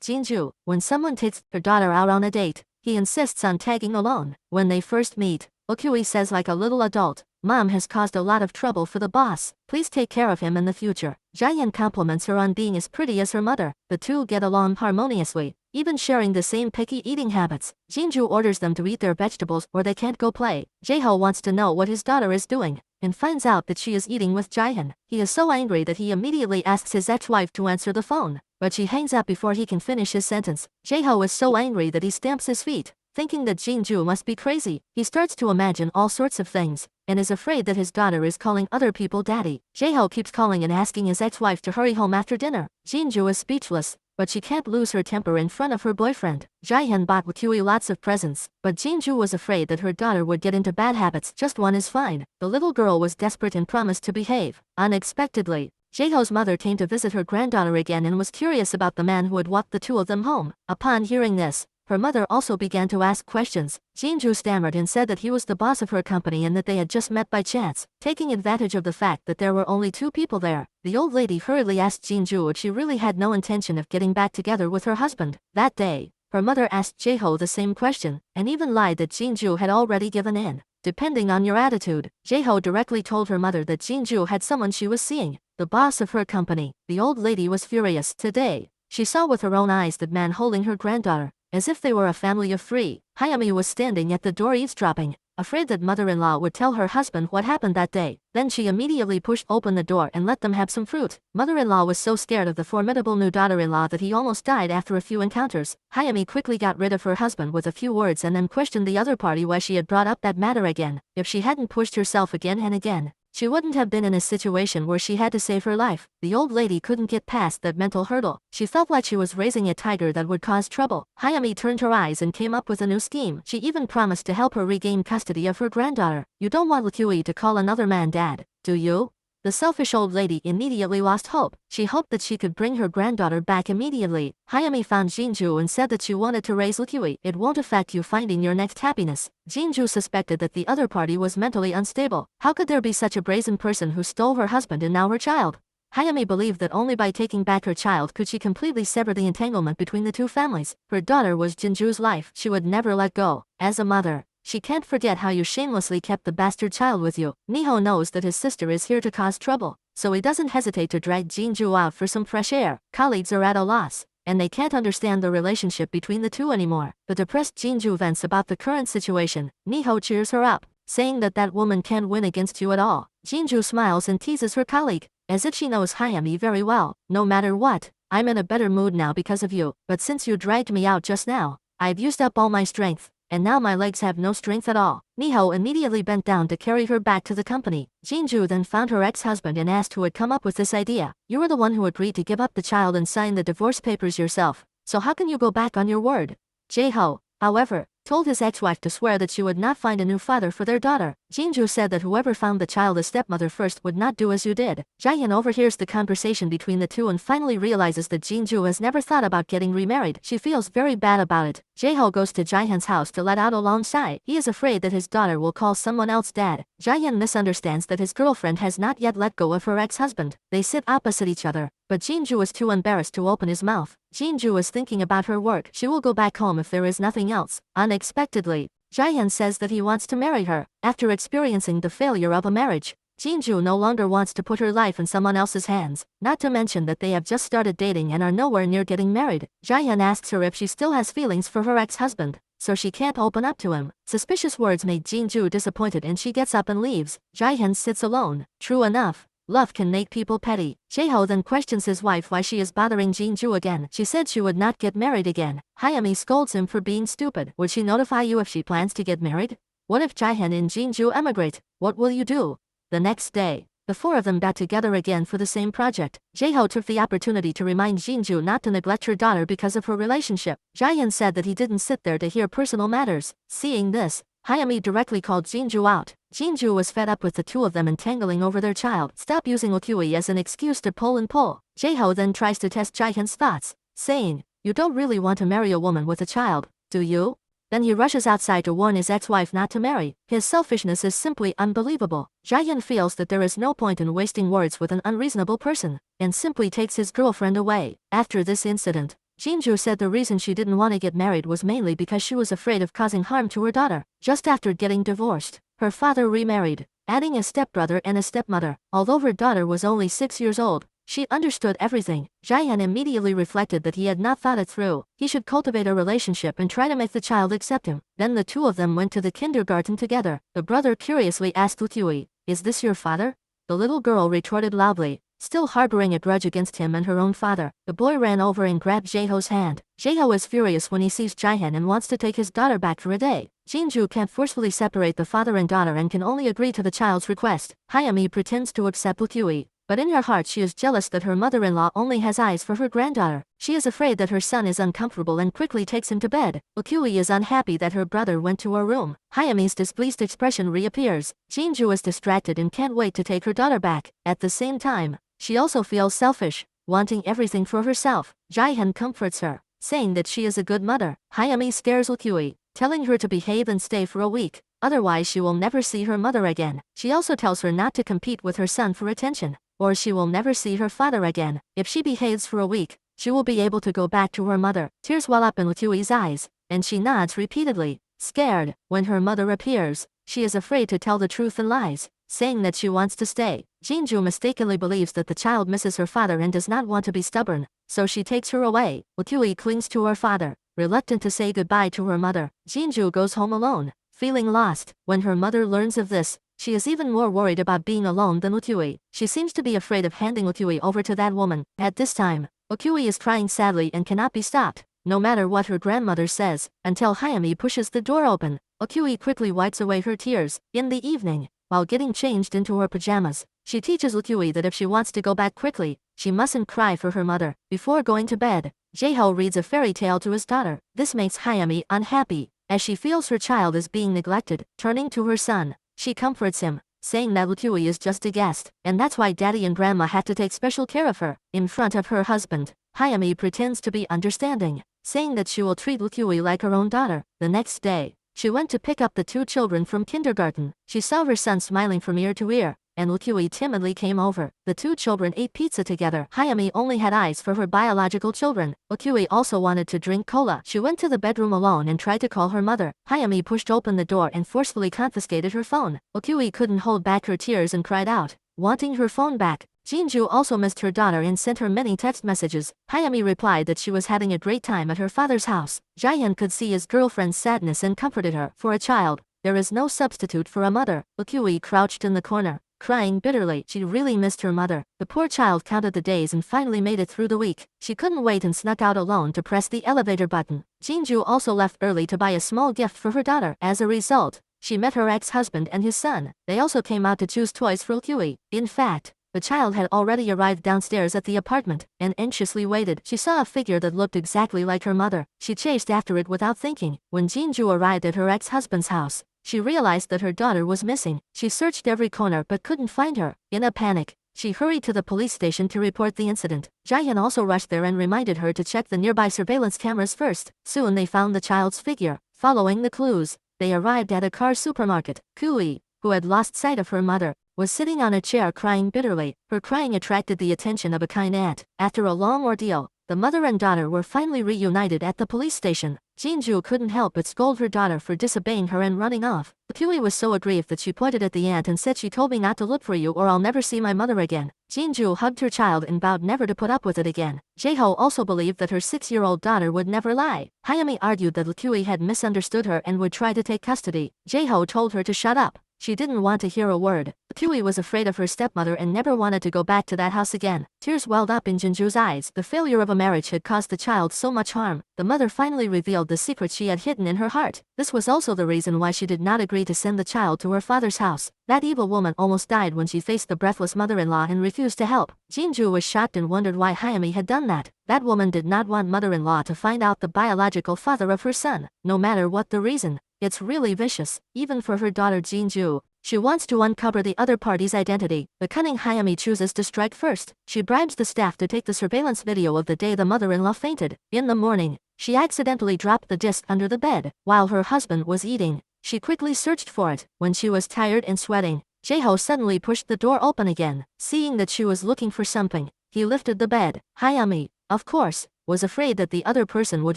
Jinju. When someone takes her daughter out on a date, he insists on tagging along. When they first meet, Okui says like a little adult, Mom has caused a lot of trouble for the boss. Please take care of him in the future. Jaehyun compliments her on being as pretty as her mother. The 2 get along harmoniously, even sharing the same picky eating habits. Jinju orders them to eat their vegetables or they can't go play. Jaeho wants to know what his daughter is doing, and finds out that she is eating with Jaehyun. He is so angry that he immediately asks his ex-wife to answer the phone, but she hangs up before he can finish his sentence. Jaeho is so angry that he stamps his feet, thinking that Jinju must be crazy. He starts to imagine all sorts of things, and is afraid that his daughter is calling other people daddy. Jaeho keeps calling and asking his ex-wife to hurry home after dinner. Jinju is speechless, but she can't lose her temper in front of her boyfriend. Jaehyun bought Wakui lots of presents, but Jinju was afraid that her daughter would get into bad habits. Just one is fine. The little girl was desperate and promised to behave. Unexpectedly, Jaeho's mother came to visit her granddaughter again and was curious about the man who had walked the 2 of them home. Upon hearing this, her mother also began to ask questions. Jinju stammered and said that he was the boss of her company and that they had just met by chance. Taking advantage of the fact that there were only 2 people there, the old lady hurriedly asked Jinju if she really had no intention of getting back together with her husband. That day, her mother asked Jaeho the same question, and even lied that Jinju had already given in. Depending on your attitude, Jaeho directly told her mother that Jinju had someone she was seeing, the boss of her company. The old lady was furious. Today, she saw with her own eyes that man holding her granddaughter, as if they were a family of 3. Hyami was standing at the door eavesdropping, afraid that mother-in-law would tell her husband what happened that day. Then she immediately pushed open the door and let them have some fruit. Mother-in-law was so scared of the formidable new daughter-in-law that he almost died after a few encounters. Hyami quickly got rid of her husband with a few words and then questioned the other party why she had brought up that matter again. If she hadn't pushed herself again and again, she wouldn't have been in a situation where she had to save her life. The old lady couldn't get past that mental hurdle. She felt like she was raising a tiger that would cause trouble. Hyami turned her eyes and came up with a new scheme. She even promised to help her regain custody of her granddaughter. You don't want Lakui to call another man dad, do you? The selfish old lady immediately lost hope. She hoped that she could bring her granddaughter back immediately. Hyami found Jinju and said that she wanted to raise Lakui. It won't affect you finding your next happiness. Jinju suspected that the other party was mentally unstable. How could there be such a brazen person who stole her husband and now her child? Hyami believed that only by taking back her child could she completely sever the entanglement between the 2 families. Her daughter was Jinju's life. She would never let go. As a mother, she can't forget how you shamelessly kept the bastard child with you. Miho knows that his sister is here to cause trouble, so he doesn't hesitate to drag Jinju out for some fresh air. Colleagues are at a loss, and they can't understand the relationship between the 2 anymore. The depressed Jinju vents about the current situation. Miho cheers her up, saying that that woman can't win against you at all. Jinju smiles and teases her colleague, as if she knows Hyami very well. No matter what, I'm in a better mood now because of you, but since you dragged me out just now, I've used up all my strength, and now my legs have no strength at all. Miho immediately bent down to carry her back to the company. Jinju then found her ex-husband and asked who had come up with this idea. You were the one who agreed to give up the child and sign the divorce papers yourself, so how can you go back on your word? Jae-ho, however, told his ex-wife to swear that she would not find a new father for their daughter. Jinju said that whoever found the child a stepmother first would not do as you did. Jaehyun overhears the conversation between the two and finally realizes that Jinju has never thought about getting remarried. She feels very bad about it. Jae-ho goes to Jaehyun's house to let out a long sigh. He is afraid that his daughter will call someone else dad. Jaehyun misunderstands that his girlfriend has not yet let go of her ex-husband. They sit opposite each other, but Jinju is too embarrassed to open his mouth. Jinju is thinking about her work. She will go back home if there is nothing else. Unexpectedly, Jaehyun says that he wants to marry her. After experiencing the failure of a marriage, Jinju no longer wants to put her life in someone else's hands, not to mention that they have just started dating and are nowhere near getting married. Jaehyun asks her if she still has feelings for her ex-husband, so she can't open up to him. Suspicious words made Jinju disappointed and she gets up and leaves. Jaehyun sits alone. True enough, love can make people petty. Jae-ho then questions his wife why she is bothering Jinju again. She said she would not get married again. Hayami scolds him for being stupid. Would she notify you if she plans to get married? What if Jaehyun and Jinju emigrate? What will you do? The next day, the four of them got together again for the same project. Jae-ho took the opportunity to remind Jinju not to neglect her daughter because of her relationship. Jaehyun said that he didn't sit there to hear personal matters. Seeing this, Hayami directly called Jinju out. Jinju was fed up with the two of them entangling over their child. Stop using Okui as an excuse to pull and pull. Jae-ho then tries to test Jaehyun's thoughts, saying, you don't really want to marry a woman with a child, do you? Then he rushes outside to warn his ex-wife not to marry. His selfishness is simply unbelievable. Jaehyun feels that there is no point in wasting words with an unreasonable person, and simply takes his girlfriend away. After this incident, Jinju said the reason she didn't want to get married was mainly because she was afraid of causing harm to her daughter. Just after getting divorced, her father remarried, adding a stepbrother and a stepmother. Although her daughter was only 6 years old, she understood everything. Jaehyun immediately reflected that he had not thought it through. He should cultivate a relationship and try to make the child accept him. Then the two of them went to the kindergarten together. The brother curiously asked Ukyui, is this your father? The little girl retorted loudly, still harboring a grudge against him and her own father. The boy ran over and grabbed Jae-ho's hand. Jae-ho is furious when he sees Jaehyun and wants to take his daughter back for a day. Jinju can't forcefully separate the father and daughter and can only agree to the child's request. Hayami pretends to accept Ukyui, but in her heart she is jealous that her mother-in-law only has eyes for her granddaughter. She is afraid that her son is uncomfortable and quickly takes him to bed. Ukyui is unhappy that her brother went to her room. Hayami's displeased expression reappears. Jinju is distracted and can't wait to take her daughter back. At the same time, she also feels selfish, wanting everything for herself. Jaehyun comforts her, saying that she is a good mother. Hayami scares Ukyui, telling her to behave and stay for a week, otherwise she will never see her mother again. She also tells her not to compete with her son for attention, or she will never see her father again. If she behaves for a week, she will be able to go back to her mother. Tears well up in Ukyui's eyes, and she nods repeatedly, scared. When her mother appears, she is afraid to tell the truth and lies, saying that she wants to stay. Jinju mistakenly believes that the child misses her father and does not want to be stubborn, so she takes her away. Ukyui clings to her father, reluctant to say goodbye to her mother. Jinju goes home alone, feeling lost. When her mother learns of this, she is even more worried about being alone than Ukyui. She seems to be afraid of handing Ukyui over to that woman. At this time, Ukyui is crying sadly and cannot be stopped, no matter what her grandmother says, until Hayami pushes the door open. Ukyui quickly wipes away her tears. In the evening, while getting changed into her pajamas, she teaches Ukyui that if she wants to go back quickly, she mustn't cry for her mother. Before going to bed, Jae-ho reads a fairy tale to his daughter. This makes Hayami unhappy, as she feels her child is being neglected. Turning to her son, she comforts him, saying that Ukyui is just a guest, and that's why daddy and grandma had to take special care of her. In front of her husband, Hayami pretends to be understanding, saying that she will treat Ukyui like her own daughter. The next day, she went to pick up the two children from kindergarten. She saw her son smiling from ear to ear, and Ukyui timidly came over. The two children ate pizza together. Hayami only had eyes for her biological children. Ukyui also wanted to drink cola. She went to the bedroom alone and tried to call her mother. Hayami pushed open the door and forcefully confiscated her phone. Ukyui couldn't hold back her tears and cried out, wanting her phone back. Jinju also missed her daughter and sent her many text messages. Hayami replied that she was having a great time at her father's house. Jaehyun could see his girlfriend's sadness and comforted her. For a child, there is no substitute for a mother. Ukyui crouched in the corner, crying bitterly. She really missed her mother. The poor child counted the days and finally made it through the week. She couldn't wait and snuck out alone to press the elevator button. Jinju also left early to buy a small gift for her daughter. As a result, she met her ex-husband and his son. They also came out to choose toys for Kiwi. In fact, the child had already arrived downstairs at the apartment and anxiously waited. She saw a figure that looked exactly like her mother. She chased after it without thinking. When Jinju arrived at her ex-husband's house, she realized that her daughter was missing. She searched every corner but couldn't find her. In a panic, she hurried to the police station to report the incident. Jaehyun also rushed there and reminded her to check the nearby surveillance cameras first. Soon they found the child's figure. Following the clues, they arrived at a car supermarket. Kui, who had lost sight of her mother, was sitting on a chair crying bitterly. Her crying attracted the attention of a kind aunt. After a long ordeal, the mother and daughter were finally reunited at the police station. Jinju couldn't help but scold her daughter for disobeying her and running off. Kiwi was so aggrieved that she pointed at the aunt and said, "She told me not to look for you or I'll never see my mother again." Jinju hugged her child and vowed never to put up with it again. Jaeho also believed that her 6-year-old daughter would never lie. Hayami argued that Kiwi had misunderstood her and would try to take custody. Jaeho told her to shut up. She didn't want to hear a word. Kiwi was afraid of her stepmother and never wanted to go back to that house again. Tears welled up in Jinju's eyes. The failure of a marriage had caused the child so much harm. The mother finally revealed the secret she had hidden in her heart. This was also the reason why she did not agree to send the child to her father's house. That evil woman almost died when she faced the breathless mother-in-law and refused to help. Jinju was shocked and wondered why Hayami had done that. That woman did not want mother-in-law to find out the biological father of her son. No matter what the reason, it's really vicious, even for her daughter Jinju. She wants to uncover the other party's identity. The cunning Hayami chooses to strike first. She bribes the staff to take the surveillance video of the day the mother-in-law fainted. In the morning, she accidentally dropped the disc under the bed. While her husband was eating, she quickly searched for it. When she was tired and sweating, Jaeho suddenly pushed the door open again. Seeing that she was looking for something, he lifted the bed. Hayami, of course, was afraid that the other person would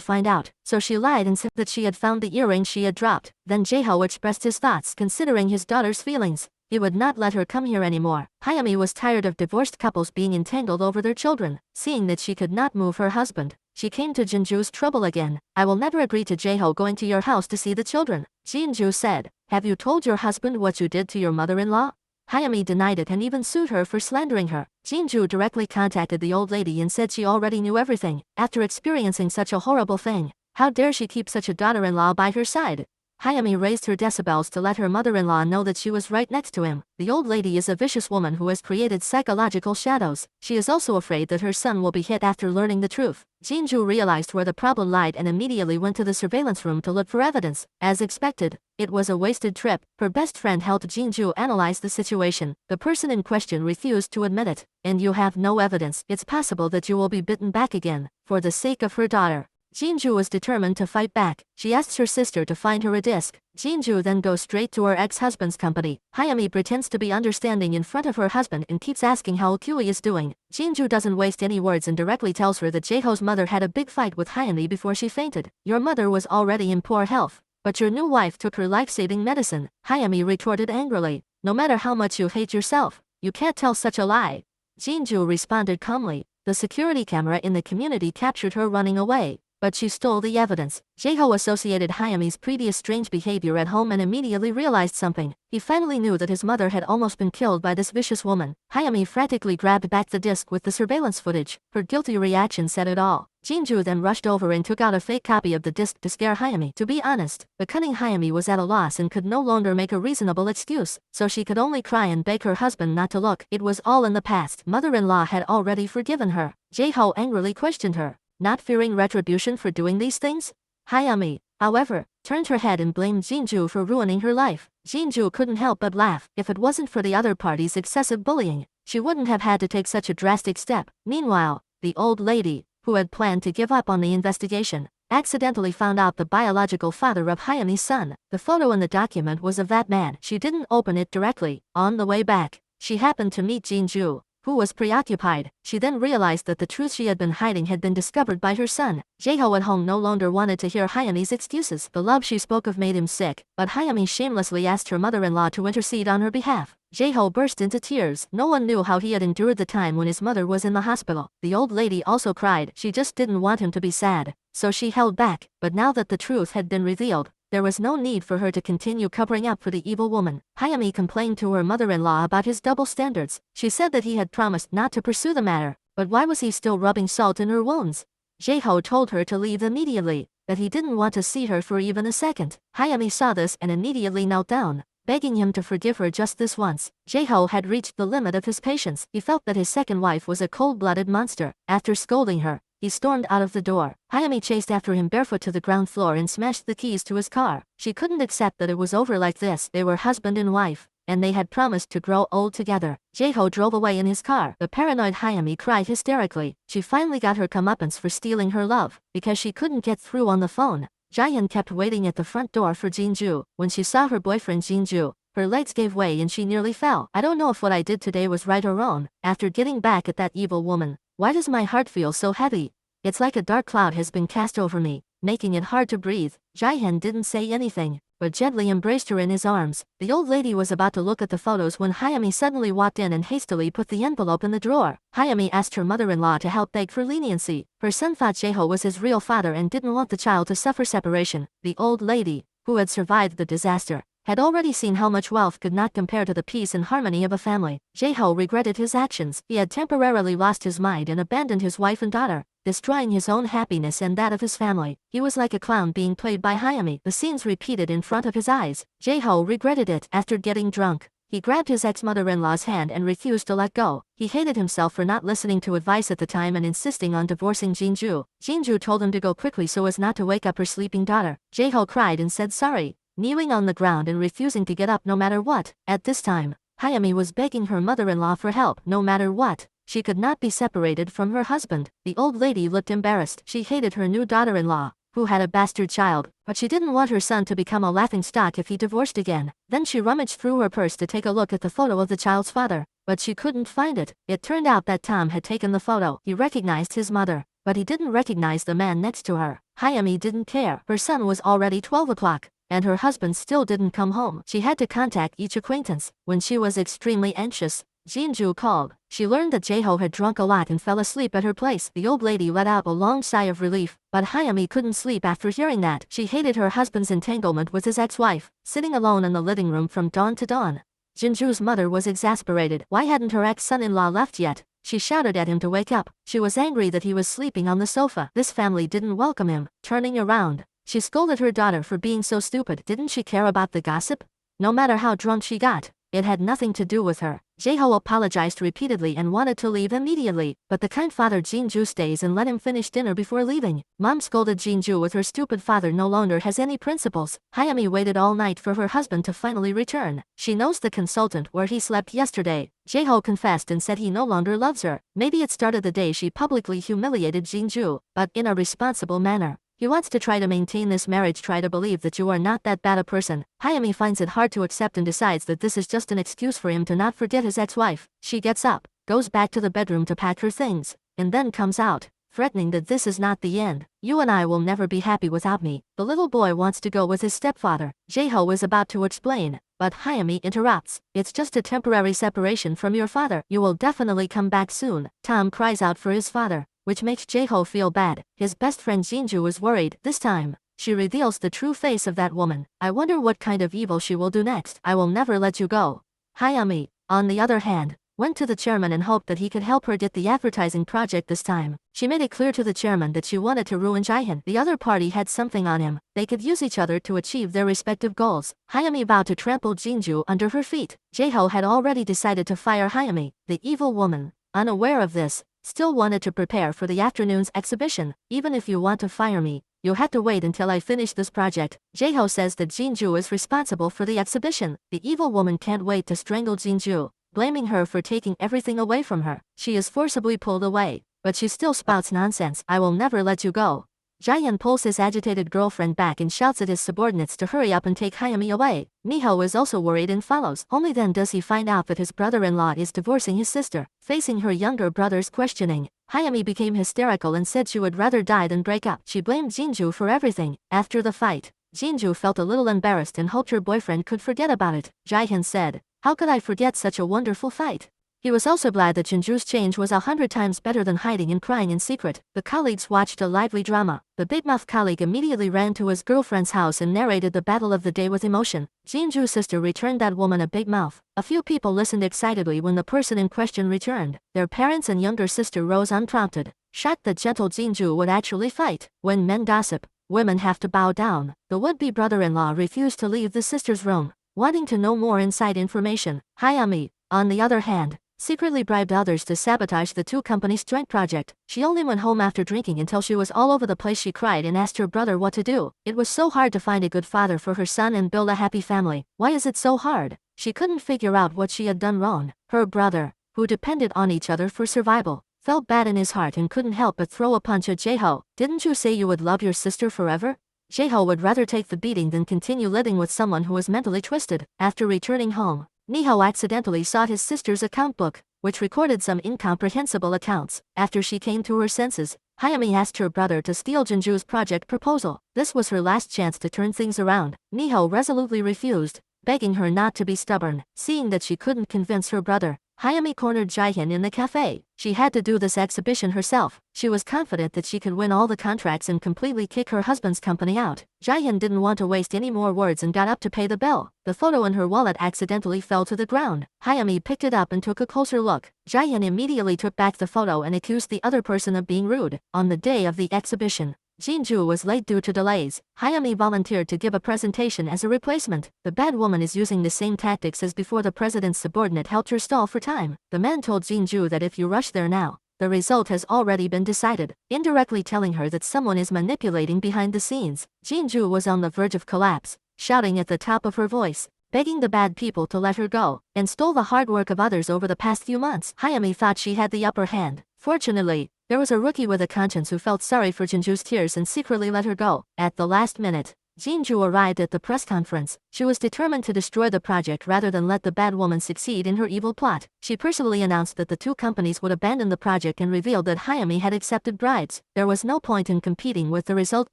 find out, so she lied and said that she had found the earring she had dropped. Then Jaeho expressed his thoughts considering his daughter's feelings. He would not let her come here anymore. Hayami was tired of divorced couples being entangled over their children. Seeing that she could not move her husband, she came to Jinju's trouble again. "I will never agree to Jaeho going to your house to see the children," Jinju said. "Have you told your husband what you did to your mother-in-law?" Hayami denied it and even sued her for slandering her. Jinju directly contacted the old lady and said she already knew everything. After experiencing such a horrible thing, how dare she keep such a daughter-in-law by her side? Hayami raised her decibels to let her mother-in-law know that she was right next to him. The old lady is a vicious woman who has created psychological shadows. She is also afraid that her son will be hit after learning the truth. Jinju realized where the problem lied and immediately went to the surveillance room to look for evidence. As expected, it was a wasted trip. Her best friend helped Jinju analyze the situation. The person in question refused to admit it. "And you have no evidence. It's possible that you will be bitten back again." For the sake of her daughter, Jinju was determined to fight back. She asked her sister to find her a disc. Jinju then goes straight to her ex-husband's company. Hayami pretends to be understanding in front of her husband and keeps asking how Kiwi is doing. Jinju doesn't waste any words and directly tells her that Jaeho's mother had a big fight with Hayami before she fainted. "Your mother was already in poor health, but your new wife took her life-saving medicine," Hayami retorted angrily. "No matter how much you hate yourself, you can't tell such a lie." Jinju responded calmly. The security camera in the community captured her running away, but she stole the evidence. Jaeho associated Hayami's previous strange behavior at home and immediately realized something. He finally knew that his mother had almost been killed by this vicious woman. Hayami frantically grabbed back the disc with the surveillance footage. Her guilty reaction said it all. Jinju then rushed over and took out a fake copy of the disc to scare Hayami. To be honest, the cunning Hayami was at a loss and could no longer make a reasonable excuse, so she could only cry and beg her husband not to look. It was all in the past. Mother-in-law had already forgiven her. Jaeho angrily questioned her, not fearing retribution for doing these things. Hayami, however, turned her head and blamed Jinju for ruining her life. Jinju couldn't help but laugh. If it wasn't for the other party's excessive bullying, she wouldn't have had to take such a drastic step. Meanwhile, the old lady, who had planned to give up on the investigation, accidentally found out the biological father of Hayami's son. The photo in the document was of that man. She didn't open it directly. On the way back, she happened to meet Jinju, who was preoccupied. She then realized that the truth she had been hiding had been discovered by her son. Jaeho at home no longer wanted to hear Hayami's excuses. The love she spoke of made him sick, but Hayami shamelessly asked her mother-in-law to intercede on her behalf. Jaeho burst into tears. No one knew how he had endured the time when his mother was in the hospital. The old lady also cried. She just didn't want him to be sad, so she held back. But now that the truth had been revealed, There was no need for her to continue covering up for the evil woman. Hayami complained to her mother-in-law about his double standards. She said that he had promised not to pursue the matter, but why was he still rubbing salt in her wounds? Jae-ho told her to leave immediately, that he didn't want to see her for even a second. Hayami saw this and immediately knelt down, begging him to forgive her just this once. Jae-ho had reached the limit of his patience. He felt that his second wife was a cold-blooded monster. After scolding her, he stormed out of the door. Hayami chased after him barefoot to the ground floor and smashed the keys to his car. She couldn't accept that it was over like this. They were husband and wife, and they had promised to grow old together. Jae-ho drove away in his car. The paranoid Hayami cried hysterically. She finally got her comeuppance for stealing her love, because she couldn't get through on the phone. Jaehyun kept waiting at the front door for Jinju. When she saw her boyfriend Jinju, her legs gave way and she nearly fell. I don't know if what I did today was right or wrong. After getting back at that evil woman, why does my heart feel so heavy? It's like a dark cloud has been cast over me, making it hard to breathe. Jaehyun didn't say anything, but gently embraced her in his arms. The old lady was about to look at the photos when Hayami suddenly walked in and hastily put the envelope in the drawer. Hayami asked her mother-in-law to help beg for leniency. Her son thought Jae-ho was his real father and didn't want the child to suffer separation. The old lady, who had survived the disaster, had already seen how much wealth could not compare to the peace and harmony of a family. Jae-ho regretted his actions. He had temporarily lost his mind and abandoned his wife and daughter, destroying his own happiness and that of his family. He was like a clown being played by Hayami. The scenes repeated in front of his eyes. Jae-ho regretted it. After getting drunk, he grabbed his ex-mother-in-law's hand and refused to let go. He hated himself for not listening to advice at the time and insisting on divorcing Jinju. Jinju told him to go quickly so as not to wake up her sleeping daughter. Jae-ho cried and said sorry, kneeling on the ground and refusing to get up no matter what. At this time, Hayami was begging her mother-in-law for help. No matter what, she could not be separated from her husband. The old lady looked embarrassed. She hated her new daughter-in-law, who had a bastard child, but she didn't want her son to become a laughingstock if he divorced again. Then she rummaged through her purse to take a look at the photo of the child's father, but she couldn't find it. It turned out that Tom had taken the photo. He recognized his mother, but he didn't recognize the man next to her. Hayami didn't care. Her son was already 12 o'clock. And her husband still didn't come home. She had to contact each acquaintance. When she was extremely anxious, Jinju called. She learned that Jae-ho had drunk a lot and fell asleep at her place. The old lady let out a long sigh of relief, but Hayami couldn't sleep after hearing that. She hated her husband's entanglement with his ex-wife, sitting alone in the living room from dawn to dawn. Jinju's mother was exasperated. Why hadn't her ex-son-in-law left yet? She shouted at him to wake up. She was angry that he was sleeping on the sofa. This family didn't welcome him. Turning around, she scolded her daughter for being so stupid. Didn't she care about the gossip? No matter how drunk she got, it had nothing to do with her. Jae-ho apologized repeatedly and wanted to leave immediately, but the kind father Jinju stays and let him finish dinner before leaving. Mom scolded Jinju with her stupid father no longer has any principles. Hayami waited all night for her husband to finally return. She knows the consultant where he slept yesterday. Jae-ho confessed and said he no longer loves her. Maybe it started the day she publicly humiliated Jinju, but in a responsible manner. He wants to try to maintain this marriage. Try to believe that you are not that bad a person. Hayami finds it hard to accept and decides that this is just an excuse for him to not forget his ex-wife. She gets up, goes back to the bedroom to pack her things, and then comes out, threatening that this is not the end. You and I will never be happy without me. The little boy wants to go with his stepfather. Jae-ho is about to explain, but Hayami interrupts. It's just a temporary separation from your father. You will definitely come back soon. Tom cries out for his father, which makes Jae-ho feel bad. His best friend Jinju is worried. This time, she reveals the true face of that woman. I wonder what kind of evil she will do next. I will never let you go. Hayami, on the other hand, went to the chairman and hoped that he could help her get the advertising project this time. She made it clear to the chairman that she wanted to ruin Jaehyun. The other party had something on him. They could use each other to achieve their respective goals. Hayami vowed to trample Jinju under her feet. Jae-ho had already decided to fire Hayami. The evil woman, unaware of this, still wanted to prepare for the afternoon's exhibition. Even if you want to fire me, you'll have to wait until I finish this project. Jae-ho says that Jinju is responsible for the exhibition. The evil woman can't wait to strangle Jinju, blaming her for taking everything away from her. She is forcibly pulled away, but she still spouts nonsense. I will never let you go. Jaehyun pulls his agitated girlfriend back and shouts at his subordinates to hurry up and take Hayami away. Miho is also worried and follows. Only then does he find out that his brother-in-law is divorcing his sister. Facing her younger brother's questioning, Hayami became hysterical and said she would rather die than break up. She blamed Jinju for everything. After the fight, Jinju felt a little embarrassed and hoped her boyfriend could forget about it. Jaehyun said, "How could I forget such a wonderful fight? He was also glad that Jinju's change was 100 times better than hiding and crying in secret. The colleagues watched a lively drama. The big mouth colleague immediately ran to his girlfriend's house and narrated the battle of the day with emotion. Jinju's sister returned that woman a big mouth. A few people listened excitedly when the person in question returned. Their parents and younger sister rose unprompted, shocked that gentle Jinju would actually fight. When men gossip, women have to bow down. The would-be brother-in-law refused to leave the sister's room, wanting to know more inside information. Hayami, on the other hand, secretly bribed others to sabotage the two companies' joint project. She only went home after drinking until she was all over the place. She cried and asked her brother what to do. It was so hard to find a good father for her son and build a happy family. Why is it so hard? She couldn't figure out what she had done wrong. Her brother, who depended on each other for survival, felt bad in his heart and couldn't help but throw a punch at Jaeho. Didn't you say you would love your sister forever? Jaeho would rather take the beating than continue living with someone who was mentally twisted. After returning home, Niho accidentally sought his sister's account book, which recorded some incomprehensible accounts. After she came to her senses, Hayami asked her brother to steal Jinju's project proposal. This was her last chance to turn things around. Niho resolutely refused, begging her not to be stubborn. Seeing that she couldn't convince her brother, Hayami cornered Jaehyun in the cafe. She had to do this exhibition herself. She was confident that she could win all the contracts and completely kick her husband's company out. Jaehyun didn't want to waste any more words and got up to pay the bill. The photo in her wallet accidentally fell to the ground. Hayami picked it up and took a closer look. Jaehyun immediately took back the photo and accused the other person of being rude. On the day of the exhibition, Jinju was late due to delays. Hayami volunteered to give a presentation as a replacement. The bad woman is using the same tactics as before. The president's subordinate helped her stall for time. The man told Jinju that if you rush there now, the result has already been decided, indirectly telling her that someone is manipulating behind the scenes. Jinju was on the verge of collapse, shouting at the top of her voice, begging the bad people to let her go, and stole the hard work of others over the past few months. Hayami thought she had the upper hand. Fortunately, there was a rookie with a conscience who felt sorry for Jinju's tears and secretly let her go. At the last minute, Jinju arrived at the press conference. She was determined to destroy the project rather than let the bad woman succeed in her evil plot. She personally announced that the two companies would abandon the project and revealed that Hayami had accepted bribes. There was no point in competing with the result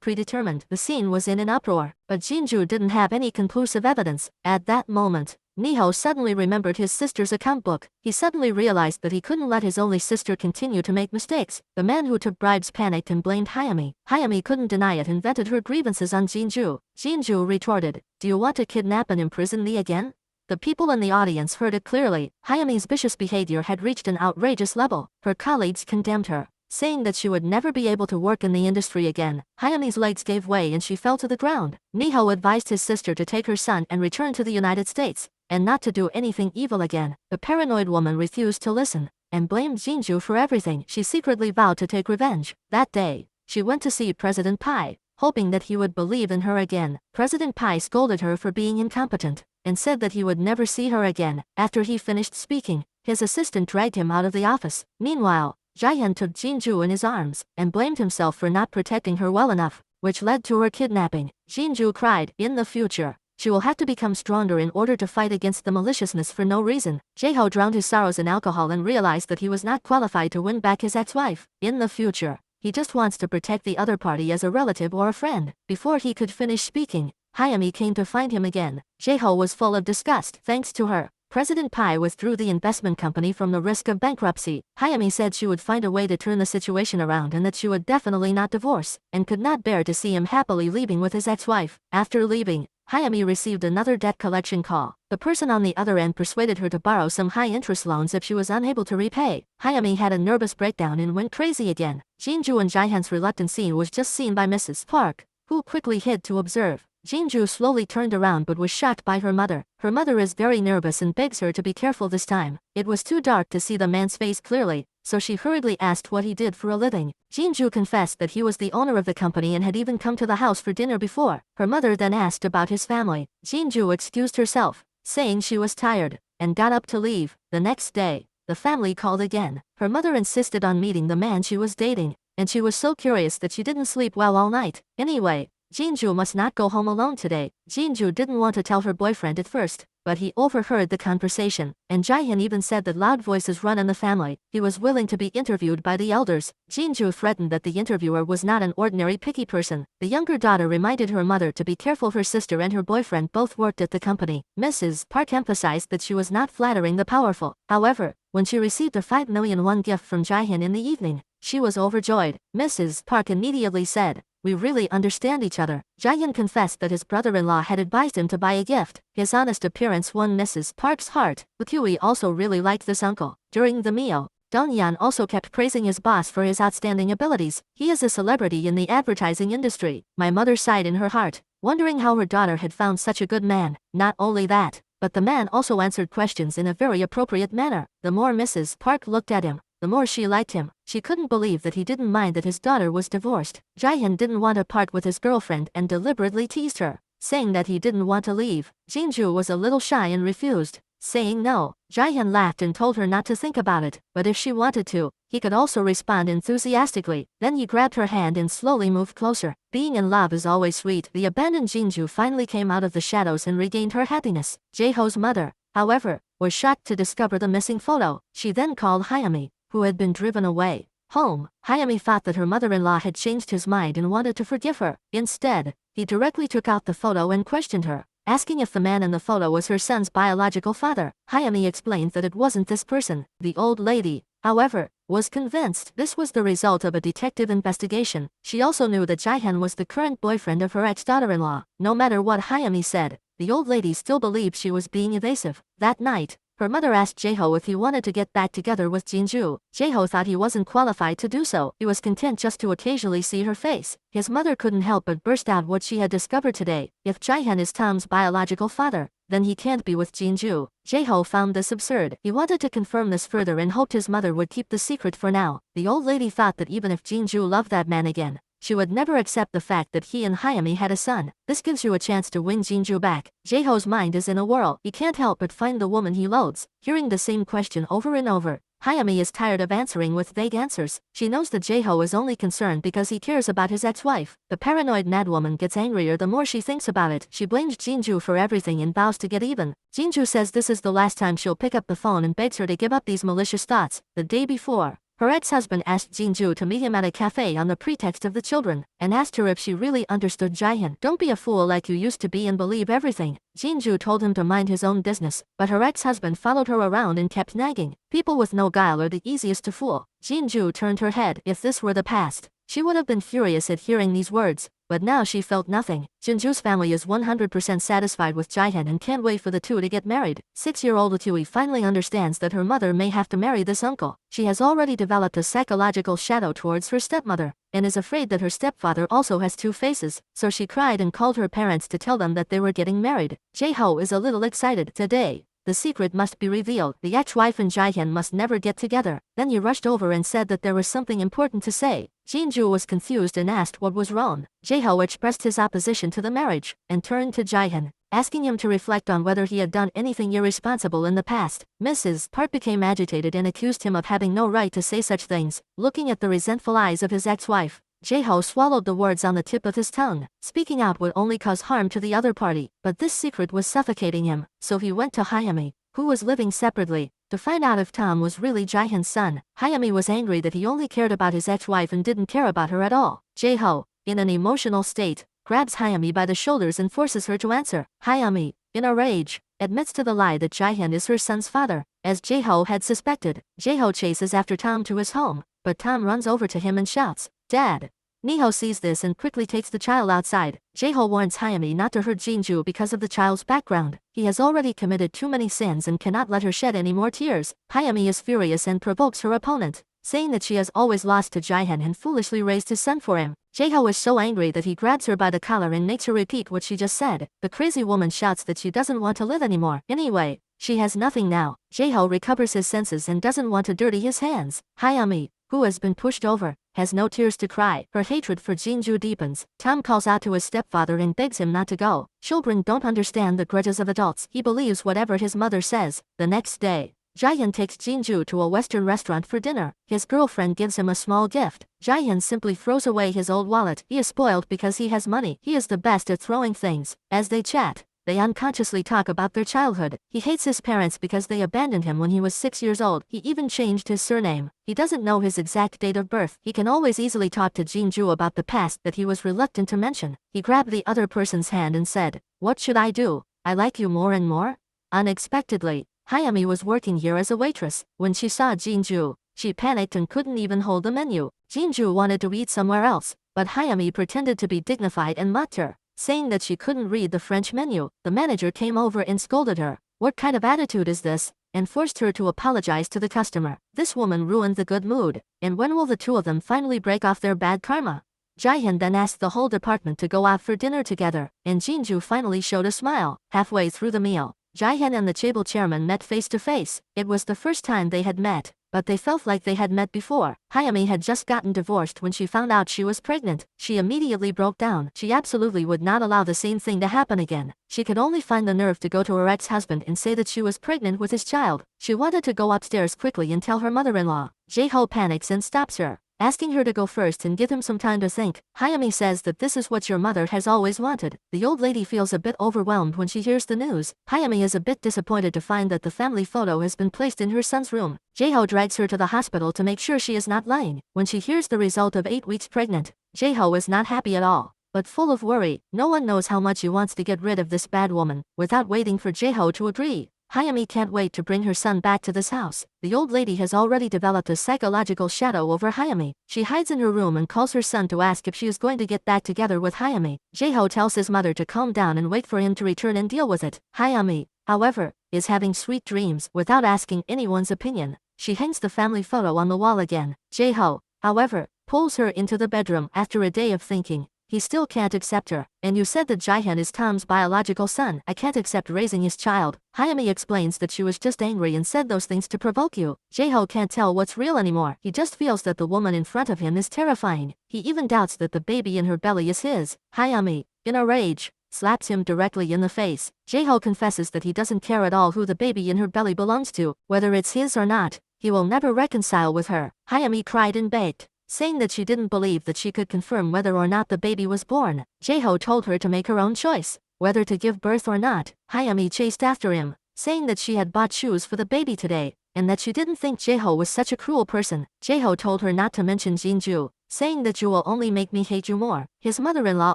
predetermined. The scene was in an uproar, but Jinju didn't have any conclusive evidence. At that moment, Niho suddenly remembered his sister's account book. He suddenly realized that he couldn't let his only sister continue to make mistakes. The man who took bribes panicked and blamed Hayami. Hayami couldn't deny it and vented her grievances on Jinju. Jinju retorted, "Do you want to kidnap and imprison me again?" The people in the audience heard it clearly. Hayami's vicious behavior had reached an outrageous level. Her colleagues condemned her, saying that she would never be able to work in the industry again. Hayami's legs gave way and she fell to the ground. Niho advised his sister to take her son and return to the United States, and not to do anything evil again. The paranoid woman refused to listen, and blamed Jinju for everything. She secretly vowed to take revenge. That day, she went to see President Pai, hoping that he would believe in her again. President Pai scolded her for being incompetent, and said that he would never see her again. After he finished speaking, his assistant dragged him out of the office. Meanwhile, Jaehyun took Jinju in his arms, and blamed himself for not protecting her well enough, which led to her kidnapping. Jinju cried, "In the future, she will have to become stronger in order to fight against the maliciousness for no reason." Jaeho drowned his sorrows in alcohol and realized that he was not qualified to win back his ex-wife. In the future, he just wants to protect the other party as a relative or a friend. Before he could finish speaking, Hayami came to find him again. Jaeho was full of disgust. Thanks to her, President Pai withdrew the investment company from the risk of bankruptcy. Hayami said she would find a way to turn the situation around and that she would definitely not divorce, and could not bear to see him happily leaving with his ex-wife. After leaving, Hayami received another debt collection call. The person on the other end persuaded her to borrow some high-interest loans if she was unable to repay. Hayami had a nervous breakdown and went crazy again. Jinju and Jaehyun's reluctant scene was just seen by Mrs. Park, who quickly hid to observe. Jinju slowly turned around but was shocked by her mother. Her mother is very nervous and begs her to be careful this time. It was too dark to see the man's face clearly, so she hurriedly asked what he did for a living. Jinju confessed that he was the owner of the company and had even come to the house for dinner before. Her mother then asked about his family. Jinju excused herself, saying she was tired, and got up to leave. The next day, the family called again. Her mother insisted on meeting the man she was dating, and she was so curious that she didn't sleep well all night. Anyway, Jinju must not go home alone today. Jinju didn't want to tell her boyfriend at first, but he overheard the conversation, and Jaehyun even said that loud voices run in the family. He was willing to be interviewed by the elders. Jinju threatened that the interviewer was not an ordinary picky person. The younger daughter reminded her mother to be careful. Her sister and her boyfriend both worked at the company. Mrs. Park emphasized that she was not flattering the powerful. However, when she received a 5 million won gift from Jaehyun in the evening, she was overjoyed. Mrs. Park immediately said, "We really understand each other." Jaehyun confessed that his brother-in-law had advised him to buy a gift. His honest appearance won Mrs. Park's heart. Woo also really liked this uncle. During the meal, Dongyan also kept praising his boss for his outstanding abilities. He is a celebrity in the advertising industry. My mother sighed in her heart, wondering how her daughter had found such a good man. Not only that, but the man also answered questions in a very appropriate manner. The more Mrs. Park looked at him, the more she liked him. She couldn't believe that he didn't mind that his daughter was divorced. Jaehyun didn't want to part with his girlfriend and deliberately teased her, saying that he didn't want to leave. Jinju was a little shy and refused, saying no. Jaehyun laughed and told her not to think about it, but if she wanted to, he could also respond enthusiastically. Then he grabbed her hand and slowly moved closer. Being in love is always sweet. The abandoned Jinju finally came out of the shadows and regained her happiness. Jaeho's mother, however, was shocked to discover the missing photo. She then called Hyami, who had been driven away home. Hyami thought that her mother-in-law had changed his mind and wanted to forgive her. Instead, he directly took out the photo and questioned her, asking if the man in the photo was her son's biological father. Hyami explained that it wasn't this person. The old lady, however, was convinced this was the result of a detective investigation. She also knew that Jaehyun was the current boyfriend of her ex-daughter-in-law. No matter what Hyami said, the old lady still believed she was being evasive. That night, her mother asked Jaeho if he wanted to get back together with Jinju. Jaeho thought he wasn't qualified to do so. He was content just to occasionally see her face. His mother couldn't help but burst out what she had discovered today. If Jaehyun is Tom's biological father, then he can't be with Jinju. Jaeho found this absurd. He wanted to confirm this further and hoped his mother would keep the secret for now. The old lady thought that even if Jinju loved that man again, she would never accept the fact that he and Hyami had a son. This gives you a chance to win Jinju back. Jaeho's mind is in a whirl. He can't help but find the woman he loathes. Hearing the same question over and over, Hyami is tired of answering with vague answers. She knows that Jaeho is only concerned because he cares about his ex-wife. The paranoid madwoman gets angrier the more she thinks about it. She blames Jinju for everything and vows to get even. Jinju says this is the last time she'll pick up the phone and begs her to give up these malicious thoughts. The day before, her ex-husband asked Jinju to meet him at a cafe on the pretext of the children, and asked her if she really understood Jaehyun. Don't be a fool like you used to be and believe everything. Jinju told him to mind his own business, but her ex-husband followed her around and kept nagging. People with no guile are the easiest to fool. Jinju turned her head. If this were the past, she would have been furious at hearing these words, but now she felt nothing. Jinju's family is 100% satisfied with Jaehyun and can't wait for the two to get married. 6-year-old Woo finally understands that her mother may have to marry this uncle. She has already developed a psychological shadow towards her stepmother, and is afraid that her stepfather also has two faces, so she cried and called her parents to tell them that they were getting married. Jaeho is a little excited. Today, the secret must be revealed. The ex-wife and Jaehyun must never get together. Then he rushed over and said that there was something important to say. Jinju was confused and asked what was wrong. Jaeho expressed his opposition to the marriage, and turned to Jaehyun, asking him to reflect on whether he had done anything irresponsible in the past. Mrs. Park became agitated and accused him of having no right to say such things. Looking at the resentful eyes of his ex-wife, Jaeho swallowed the words on the tip of his tongue. Speaking out would only cause harm to the other party, but this secret was suffocating him, so he went to Hyami, who was living separately, to find out if Tom was really Jaehyun's son. Hyami was angry that he only cared about his ex-wife and didn't care about her at all. Jaeho, in an emotional state, grabs Hyami by the shoulders and forces her to answer. Hyami, in a rage, admits to the lie that Jaehyun is her son's father. As Jaeho had suspected, Jaeho chases after Tom to his home, but Tom runs over to him and shouts, "Dad!" Niho sees this and quickly takes the child outside. Jaeho warns Hyami not to hurt Jinju because of the child's background. He has already committed too many sins and cannot let her shed any more tears. Hyami is furious and provokes her opponent, saying that she has always lost to Jaehyun and foolishly raised his son for him. Jaeho is so angry that he grabs her by the collar and makes her repeat what she just said. The crazy woman shouts that she doesn't want to live anymore. Anyway, she has nothing now. Jaeho recovers his senses and doesn't want to dirty his hands. Hyami, who has been pushed over, has no tears to cry. Her hatred for Jinju deepens. Tom calls out to his stepfather and begs him not to go. Children don't understand the grudges of adults. He believes whatever his mother says. The next day, Jaehyun takes Jinju to a Western restaurant for dinner. His girlfriend gives him a small gift. Jaehyun simply throws away his old wallet. He is spoiled because he has money. He is the best at throwing things. As they chat, They unconsciously talk about their childhood. He hates his parents because they abandoned him when he was 6 years old. He even changed his surname. He doesn't know his exact date of birth. He can always easily talk to Jinju about the past that he was reluctant to mention. He grabbed the other person's hand and said, "What should I do? I like you more and more?" Unexpectedly, Hayami was working here as a waitress. When she saw Jinju, she panicked and couldn't even hold the menu. Jinju wanted to eat somewhere else, but Hayami pretended to be dignified and mocked her, saying that she couldn't read the French menu. The manager came over and scolded her. "What kind of attitude is this?" and forced her to apologize to the customer. This woman ruined the good mood. And when will the two of them finally break off their bad karma? Jaehyun then asked the whole department to go out for dinner together, and Jinju finally showed a smile. Halfway through the meal, Jaehyun and the table chairman met face to face. It was the first time they had met, but they felt like they had met before. Hayami had just gotten divorced when she found out she was pregnant. She immediately broke down. She absolutely would not allow the same thing to happen again. She could only find the nerve to go to her ex-husband and say that she was pregnant with his child. She wanted to go upstairs quickly and tell her mother-in-law. Jae-ho panics and stops her, asking her to go first and give him some time to think. Hayami says that this is what your mother has always wanted. The old lady feels a bit overwhelmed when she hears the news. Hayami is a bit disappointed to find that the family photo has been placed in her son's room. Jae-ho drags her to the hospital to make sure she is not lying. When she hears the result of 8 weeks pregnant, Jae-ho is not happy at all, but full of worry. No one knows how much he wants to get rid of this bad woman. Without waiting for Jae-ho to agree, Hayami can't wait to bring her son back to this house. The old lady has already developed a psychological shadow over Hayami. She hides in her room and calls her son to ask if she is going to get back together with Hayami. Jae-ho tells his mother to calm down and wait for him to return and deal with it. Hayami, however, is having sweet dreams. Without asking anyone's opinion, she hangs the family photo on the wall again. Jae-ho, however, pulls her into the bedroom. After a day of thinking, he still can't accept her. "And you said that Jaehyun is Tom's biological son. I can't accept raising his child." Hayami explains that she was just angry and said those things to provoke you. Jae-ho can't tell what's real anymore. He just feels that the woman in front of him is terrifying. He even doubts that the baby in her belly is his. Hayami, in a rage, slaps him directly in the face. Jae-ho confesses that he doesn't care at all who the baby in her belly belongs to. Whether it's his or not, he will never reconcile with her. Hayami cried and begged, saying that she didn't believe that she could confirm whether or not the baby was born. Jae-ho told her to make her own choice, whether to give birth or not. Hayami chased after him, saying that she had bought shoes for the baby today, and that she didn't think Jae-ho was such a cruel person. Jae-ho told her not to mention Jinju, saying that you will only make me hate you more. His mother-in-law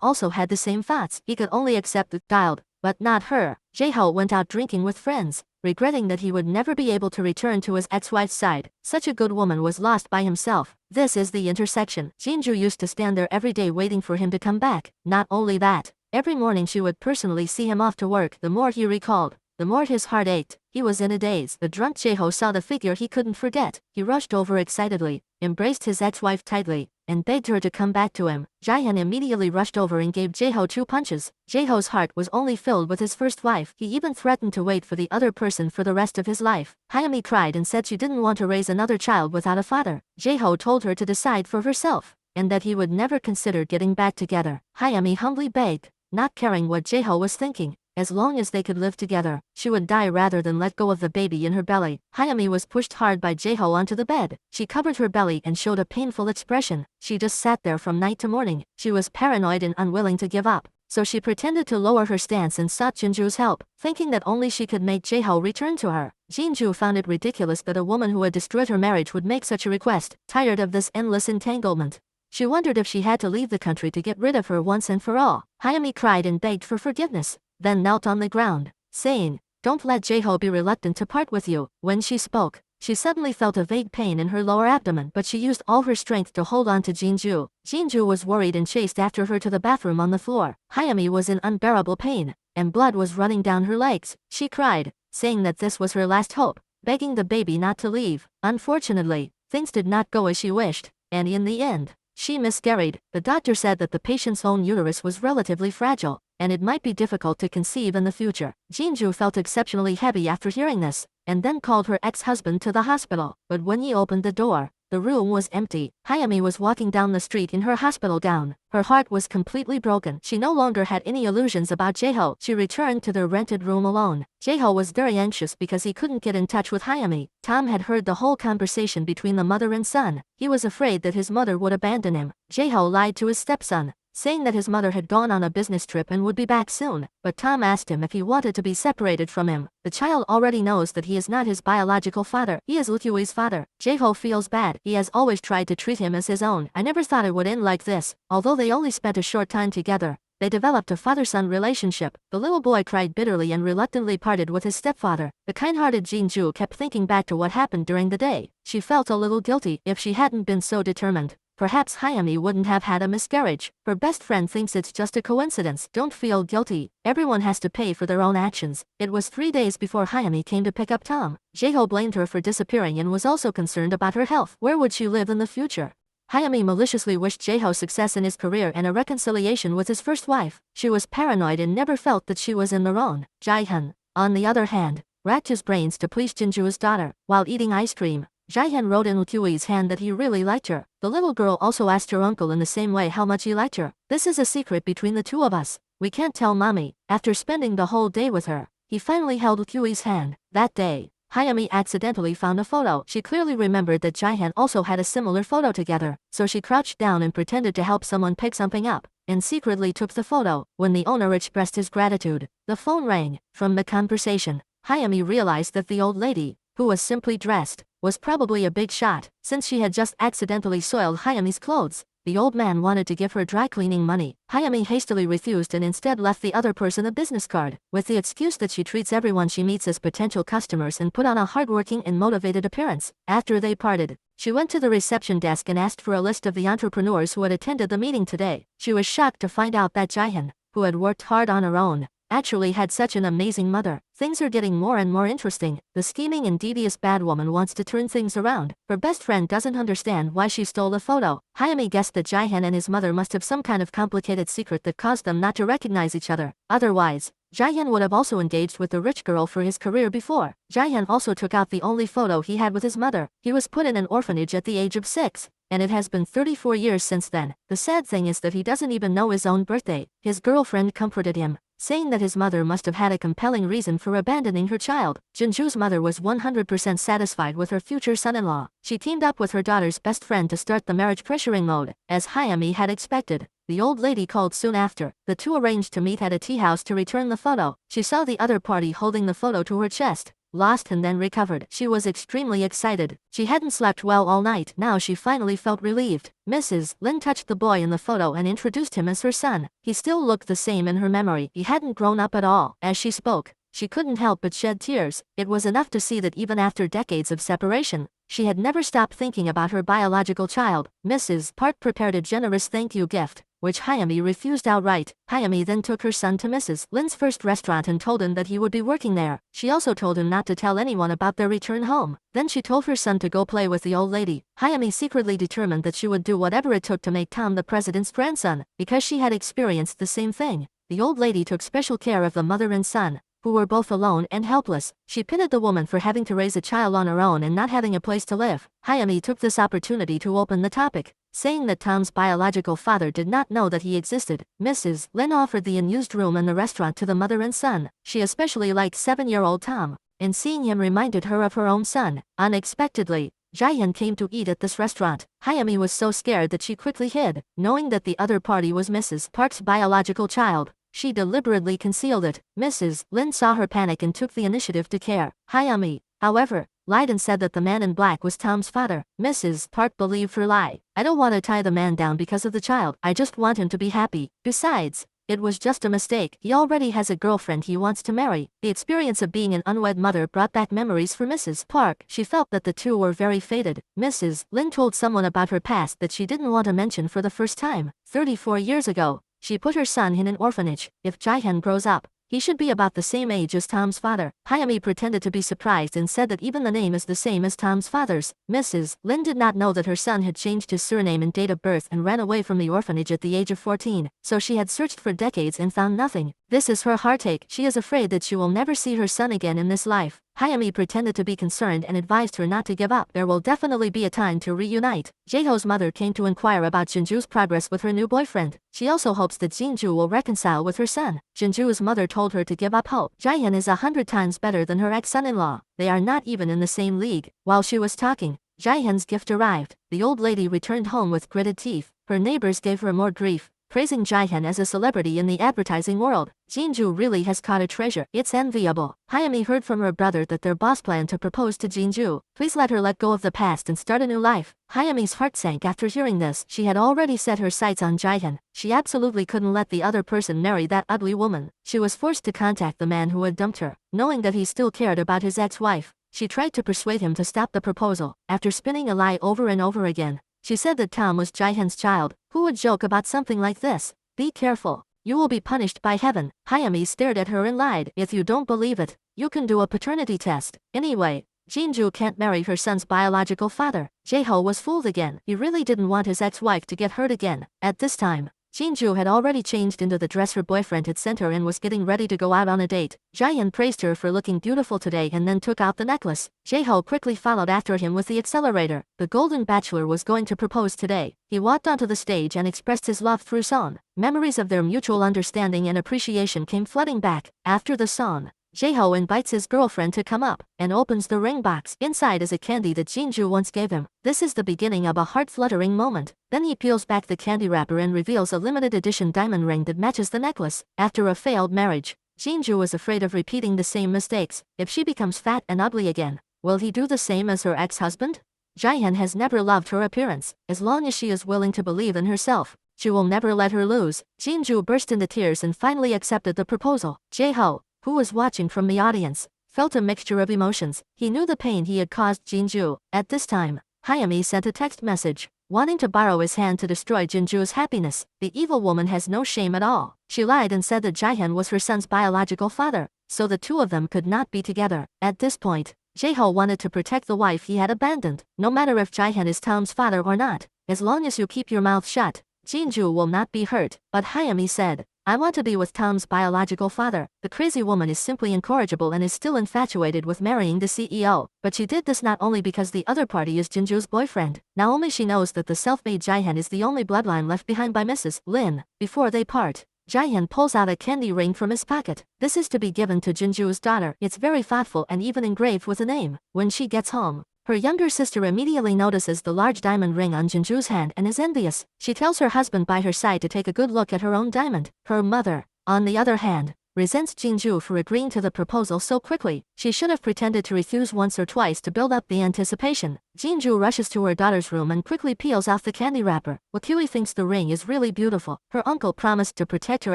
also had the same thoughts. He could only accept the child, but not her. Jae-ho went out drinking with friends, regretting that he would never be able to return to his ex-wife's side. Such a good woman was lost by himself. This is the intersection. Jinju used to stand there every day waiting for him to come back. Not only that, every morning she would personally see him off to work. The more he recalled, the more his heart ached. He was in a daze. The drunk Jae-ho saw the figure he couldn't forget. He rushed over excitedly, embraced his ex-wife tightly, and begged her to come back to him. Jaehyun immediately rushed over and gave Jae-ho 2 punches. Jae-ho's heart was only filled with his first wife. He even threatened to wait for the other person for the rest of his life. Hayami cried and said she didn't want to raise another child without a father. Jae-ho told her to decide for herself, and that he would never consider getting back together. Hayami humbly begged, not caring what Jae-ho was thinking. As long as they could live together, she would die rather than let go of the baby in her belly. Hayami was pushed hard by Jae-ho onto the bed. She covered her belly and showed a painful expression. She just sat there from night to morning. She was paranoid and unwilling to give up, so she pretended to lower her stance and sought Jinju's help, thinking that only she could make Jae-ho return to her. Jinju found it ridiculous that a woman who had destroyed her marriage would make such a request. Tired of this endless entanglement, she wondered if she had to leave the country to get rid of her once and for all. Hayami cried and begged for forgiveness, then knelt on the ground, saying, "Don't let Jae-ho be reluctant to part with you." When she spoke, she suddenly felt a vague pain in her lower abdomen, but she used all her strength to hold on to Jinju. Jinju was worried and chased after her to the bathroom on the floor. Hayami was in unbearable pain, and blood was running down her legs. She cried, saying that this was her last hope, begging the baby not to leave. Unfortunately, things did not go as she wished, and in the end, she miscarried. The doctor said that the patient's own uterus was relatively fragile, and it might be difficult to conceive in the future. Jinju felt exceptionally heavy after hearing this, and then called her ex-husband to the hospital. But when he opened the door, the room was empty. Hayami was walking down the street in her hospital gown. Her heart was completely broken. She no longer had any illusions about Jae-ho. She returned to their rented room alone. Jae-ho was very anxious because he couldn't get in touch with Hayami. Tom had heard the whole conversation between the mother and son. He was afraid that his mother would abandon him. Jae-ho lied to his stepson, saying that his mother had gone on a business trip and would be back soon, but Tom asked him if he wanted to be separated from him. The child already knows that he is not his biological father. He is Lukyui's father. Jae-ho feels bad. He has always tried to treat him as his own. I never thought it would end like this. Although they only spent a short time together, they developed a father-son relationship. The little boy cried bitterly and reluctantly parted with his stepfather. The kind-hearted Jinju kept thinking back to what happened during the day. She felt a little guilty. If she hadn't been so determined, perhaps Hayami wouldn't have had a miscarriage. Her best friend thinks it's just a coincidence. Don't feel guilty. Everyone has to pay for their own actions. It was 3 days before Hayami came to pick up Tom. Jae-ho blamed her for disappearing and was also concerned about her health. Where would she live in the future? Hayami maliciously wished Jae-ho success in his career and a reconciliation with his first wife. She was paranoid and never felt that she was in the wrong. Jae-hyun, on the other hand, racked his brains to please Jinju's daughter. While eating ice cream, Jae-hyun wrote in Lukyui's hand that he really liked her. The little girl also asked her uncle in the same way how much he liked her. This is a secret between the two of us. We can't tell mommy. After spending the whole day with her, he finally held Lukyui's hand. That day, Hayami accidentally found a photo. She clearly remembered that Jae-hyun also had a similar photo together, so she crouched down and pretended to help someone pick something up, and secretly took the photo. When the owner expressed his gratitude, the phone rang. From the conversation, Hayami realized that the old lady, who was simply dressed, was probably a big shot. Since she had just accidentally soiled Hayami's clothes, the old man wanted to give her dry cleaning money. Hayami hastily refused and instead left the other person a business card, with the excuse that she treats everyone she meets as potential customers and put on a hardworking and motivated appearance. After they parted, she went to the reception desk and asked for a list of the entrepreneurs who had attended the meeting today. She was shocked to find out that Jae-hyun, who had worked hard on her own, actually had such an amazing mother. Things are getting more and more interesting. The scheming and devious bad woman wants to turn things around. Her best friend doesn't understand why she stole the photo. Hayami guessed that Jae-hyun and his mother must have some kind of complicated secret that caused them not to recognize each other. Otherwise, Jae-hyun would have also engaged with the rich girl for his career before. Jae-hyun also took out the only photo he had with his mother. He was put in an orphanage at the age of 6. And it has been 34 years since then. The sad thing is that he doesn't even know his own birthday. His girlfriend comforted him, saying that his mother must have had a compelling reason for abandoning her child. Jinju's mother was 100% satisfied with her future son-in-law. She teamed up with her daughter's best friend to start the marriage pressuring mode, as Hayami had expected. The old lady called soon after. The two arranged to meet at a tea house to return the photo. She saw the other party holding the photo to her chest, lost and then recovered. She was extremely excited. She hadn't slept well all night. Now she finally felt relieved. Mrs. Lin touched the boy in the photo and introduced him as her son. He still looked the same in her memory. He hadn't grown up at all. As she spoke, she couldn't help but shed tears. It was enough to see that even after decades of separation, she had never stopped thinking about her biological child. Mrs. Park prepared a generous thank you gift, which Hayami refused outright. Hayami then took her son to Mrs. Lin's first restaurant and told him that he would be working there. She also told him not to tell anyone about their return home. Then she told her son to go play with the old lady. Hayami secretly determined that she would do whatever it took to make Tom the president's grandson, because she had experienced the same thing. The old lady took special care of the mother and son, who were both alone and helpless. She pitted the woman for having to raise a child on her own and not having a place to live. Hayami took this opportunity to open the topic, saying that Tom's biological father did not know that he existed. Mrs. Lin offered the unused room in the restaurant to the mother and son. She especially liked 7-year-old Tom, and seeing him reminded her of her own son. Unexpectedly, Jae-hyun came to eat at this restaurant. Hayami was so scared that she quickly hid. Knowing that the other party was Mrs. Park's biological child, she deliberately concealed it. Mrs. Lin saw her panic and took the initiative to care. Hayami, however, lied and said that the man in black was Tom's father. Mrs. Park believed her lie. I don't want to tie the man down because of the child. I just want him to be happy. Besides, it was just a mistake. He already has a girlfriend he wants to marry. The experience of being an unwed mother brought back memories for Mrs. Park. She felt that the two were very fated. Mrs. Lin told someone about her past that she didn't want to mention for the first time. 34 years ago, she put her son in an orphanage. If Jae-hyun grows up, he should be about the same age as Tom's father. Hayami pretended to be surprised and said that even the name is the same as Tom's father's. Mrs. Lin did not know that her son had changed his surname and date of birth and ran away from the orphanage at the age of 14, so she had searched for decades and found nothing. This is her heartache. She is afraid that she will never see her son again in this life. Hayami pretended to be concerned and advised her not to give up. There will definitely be a time to reunite. Jae-ho's mother came to inquire about Jinju's progress with her new boyfriend. She also hopes that Jinju will reconcile with her son. Jinju's mother told her to give up hope. Jae-hyun is 100 times better than her ex-son-in-law. They are not even in the same league. While she was talking, Jae-hyun's gift arrived. The old lady returned home with gritted teeth. Her neighbors gave her more grief, praising Jihan as a celebrity in the advertising world. Jinju really has caught a treasure. It's enviable. Hayami heard from her brother that their boss planned to propose to Jinju. Please let her let go of the past and start a new life. Hayami's heart sank after hearing this. She had already set her sights on Jihan. She absolutely couldn't let the other person marry that ugly woman. She was forced to contact the man who had dumped her, knowing that he still cared about his ex-wife. She tried to persuade him to stop the proposal. After spinning a lie over and over again, she said that Tom was Jihan's child. Who would joke about something like this? Be careful. You will be punished by heaven. Hayami stared at her and lied. If you don't believe it, you can do a paternity test. Anyway, Jinju can't marry her son's biological father. Jae-ho was fooled again. He really didn't want his ex-wife to get hurt again. At this time, Jinju had already changed into the dress her boyfriend had sent her and was getting ready to go out on a date. Jihan praised her for looking beautiful today and then took out the necklace. Jae-ho quickly followed after him with the accelerator. The golden bachelor was going to propose today. He walked onto the stage and expressed his love through song. Memories of their mutual understanding and appreciation came flooding back. After the song, Jae-ho invites his girlfriend to come up and opens the ring box. Inside is a candy that Jinju once gave him. This is the beginning of a heart-fluttering moment. Then he peels back the candy wrapper and reveals a limited edition diamond ring that matches the necklace. After a failed marriage, Jinju was afraid of repeating the same mistakes. If she becomes fat and ugly again, will he do the same as her ex-husband? Jihan has never loved her appearance. As long as she is willing to believe in herself, she will never let her lose. Jinju burst into tears and finally accepted the proposal. Jae-ho, who was watching from the audience, felt a mixture of emotions. He knew the pain he had caused Jinju. At this time, Hayami sent a text message, wanting to borrow his hand to destroy Jinju's happiness. The evil woman has no shame at all. She lied and said that Jihan was her son's biological father, so the two of them could not be together. At this point, Jae-ho wanted to protect the wife he had abandoned. No matter if Jihan is Tom's father or not, as long as you keep your mouth shut, Jinju will not be hurt. But Hayami said, I want to be with Tom's biological father. The crazy woman is simply incorrigible and is still infatuated with marrying the CEO. But she did this not only because the other party is Jinju's boyfriend. Now only she knows that the self-made Jihan is the only bloodline left behind by Mrs. Lin. Before they part, Jihan pulls out a candy ring from his pocket. This is to be given to Jinju's daughter. It's very thoughtful and even engraved with a name. When she gets home, her younger sister immediately notices the large diamond ring on Jinju's hand and is envious. She tells her husband by her side to take a good look at her own diamond. Her mother, on the other hand, resents Jinju for agreeing to the proposal so quickly. She should have pretended to refuse once or twice to build up the anticipation. Jinju rushes to her daughter's room and quickly peels off the candy wrapper. Wakui thinks the ring is really beautiful. Her uncle promised to protect her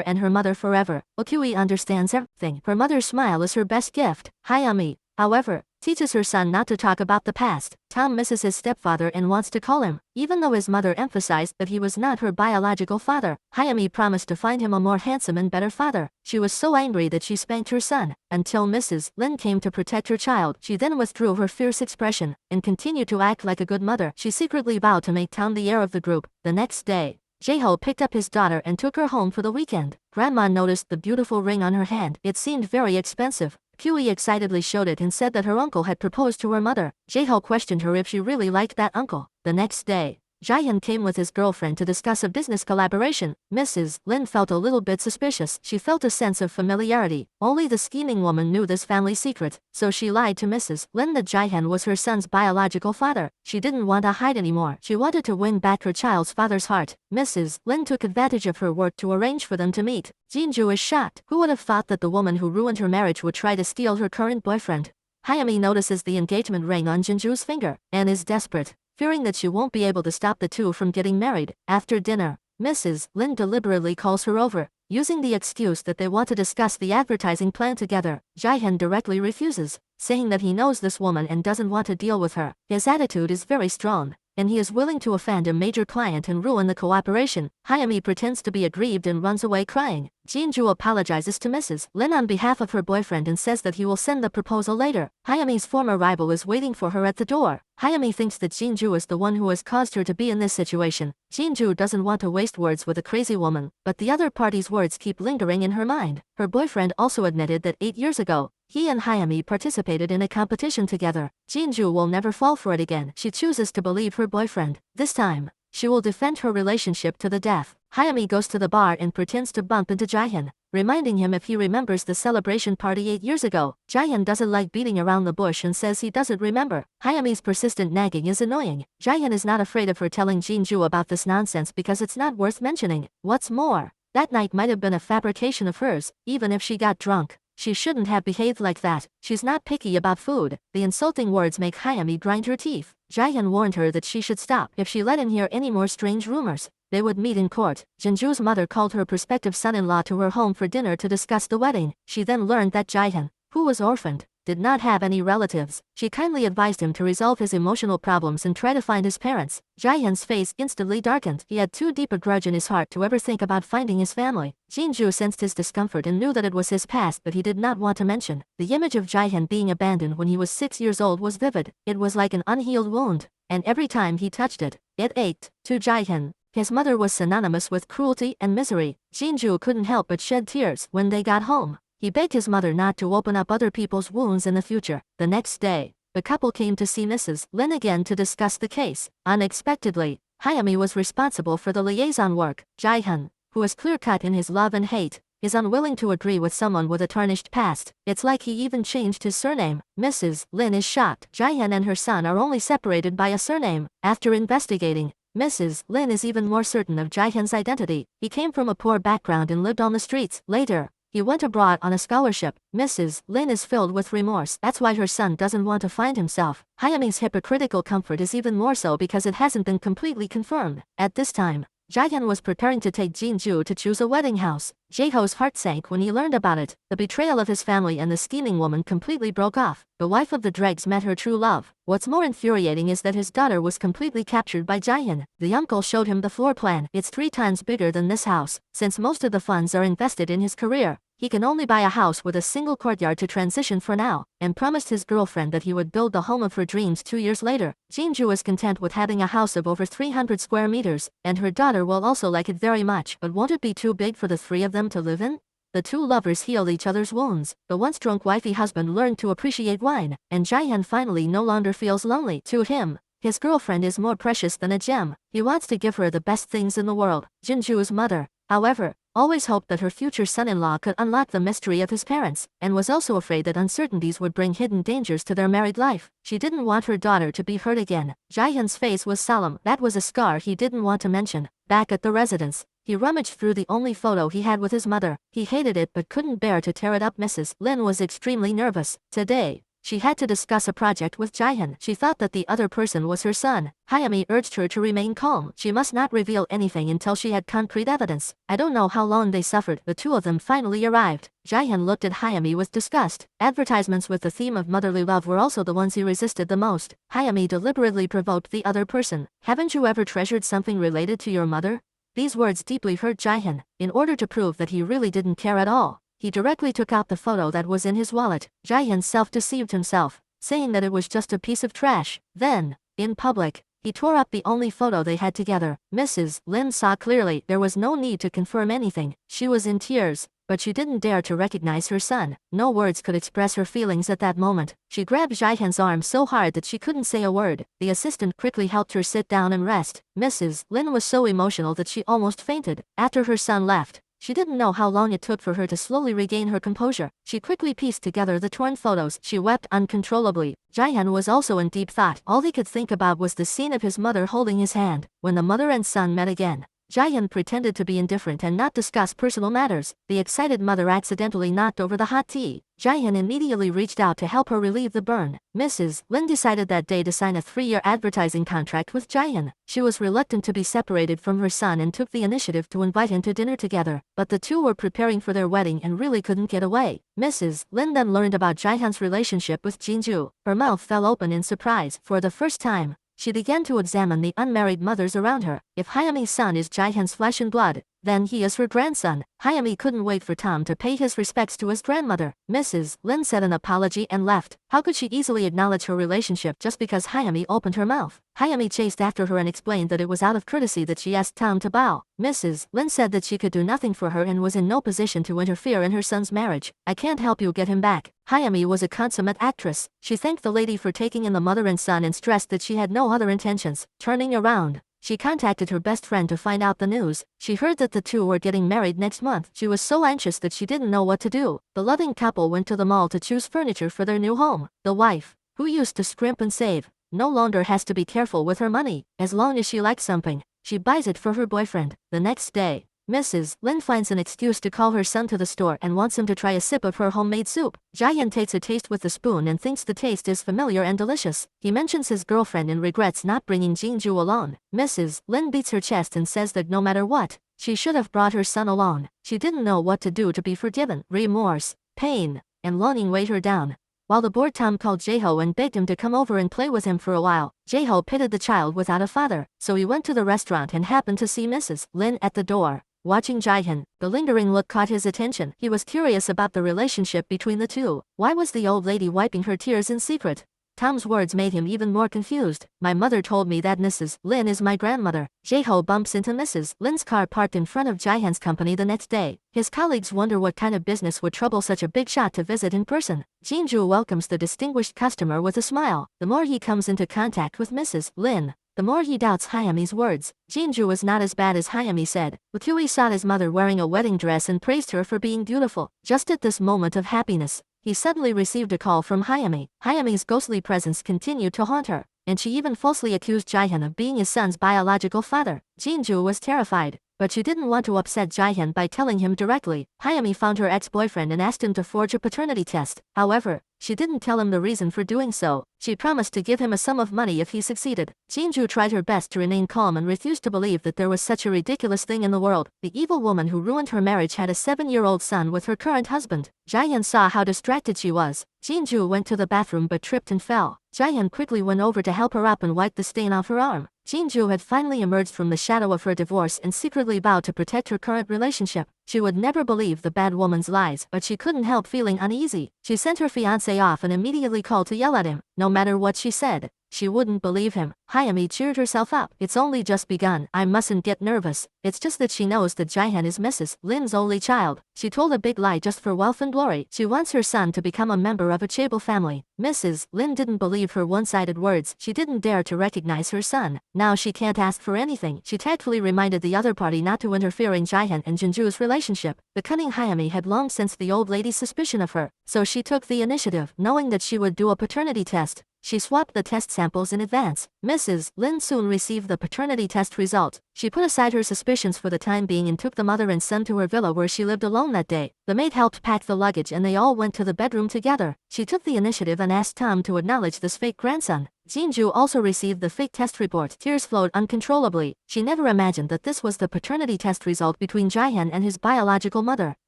and her mother forever. Wakui understands everything. Her mother's smile is her best gift. Hayami, however, teaches her son not to talk about the past. Tom misses his stepfather and wants to call him, even though his mother emphasized that he was not her biological father. Hayami promised to find him a more handsome and better father. She was so angry that she spanked her son, until Mrs. Lin came to protect her child. She then withdrew her fierce expression, and continued to act like a good mother. She secretly vowed to make Tom the heir of the group. The next day, Jae-ho picked up his daughter and took her home for the weekend. Grandma noticed the beautiful ring on her hand. It seemed very expensive. Kui excitedly showed it and said that her uncle had proposed to her mother. Jae-ho questioned her if she really liked that uncle. The next day, Jihan came with his girlfriend to discuss a business collaboration. Mrs. Lin felt a little bit suspicious. She felt a sense of familiarity. Only the scheming woman knew this family secret, so she lied to Mrs. Lin that Jihan was her son's biological father. She didn't want to hide anymore. She wanted to win back her child's father's heart. Mrs. Lin took advantage of her work to arrange for them to meet. Jinju is shocked. Who would have thought that the woman who ruined her marriage would try to steal her current boyfriend? Hayami notices the engagement ring on Jinju's finger, and is desperate, fearing that she won't be able to stop the two from getting married. After dinner, Mrs. Lin deliberately calls her over, using the excuse that they want to discuss the advertising plan together. Jihan directly refuses, saying that he knows this woman and doesn't want to deal with her. His attitude is very strong, and he is willing to offend a major client and ruin the cooperation. Hayami pretends to be aggrieved and runs away crying. Jinju apologizes to Mrs. Lin on behalf of her boyfriend and says that he will send the proposal later. Hayami's former rival is waiting for her at the door. Hayami thinks that Jinju is the one who has caused her to be in this situation. Jinju doesn't want to waste words with a crazy woman, but the other party's words keep lingering in her mind. Her boyfriend also admitted that 8 years ago, he and Hayami participated in a competition together. Jinju will never fall for it again. She chooses to believe her boyfriend. This time, she will defend her relationship to the death. Hayami goes to the bar and pretends to bump into Jaehyun, reminding him if he remembers the celebration party 8 years ago. Jaehyun doesn't like beating around the bush and says he doesn't remember. Hayami's persistent nagging is annoying. Jaehyun is not afraid of her telling Jinju about this nonsense because it's not worth mentioning. What's more, that night might have been a fabrication of hers, even if she got drunk. She shouldn't have behaved like that. She's not picky about food. The insulting words make Hayami grind her teeth. Jaehyun warned her that she should stop if she let him hear any more strange rumors. They would meet in court. Jinju's mother called her prospective son-in-law to her home for dinner to discuss the wedding. She then learned that Jaehyun, who was orphaned, did not have any relatives. She kindly advised him to resolve his emotional problems and try to find his parents. Jaehyun's face instantly darkened. He had too deep a grudge in his heart to ever think about finding his family. Jinju sensed his discomfort and knew that it was his past, but he did not want to mention. The image of Jaehyun being abandoned when he was 6 years old was vivid. It was like an unhealed wound, and every time he touched it, it ached. To Jaehyun, his mother was synonymous with cruelty and misery. Jinju couldn't help but shed tears when they got home. He begged his mother not to open up other people's wounds in the future. The next day, the couple came to see Mrs. Lin again to discuss the case. Unexpectedly, Hayami was responsible for the liaison work. Jaehyun, who is clear-cut in his love and hate, is unwilling to agree with someone with a tarnished past. It's like he even changed his surname. Mrs. Lin is shocked. Jaehyun and her son are only separated by a surname. After investigating, Mrs. Lin is even more certain of Jaehyun's identity. He came from a poor background and lived on the streets. Later, he went abroad on a scholarship. Mrs. Lin is filled with remorse. That's why her son doesn't want to find himself. Hayami's hypocritical comfort is even more so because it hasn't been completely confirmed. At this time, Jaehyun was preparing to take Jinju to choose a wedding house. Jaeho's heart sank when he learned about it. The betrayal of his family and the scheming woman completely broke off. The wife of the dregs met her true love. What's more infuriating is that his daughter was completely captured by Jaehyun. The uncle showed him the floor plan. It's 3 times bigger than this house. Since most of the funds are invested in his career, he can only buy a house with a single courtyard to transition for now, and promised his girlfriend that he would build the home of her dreams 2 years later. Jinju is content with having a house of over 300 square meters, and her daughter will also like it very much. But won't it be too big for the 3 of them to live in? The 2 lovers healed each other's wounds. The once drunk wifey husband learned to appreciate wine, and Jaehyun finally no longer feels lonely. To him, his girlfriend is more precious than a gem. He wants to give her the best things in the world. Jinju's mother, however, always hoped that her future son-in-law could unlock the mystery of his parents, and was also afraid that uncertainties would bring hidden dangers to their married life. She didn't want her daughter to be hurt again. Jaehyun's face was solemn. That was a scar he didn't want to mention. Back at the residence, he rummaged through the only photo he had with his mother. He hated it but couldn't bear to tear it up. Mrs. Lin was extremely nervous. Today, she had to discuss a project with Jaehyun. She thought that the other person was her son. Hayami urged her to remain calm. She must not reveal anything until she had concrete evidence. I don't know how long they suffered. The 2 of them finally arrived. Jaehyun looked at Hayami with disgust. Advertisements with the theme of motherly love were also the ones he resisted the most. Hayami deliberately provoked the other person. Haven't you ever treasured something related to your mother? These words deeply hurt Jaehyun. In order to prove that he really didn't care at all, he directly took out the photo that was in his wallet. Jaehyun self-deceived himself, saying that it was just a piece of trash. Then, in public, he tore up the only photo they had together. Mrs. Lin saw clearly there was no need to confirm anything. She was in tears, but she didn't dare to recognize her son. No words could express her feelings at that moment. She grabbed Jaehyun's arm so hard that she couldn't say a word. The assistant quickly helped her sit down and rest. Mrs. Lin was so emotional that she almost fainted. After her son left, she didn't know how long it took for her to slowly regain her composure. She quickly pieced together the torn photos. She wept uncontrollably. Jaehyun was also in deep thought. All he could think about was the scene of his mother holding his hand. When the mother and son met again, Jaehyun pretended to be indifferent and not discuss personal matters. The excited mother accidentally knocked over the hot tea. Jaehyun immediately reached out to help her relieve the burn. Mrs. Lin decided that day to sign a 3-year advertising contract with Jaehyun. She was reluctant to be separated from her son and took the initiative to invite him to dinner together. But the 2 were preparing for their wedding and really couldn't get away. Mrs. Lin then learned about Jaehyun's relationship with Jinju. Her mouth fell open in surprise. For the first time, she began to examine the unmarried mothers around her. If Hayami's son is Jaehyun's flesh and blood, then he is her grandson. Hayami couldn't wait for Tom to pay his respects to his grandmother. Mrs. Lin said an apology and left. How could she easily acknowledge her relationship just because Hayami opened her mouth? Hayami chased after her and explained that it was out of courtesy that she asked Tom to bow. Mrs. Lin said that she could do nothing for her and was in no position to interfere in her son's marriage. I can't help you get him back. Hayami was a consummate actress. She thanked the lady for taking in the mother and son and stressed that she had no other intentions. Turning around, She contacted her best friend to find out the news. She heard that the two were getting married next month. She was so anxious that she didn't know what to do. The loving couple went to the mall to choose furniture for their new home. The wife, who used to scrimp and save, no longer has to be careful with her money. As long as she likes something, she buys it for her boyfriend. The next day, Mrs. Lin finds an excuse to call her son to the store and wants him to try a sip of her homemade soup. Jae-hyun takes a taste with the spoon and thinks the taste is familiar and delicious. He mentions his girlfriend and regrets not bringing Jin-ju along. Mrs. Lin beats her chest and says that no matter what, she should have brought her son along. She didn't know what to do to be forgiven. Remorse, pain, and longing weighed her down. While the bored Tom called Jae-ho and begged him to come over and play with him for a while, Jae-ho pitied the child without a father, so he went to the restaurant and happened to see Mrs. Lin at the door. Watching Jae-hyun, the lingering look caught his attention. He was curious about the relationship between the two. Why was the old lady wiping her tears in secret? Tom's words made him even more confused. My mother told me that Mrs. Lin is my grandmother. Jae-ho bumps into Mrs. Lin's car parked in front of Jae-hyun's company the next day. His colleagues wonder what kind of business would trouble such a big shot to visit in person. Jin-ju welcomes the distinguished customer with a smile. The more he comes into contact with Mrs. Lin, the more he doubts Hyami's words. Jin-ju was not as bad as Hyami said. Woo-kyu saw his mother wearing a wedding dress and praised her for being beautiful. Just at this moment of happiness, he suddenly received a call from Hyami. Hyami's ghostly presence continued to haunt her, and she even falsely accused Jae-hyun of being his son's biological father. Jin-ju was terrified, but she didn't want to upset Jae-hyun by telling him directly. Hyami found her ex-boyfriend and asked him to forge a paternity test. However, she didn't tell him the reason for doing so. She promised to give him a sum of money if he succeeded. Jin-ju tried her best to remain calm and refused to believe that there was such a ridiculous thing in the world. The evil woman who ruined her marriage had a 7-year-old son with her current husband. Jae-hyun saw how distracted she was. Jin-ju went to the bathroom but tripped and fell. Jae-hyun quickly went over to help her up and wiped the stain off her arm. Jin-ju had finally emerged from the shadow of her divorce and secretly vowed to protect her current relationship. She would never believe the bad woman's lies, but she couldn't help feeling uneasy. She sent her fiancé off and immediately called to yell at him. No matter what she said, she wouldn't believe him. Hyami cheered herself up. It's only just begun. I mustn't get nervous. It's just that she knows that Jae-hyun is Mrs. Lin's only child. She told a big lie just for wealth and glory. She wants her son to become a member of a chaebol family. Mrs. Lin didn't believe her one-sided words. She didn't dare to recognize her son. Now she can't ask for anything. She tactfully reminded the other party not to interfere in Jae-hyun and Jinju's relationship. The cunning Hyami had long sensed the old lady's suspicion of her, so she took the initiative, knowing that she would do a paternity test. She swapped the test samples in advance. Mrs. Lin soon received the paternity test result. She put aside her suspicions for the time being and took the mother and son to her villa where she lived alone that day. The maid helped pack the luggage and they all went to the bedroom together. She took the initiative and asked Tom to acknowledge this fake grandson. Jin-ju also received the fake test report. Tears flowed uncontrollably. She never imagined that this was the paternity test result between Jae-hyun and his biological mother,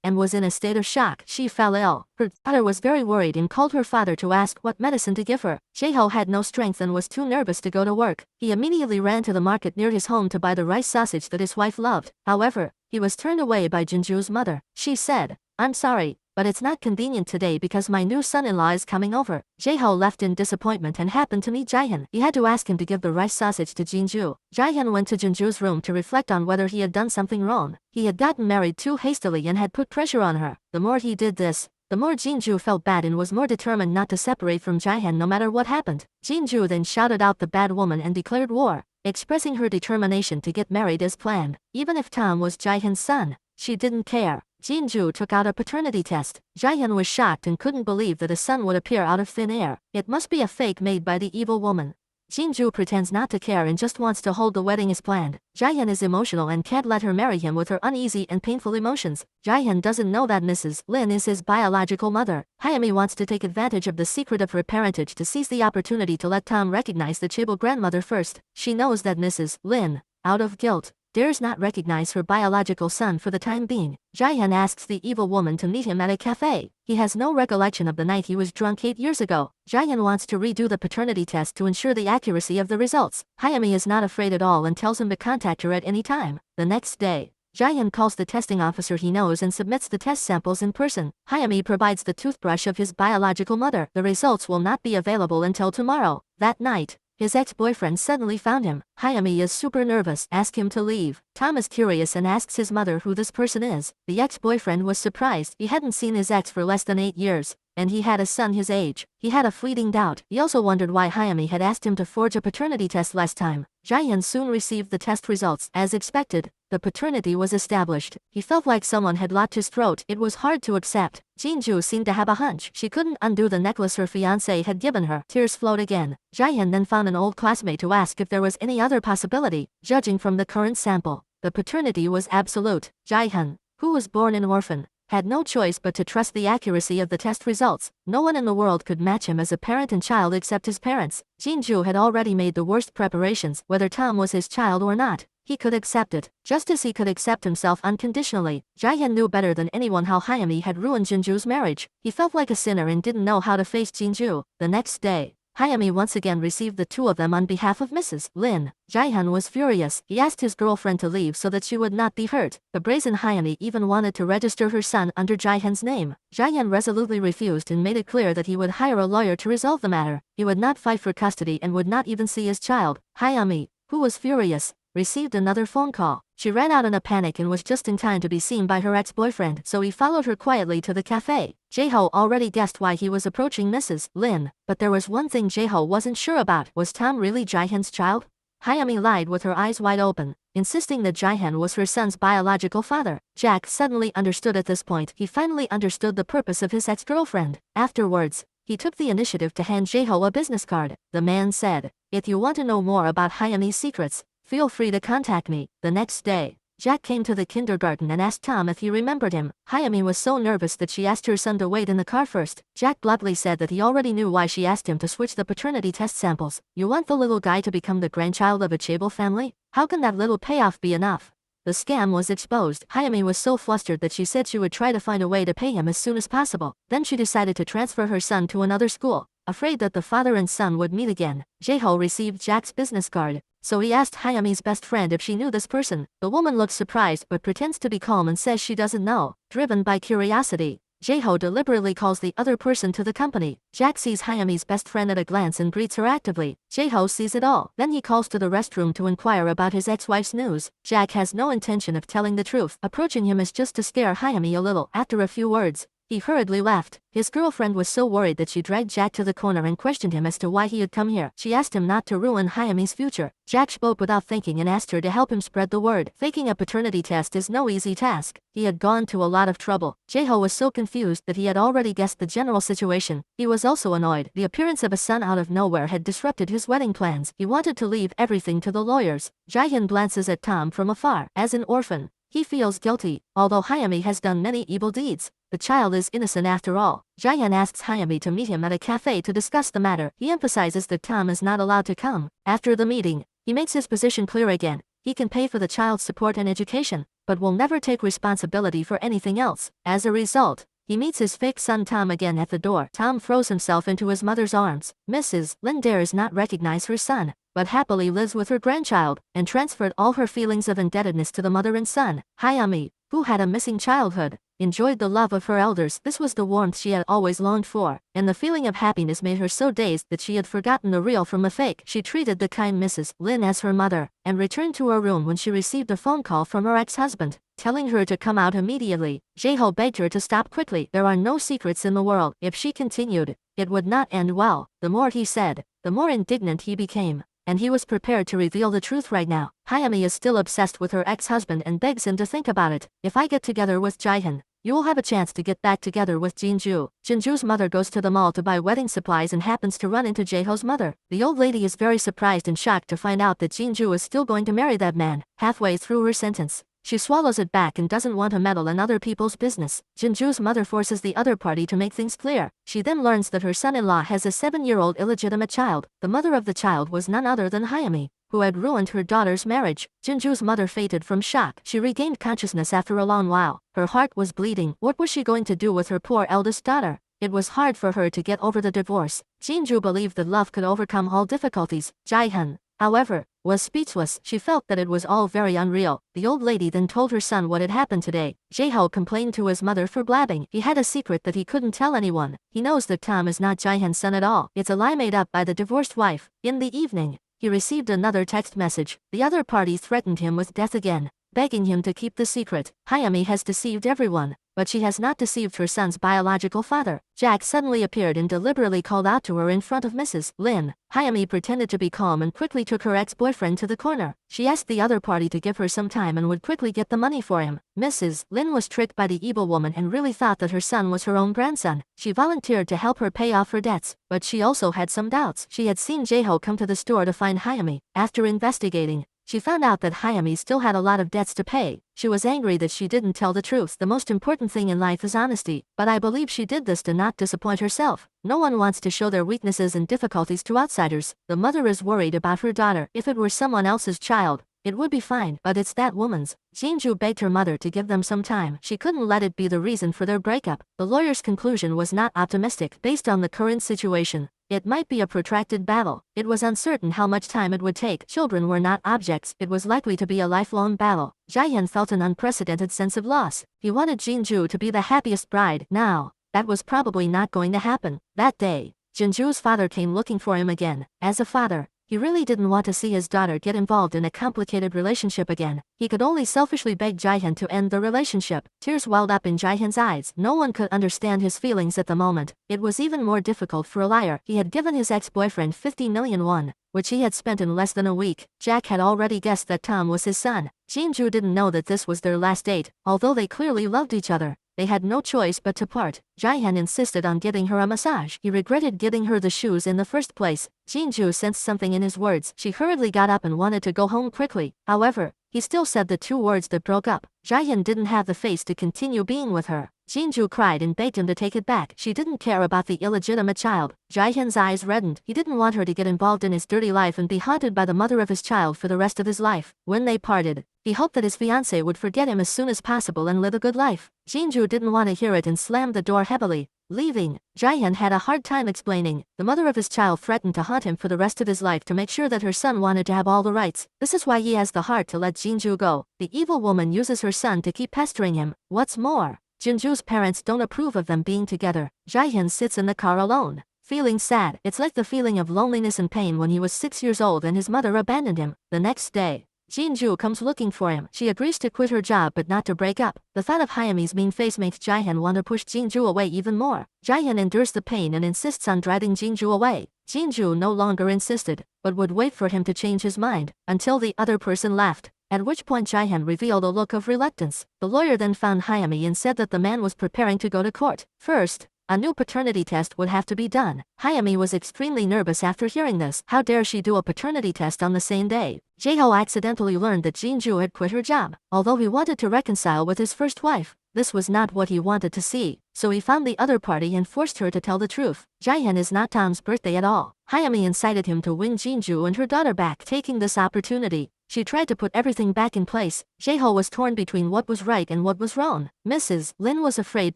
and was in a state of shock. She fell ill. Her daughter was very worried and called her father to ask what medicine to give her. Jae-ho had no strength and was too nervous to go to work. He immediately ran to the market near his home to buy the rice sausage that his wife loved. However, he was turned away by Jinju's mother. She said, "I'm sorry, but it's not convenient today because my new son-in-law is coming over." Jae-ho left in disappointment and happened to meet Jae-hyun. He had to ask him to give the rice sausage to Jin-ju. Jae-hyun went to Jinju's room to reflect on whether he had done something wrong. He had gotten married too hastily and had put pressure on her. The more he did this, the more Jin-ju felt bad and was more determined not to separate from Jae-hyun no matter what happened. Jin-ju then shouted out the bad woman and declared war, expressing her determination to get married as planned. Even if Tom was Jae-hyun's son, she didn't care. Jin-ju took out a paternity test. Jae-hyun was shocked and couldn't believe that a son would appear out of thin air. It must be a fake made by the evil woman. Jin-ju pretends not to care and just wants to hold the wedding as planned. Jae-hyun is emotional and can't let her marry him with her uneasy and painful emotions. Jae-hyun doesn't know that Mrs. Lin is his biological mother. Hyami wants to take advantage of the secret of her parentage to seize the opportunity to let Tom recognize the chaebol grandmother first. She knows that Mrs. Lin, out of guilt, dares not recognize her biological son for the time being. Jae-hyun asks the evil woman to meet him at a cafe. He has no recollection of the night he was drunk 8 years ago. Jae-hyun wants to redo the paternity test to ensure the accuracy of the results. Hyami is not afraid at all and tells him to contact her at any time. The next day, Jae-hyun calls the testing officer he knows and submits the test samples in person. Hyami provides the toothbrush of his biological mother. The results will not be available until tomorrow. That night, his ex-boyfriend suddenly found him. Hyami is super nervous. Ask him to leave. Tom is curious and asks his mother who this person is. The ex-boyfriend was surprised. He hadn't seen his ex for less than 8 years, and he had a son his age. He had a fleeting doubt. He also wondered why Hyami had asked him to forge a paternity test last time. Jaehyun soon received the test results. As expected, the paternity was established. He felt like someone had locked his throat. It was hard to accept. Jinju seemed to have a hunch. She couldn't undo the necklace her fiancé had given her. Tears flowed again. Jaehyun then found an old classmate to ask if there was any other possibility. Judging from the current sample, the paternity was absolute. Jaehyun, who was born an orphan, had no choice but to trust the accuracy of the test results. No one in the world could match him as a parent and child except his parents. Jinju had already made the worst preparations. Whether Tom was his child or not, he could accept it, just as he could accept himself unconditionally. Jaehyun knew better than anyone how Hyami had ruined Jinju's marriage. He felt like a sinner and didn't know how to face Jinju. The next day, Hyami once again received the two of them on behalf of Mrs. Lin. Jaehyun was furious. He asked his girlfriend to leave so that she would not be hurt. The brazen Hyami even wanted to register her son under Jaehyun's name. Jaehyun resolutely refused and made it clear that he would hire a lawyer to resolve the matter. He would not fight for custody and would not even see his child. Hyami, who was furious, received another phone call. She ran out in a panic and was just in time to be seen by her ex-boyfriend, so he followed her quietly to the cafe. Jae-ho already guessed why he was approaching Mrs. Lin, but there was one thing Jae-ho wasn't sure about. Was Tom really Jaehyun's child? Hyami lied with her eyes wide open, insisting that Jaehyun was her son's biological father. Jack suddenly understood at this point. He finally understood the purpose of his ex-girlfriend. Afterwards, he took the initiative to hand Jae-ho a business card. The man said, "If you want to know more about Hyami's secrets, feel free to contact me." The next day, Jack came to the kindergarten and asked Tom if he remembered him. Hyami was so nervous that she asked her son to wait in the car first. Jack bluntly said that he already knew why she asked him to switch the paternity test samples. "You want the little guy to become the grandchild of a chaebol family? How can that little payoff be enough?" The scam was exposed. Hyami was so flustered that she said she would try to find a way to pay him as soon as possible. Then she decided to transfer her son to another school, afraid that the father and son would meet again. Jae-ho received Jack's business card, so he asked Hyami's best friend if she knew this person. The woman looks surprised but pretends to be calm and says she doesn't know. Driven by curiosity, Jae-ho deliberately calls the other person to the company. Jack sees Hyami's best friend at a glance and greets her actively. Jae-ho sees it all. Then he calls to the restroom to inquire about his ex-wife's news. Jack has no intention of telling the truth. Approaching him is just to scare Hyami a little. After a few words, he hurriedly left. His girlfriend was so worried that she dragged Jack to the corner and questioned him as to why he had come here. She asked him not to ruin Hyami's future. Jack spoke without thinking and asked her to help him spread the word. Faking a paternity test is no easy task. He had gone to a lot of trouble. Jae-ho was so confused that he had already guessed the general situation. He was also annoyed. The appearance of a son out of nowhere had disrupted his wedding plans. He wanted to leave everything to the lawyers. Jaehyun glances at Tom from afar. As an orphan, he feels guilty, although Hyami has done many evil deeds. The child is innocent after all. Jaehyun asks Hyami to meet him at a cafe to discuss the matter. He emphasizes that Tom is not allowed to come. After the meeting, he makes his position clear again. He can pay for the child's support and education, but will never take responsibility for anything else. As a result, he meets his fake son Tom again at the door. Tom throws himself into his mother's arms. Mrs. Lin dares not recognize her son, but happily lives with her grandchild, and transferred all her feelings of indebtedness to the mother and son. Hyami, who had a missing childhood, enjoyed the love of her elders. This was the warmth she had always longed for, and the feeling of happiness made her so dazed that she had forgotten the real from the fake. She treated the kind Mrs. Lin as her mother, and returned to her room when she received a phone call from her ex-husband, telling her to come out immediately. Jae-ho begged her to stop quickly. There are no secrets in the world. If she continued, it would not end well. The more he said, the more indignant he became, and he was prepared to reveal the truth right now. Hyami is still obsessed with her ex-husband and begs him to think about it. "If I get together with Jaehyun, you will have a chance to get back together with Jinju." Jinju's mother goes to the mall to buy wedding supplies and happens to run into Jae-ho's mother. The old lady is very surprised and shocked to find out that Jinju is still going to marry that man. Halfway through her sentence, she swallows it back and doesn't want to meddle in other people's business. Jinju's mother forces the other party to make things clear. She then learns that her son-in-law has a 7-year-old illegitimate child. The mother of the child was none other than Hyami, who had ruined her daughter's marriage. Jinju's mother fainted from shock. She regained consciousness after a long while. Her heart was bleeding. What was she going to do with her poor eldest daughter? It was hard for her to get over the divorce. Jinju believed that love could overcome all difficulties. Jaehyun, however, was speechless. She felt that it was all very unreal. The old lady then told her son what had happened today. Jae-ho complained to his mother for blabbing. He had a secret that he couldn't tell anyone. He knows that Tom is not Jaehyun's son at all. It's a lie made up by the divorced wife. In the evening, he received another text message. The other party threatened him with death again, begging him to keep the secret. Hayami has deceived everyone, but she has not deceived her son's biological father. Jack suddenly appeared and deliberately called out to her in front of Mrs. Lin. Hayami pretended to be calm and quickly took her ex-boyfriend to the corner. She asked the other party to give her some time and would quickly get the money for him. Mrs. Lin was tricked by the evil woman and really thought that her son was her own grandson. She volunteered to help her pay off her debts, but she also had some doubts. She had seen Jae-ho come to the store to find Hayami. After investigating, she found out that Hayami still had a lot of debts to pay. She was angry that she didn't tell the truth. The most important thing in life is honesty, but I believe she did this to not disappoint herself. No one wants to show their weaknesses and difficulties to outsiders. The mother is worried about her daughter. If it were someone else's child, it would be fine, but it's that woman's. Jinju begged her mother to give them some time. She couldn't let it be the reason for their breakup. The lawyer's conclusion was not optimistic. Based on the current situation, it might be a protracted battle. It was uncertain how much time it would take. Children were not objects. It was likely to be a lifelong battle. Jae-hyun felt an unprecedented sense of loss. He wanted Jinju to be the happiest bride. Now, that was probably not going to happen. That day, Jinju's father came looking for him again. As a father, he really didn't want to see his daughter get involved in a complicated relationship again. He could only selfishly beg Jae-hyun to end the relationship. Tears welled up in Jae-hyun's eyes. No one could understand his feelings at the moment. It was even more difficult for a liar. He had given his ex-boyfriend 50 million won, which he had spent in less than a week. Jack had already guessed that Tom was his son. Jinju didn't know that this was their last date, although they clearly loved each other. They had no choice but to part. Jae-hyun insisted on getting her a massage. He regretted getting her the shoes in the first place. Jinju sensed something in his words. She hurriedly got up and wanted to go home quickly. However, he still said the two words that broke up. Jae-hyun didn't have the face to continue being with her. Jinju cried and begged him to take it back. She didn't care about the illegitimate child. Jae-hyun's eyes reddened. He didn't want her to get involved in his dirty life and be haunted by the mother of his child for the rest of his life. When they parted, he hoped that his fiancée would forget him as soon as possible and live a good life. Jinju didn't want to hear it and slammed the door heavily. Leaving, Jae-hyun had a hard time explaining. The mother of his child threatened to haunt him for the rest of his life to make sure that her son wanted to have all the rights. This is why he has the heart to let Jinju go. The evil woman uses her son to keep pestering him. What's more, Jinju's parents don't approve of them being together. Jae-hyun sits in the car alone, feeling sad. It's like the feeling of loneliness and pain when he was 6 years old and his mother abandoned him. The next day, Jinju comes looking for him. She agrees to quit her job but not to break up. The thought of Hayami's mean face makes Jae-hyun want to push Jinju away even more. Jae-hyun endures the pain and insists on driving Jinju away. Jinju no longer insisted, but would wait for him to change his mind, until the other person left, at which point Jae-hyun revealed a look of reluctance. The lawyer then found Hayami and said that the man was preparing to go to court. First, a new paternity test would have to be done. Hayami was extremely nervous after hearing this. How dare she do a paternity test on the same day? Jae-ho accidentally learned that Jinju had quit her job. Although he wanted to reconcile with his first wife, this was not what he wanted to see, so he found the other party and forced her to tell the truth. Jae-hyun is not Tom's birthday at all. Hayami incited him to win Jinju and her daughter back. Taking this opportunity, she tried to put everything back in place. Jae-ho was torn between what was right and what was wrong. Mrs. Lin was afraid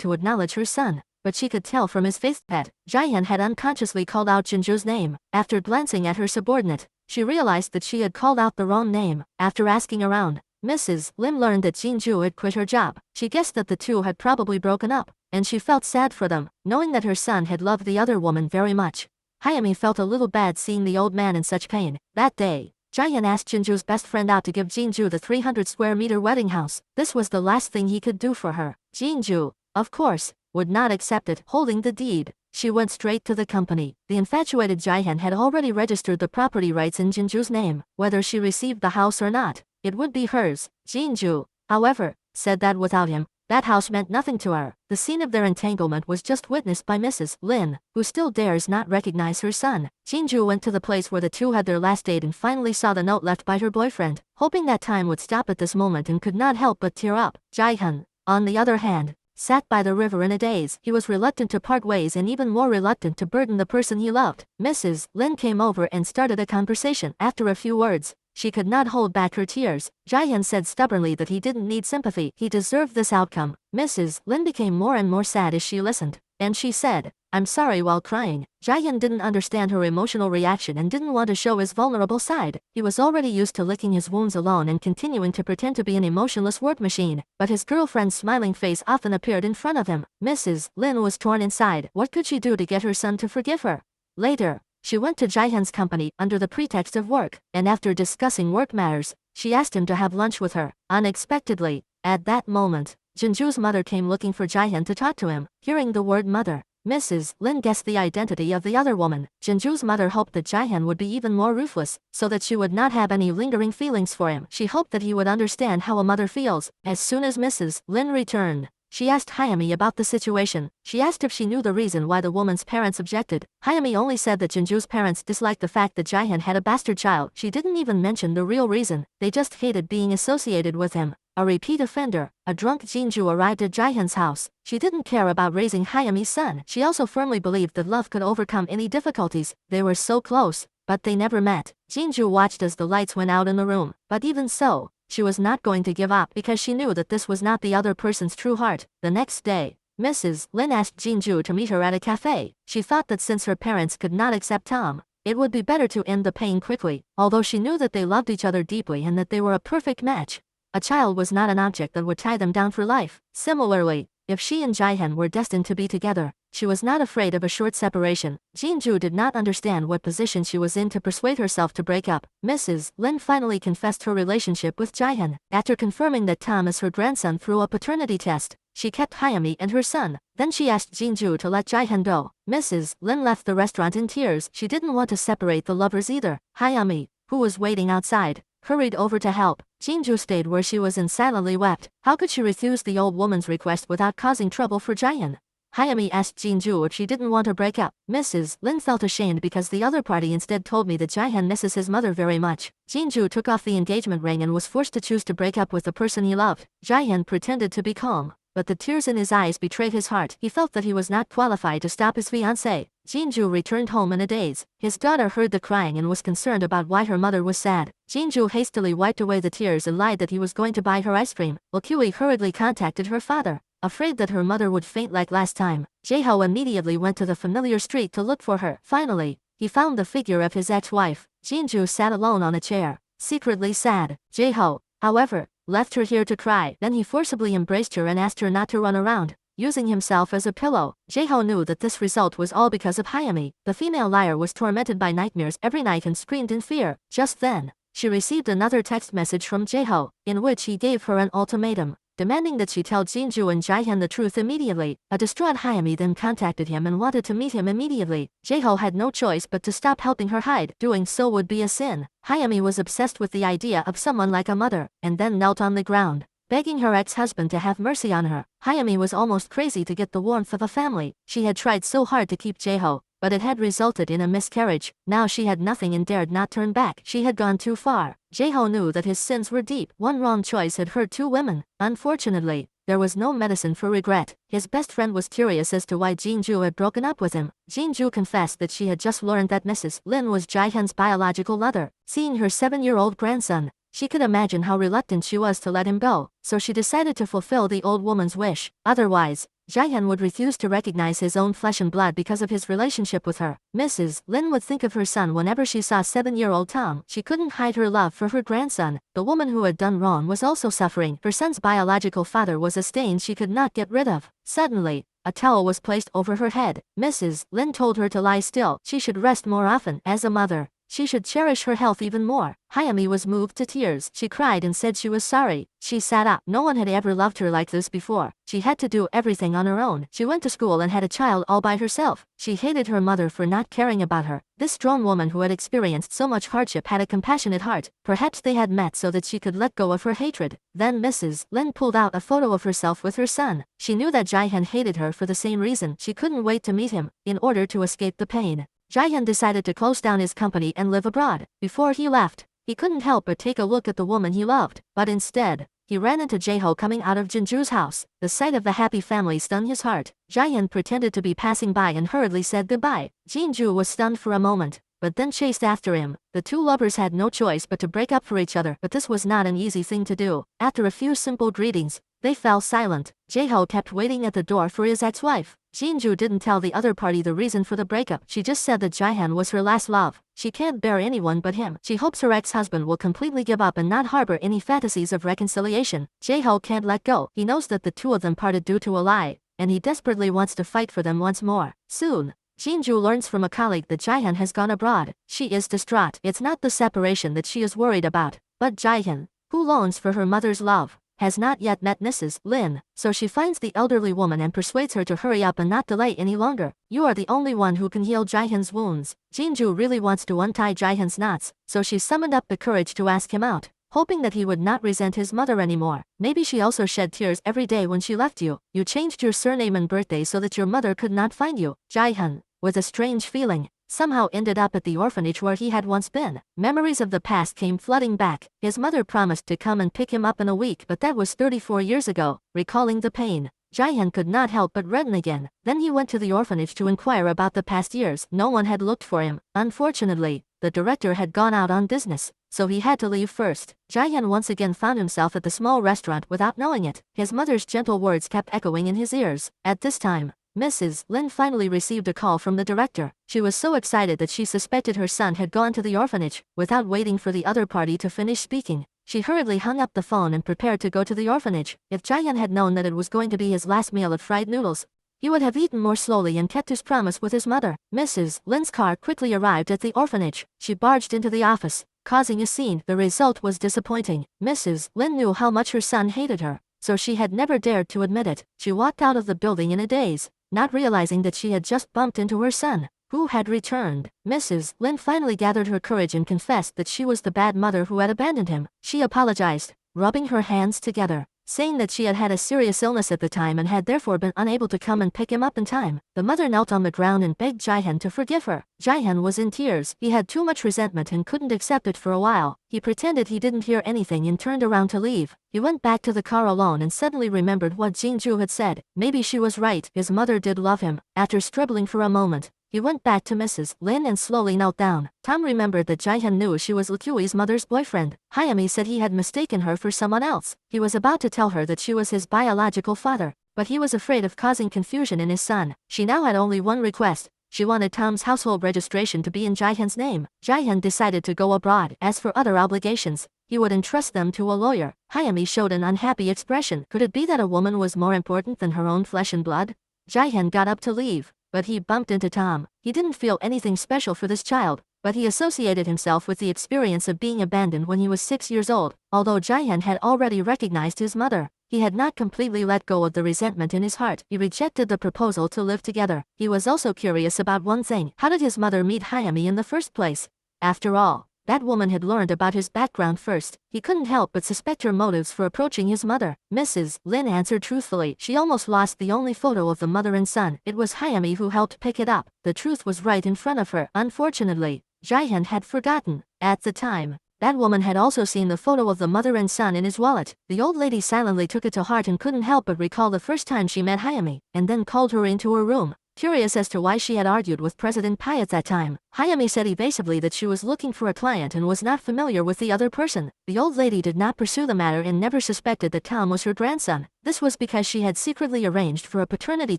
to acknowledge her son, but she could tell from his face that Jae-hyun had unconsciously called out Jinju's name. After glancing at her subordinate, she realized that she had called out the wrong name. After asking around, Mrs. Lim learned that Jinju had quit her job. She guessed that the two had probably broken up, and she felt sad for them, knowing that her son had loved the other woman very much. Hayami felt a little bad seeing the old man in such pain. That day, Jae-hyun asked Jinju's best friend out to give Jinju the 300 square meter wedding house. This was the last thing he could do for her. Jinju, of course, would not accept it. Holding the deed, she went straight to the company. The infatuated Jae-hyun had already registered the property rights in Jinju's name. Whether she received the house or not, it would be hers. Jinju, however, said that without him, that house meant nothing to her. The scene of their entanglement was just witnessed by Mrs. Lin, who still dares not recognize her son. Jinju went to the place where the two had their last date and finally saw the note left by her boyfriend, hoping that time would stop at this moment, and could not help but tear up. Jae-hyun, on the other hand, sat by the river in a daze. He was reluctant to part ways and even more reluctant to burden the person he loved. Mrs. Lin came over and started a conversation. After a few words, she could not hold back her tears. Jae-hyun said stubbornly that he didn't need sympathy. He deserved this outcome. Mrs. Lin became more and more sad as she listened, and she said, "I'm sorry," while crying. Jae-hyun didn't understand her emotional reaction and didn't want to show his vulnerable side. He was already used to licking his wounds alone and continuing to pretend to be an emotionless work machine, but his girlfriend's smiling face often appeared in front of him. Mrs. Lin was torn inside. What could she do to get her son to forgive her? Later, she went to Jae-hyun's company under the pretext of work, and after discussing work matters, She asked him to have lunch with her. Unexpectedly, at that moment, Jinju's mother came looking for Jaehyun to talk to him. Hearing the word mother, Mrs. Lin guessed the identity of the other woman. Jinju's mother hoped that Jaehyun would be even more ruthless, so that she would not have any lingering feelings for him. She hoped that he would understand how a mother feels. As soon as Mrs. Lin returned, she asked Hyami about the situation. She asked if she knew the reason why the woman's parents objected. Hyami only said that Jinju's parents disliked the fact that Jaehyun had a bastard child. She didn't even mention the real reason. They just hated being associated with him. A repeat offender, a drunk Jinju arrived at Jaehyun's house. She didn't care about raising Hyami's son. She also firmly believed that love could overcome any difficulties. They were so close, but they never met. Jinju watched as the lights went out in the room. But even so, she was not going to give up because she knew that this was not the other person's true heart. The next day, Mrs. Lin asked Jinju to meet her at a cafe. She thought that since her parents could not accept Tom, it would be better to end the pain quickly. Although she knew that they loved each other deeply and that they were a perfect match, a child was not an object that would tie them down for life. Similarly, if she and Jaehyun were destined to be together, she was not afraid of a short separation. Jinju did not understand what position she was in to persuade herself to break up. Mrs. Lin finally confessed her relationship with Jaehyun. After confirming that Tom is her grandson through a paternity test, she kept Hyami and her son. Then she asked Jinju to let Jaehyun go. Mrs. Lin left the restaurant in tears. She didn't want to separate the lovers either. Hyami, who was waiting outside, hurried over to help. Jinju stayed where she was and silently wept. How could she refuse the old woman's request without causing trouble for Jaehyun? Hyami asked Jinju if she didn't want to break up. Mrs. Lin felt ashamed because the other party instead told me that Jaehyun misses his mother very much. Jinju took off the engagement ring and was forced to choose to break up with the person he loved. Jaehyun pretended to be calm, but the tears in his eyes betrayed his heart. He felt that he was not qualified to stop his fiancée. Jinju returned home in a daze. His daughter heard the crying and was concerned about why her mother was sad. Jinju hastily wiped away the tears and lied that he was going to buy her ice cream. Okui hurriedly contacted her father. Afraid that her mother would faint like last time, Jaeho immediately went to the familiar street to look for her. Finally, he found the figure of his ex-wife. Jinju sat alone on a chair, secretly sad. Jaeho, however, left her here to cry. Then he forcibly embraced her and asked her not to run around, using himself as a pillow. Jaeho knew that this result was all because of Hyami. The female liar was tormented by nightmares every night and screamed in fear. Just then, she received another text message from Jaeho, in which he gave her an ultimatum, demanding that she tell Jinju and Jaehyun the truth immediately. A distraught Hyami then contacted him and wanted to meet him immediately. Jaeho had no choice but to stop helping her hide. Doing so would be a sin. Hyami was obsessed with the idea of someone like a mother, and then knelt on the ground, begging her ex-husband to have mercy on her. Hyami was almost crazy to get the warmth of a family. She had tried so hard to keep Jaeho, but it had resulted in a miscarriage. Now she had nothing and dared not turn back. She had gone too far. Jaeho knew that his sins were deep. One wrong choice had hurt two women. Unfortunately, there was no medicine for regret. His best friend was curious as to why Jinju had broken up with him. Jinju confessed that she had just learned that Mrs. Lin was Jaehyun's biological mother. Seeing her 7-year-old grandson, she could imagine how reluctant she was to let him go, so she decided to fulfill the old woman's wish. Otherwise, Jaehyun would refuse to recognize his own flesh and blood because of his relationship with her. Mrs. Lin would think of her son whenever she saw 7-year-old Tom. She couldn't hide her love for her grandson. The woman who had done wrong was also suffering. Her son's biological father was a stain she could not get rid of. Suddenly, a towel was placed over her head. Mrs. Lin told her to lie still. She should rest more often. As a mother, she should cherish her health even more. Hyami was moved to tears. She cried and said she was sorry. She sat up. No one had ever loved her like this before. She had to do everything on her own. She went to school and had a child all by herself. She hated her mother for not caring about her. This strong woman who had experienced so much hardship had a compassionate heart. Perhaps they had met so that she could let go of her hatred. Then Mrs. Lin pulled out a photo of herself with her son. She knew that Jaehyun hated her for the same reason. She couldn't wait to meet him, in order to escape the pain. Jaehyun decided to close down his company and live abroad. Before he left, he couldn't help but take a look at the woman he loved. But instead, he ran into Jaeho coming out of Jinju's house. The sight of the happy family stunned his heart. Jaehyun pretended to be passing by and hurriedly said goodbye. Jinju was stunned for a moment, but then chased after him. The two lovers had no choice but to break up for each other, but this was not an easy thing to do. After a few simple greetings, they fell silent. Jaeho kept waiting at the door for his ex-wife. Jinju didn't tell the other party the reason for the breakup. She just said that Jaehyun was her last love. She can't bear anyone but him. She hopes her ex-husband will completely give up and not harbor any fantasies of reconciliation. Jaeho can't let go. He knows that the two of them parted due to a lie, and he desperately wants to fight for them once more. Soon, Jinju learns from a colleague that Jaehyun has gone abroad. She is distraught. It's not the separation that she is worried about, But Jae-hyun, who longs for her mother's love, has not yet met Mrs. Lin, so she finds the elderly woman and persuades her to hurry up and not delay any longer. You are the only one who can heal Jae-hyun's wounds. Jinju really wants to untie Jae-hyun's knots, so she summoned up the courage to ask him out, hoping that he would not resent his mother anymore. Maybe she also shed tears every day when she left you. You changed your surname and birthday so that your mother could not find you. Jae-hyun, with a strange feeling, somehow ended up at the orphanage where he had once been. Memories of the past came flooding back. His mother promised to come and pick him up in a week, but that was 34 years ago. Recalling the pain, Jae-hyun could not help but redden again. Then he went to the orphanage to inquire about the past years. No one had looked for him. Unfortunately, the director had gone out on business, so he had to leave first. Jae-hyun once again found himself at the small restaurant without knowing it. His mother's gentle words kept echoing in his ears. At this time, Mrs. Lin finally received a call from the director. She was so excited that she suspected her son had gone to the orphanage. Without waiting for the other party to finish speaking, she hurriedly hung up the phone and prepared to go to the orphanage. If Jae-hyun had known that it was going to be his last meal of fried noodles, he would have eaten more slowly and kept his promise with his mother. Mrs. Lin's car quickly arrived at the orphanage. She barged into the office, causing a scene. The result was disappointing. Mrs. Lin knew how much her son hated her, so she had never dared to admit it. She walked out of the building in a daze, not realizing that she had just bumped into her son, who had returned. Mrs. Lin finally gathered her courage and confessed that she was the bad mother who had abandoned him. She apologized, rubbing her hands together, saying that she had had a serious illness at the time and had therefore been unable to come and pick him up in time. The mother knelt on the ground and begged Jae-hyun to forgive her. Jae-hyun was in tears. He had too much resentment and couldn't accept it for a while. He pretended he didn't hear anything and turned around to leave. He went back to the car alone and suddenly remembered what Jinju had said. Maybe she was right. His mother did love him. After struggling for a moment, he went back to Mrs. Lin and slowly knelt down. Tom remembered that Jae-hyun knew she was Lee mother's boyfriend. Hyami said he had mistaken her for someone else. He was about to tell her that she was his biological father, but he was afraid of causing confusion in his son. She now had only one request. She wanted Tom's household registration to be in Jae-hyun's name. Jae-hyun decided to go abroad. As for other obligations, he would entrust them to a lawyer. Hyami showed an unhappy expression. Could it be that a woman was more important than her own flesh and blood? Jae-hyun got up to leave, but he bumped into Tom. He didn't feel anything special for this child, but he associated himself with the experience of being abandoned when he was 6 years old. Although Jae-hyun had already recognized his mother, he had not completely let go of the resentment in his heart. He rejected the proposal to live together. He was also curious about one thing. How did his mother meet Hyami in the first place? After all, that woman had learned about his background first. He couldn't help but suspect her motives for approaching his mother. Mrs. Lin answered truthfully. She almost lost the only photo of the mother and son. It was Hyami who helped pick it up. The truth was right in front of her. Unfortunately, Jae-hyun had forgotten. At the time, that woman had also seen the photo of the mother and son in his wallet. The old lady silently took it to heart and couldn't help but recall the first time she met Hyami, and then called her into her room. Curious as to why she had argued with President Pai at that time, Hyami said evasively that she was looking for a client and was not familiar with the other person. The old lady did not pursue the matter and never suspected that Tom was her grandson. This was because she had secretly arranged for a paternity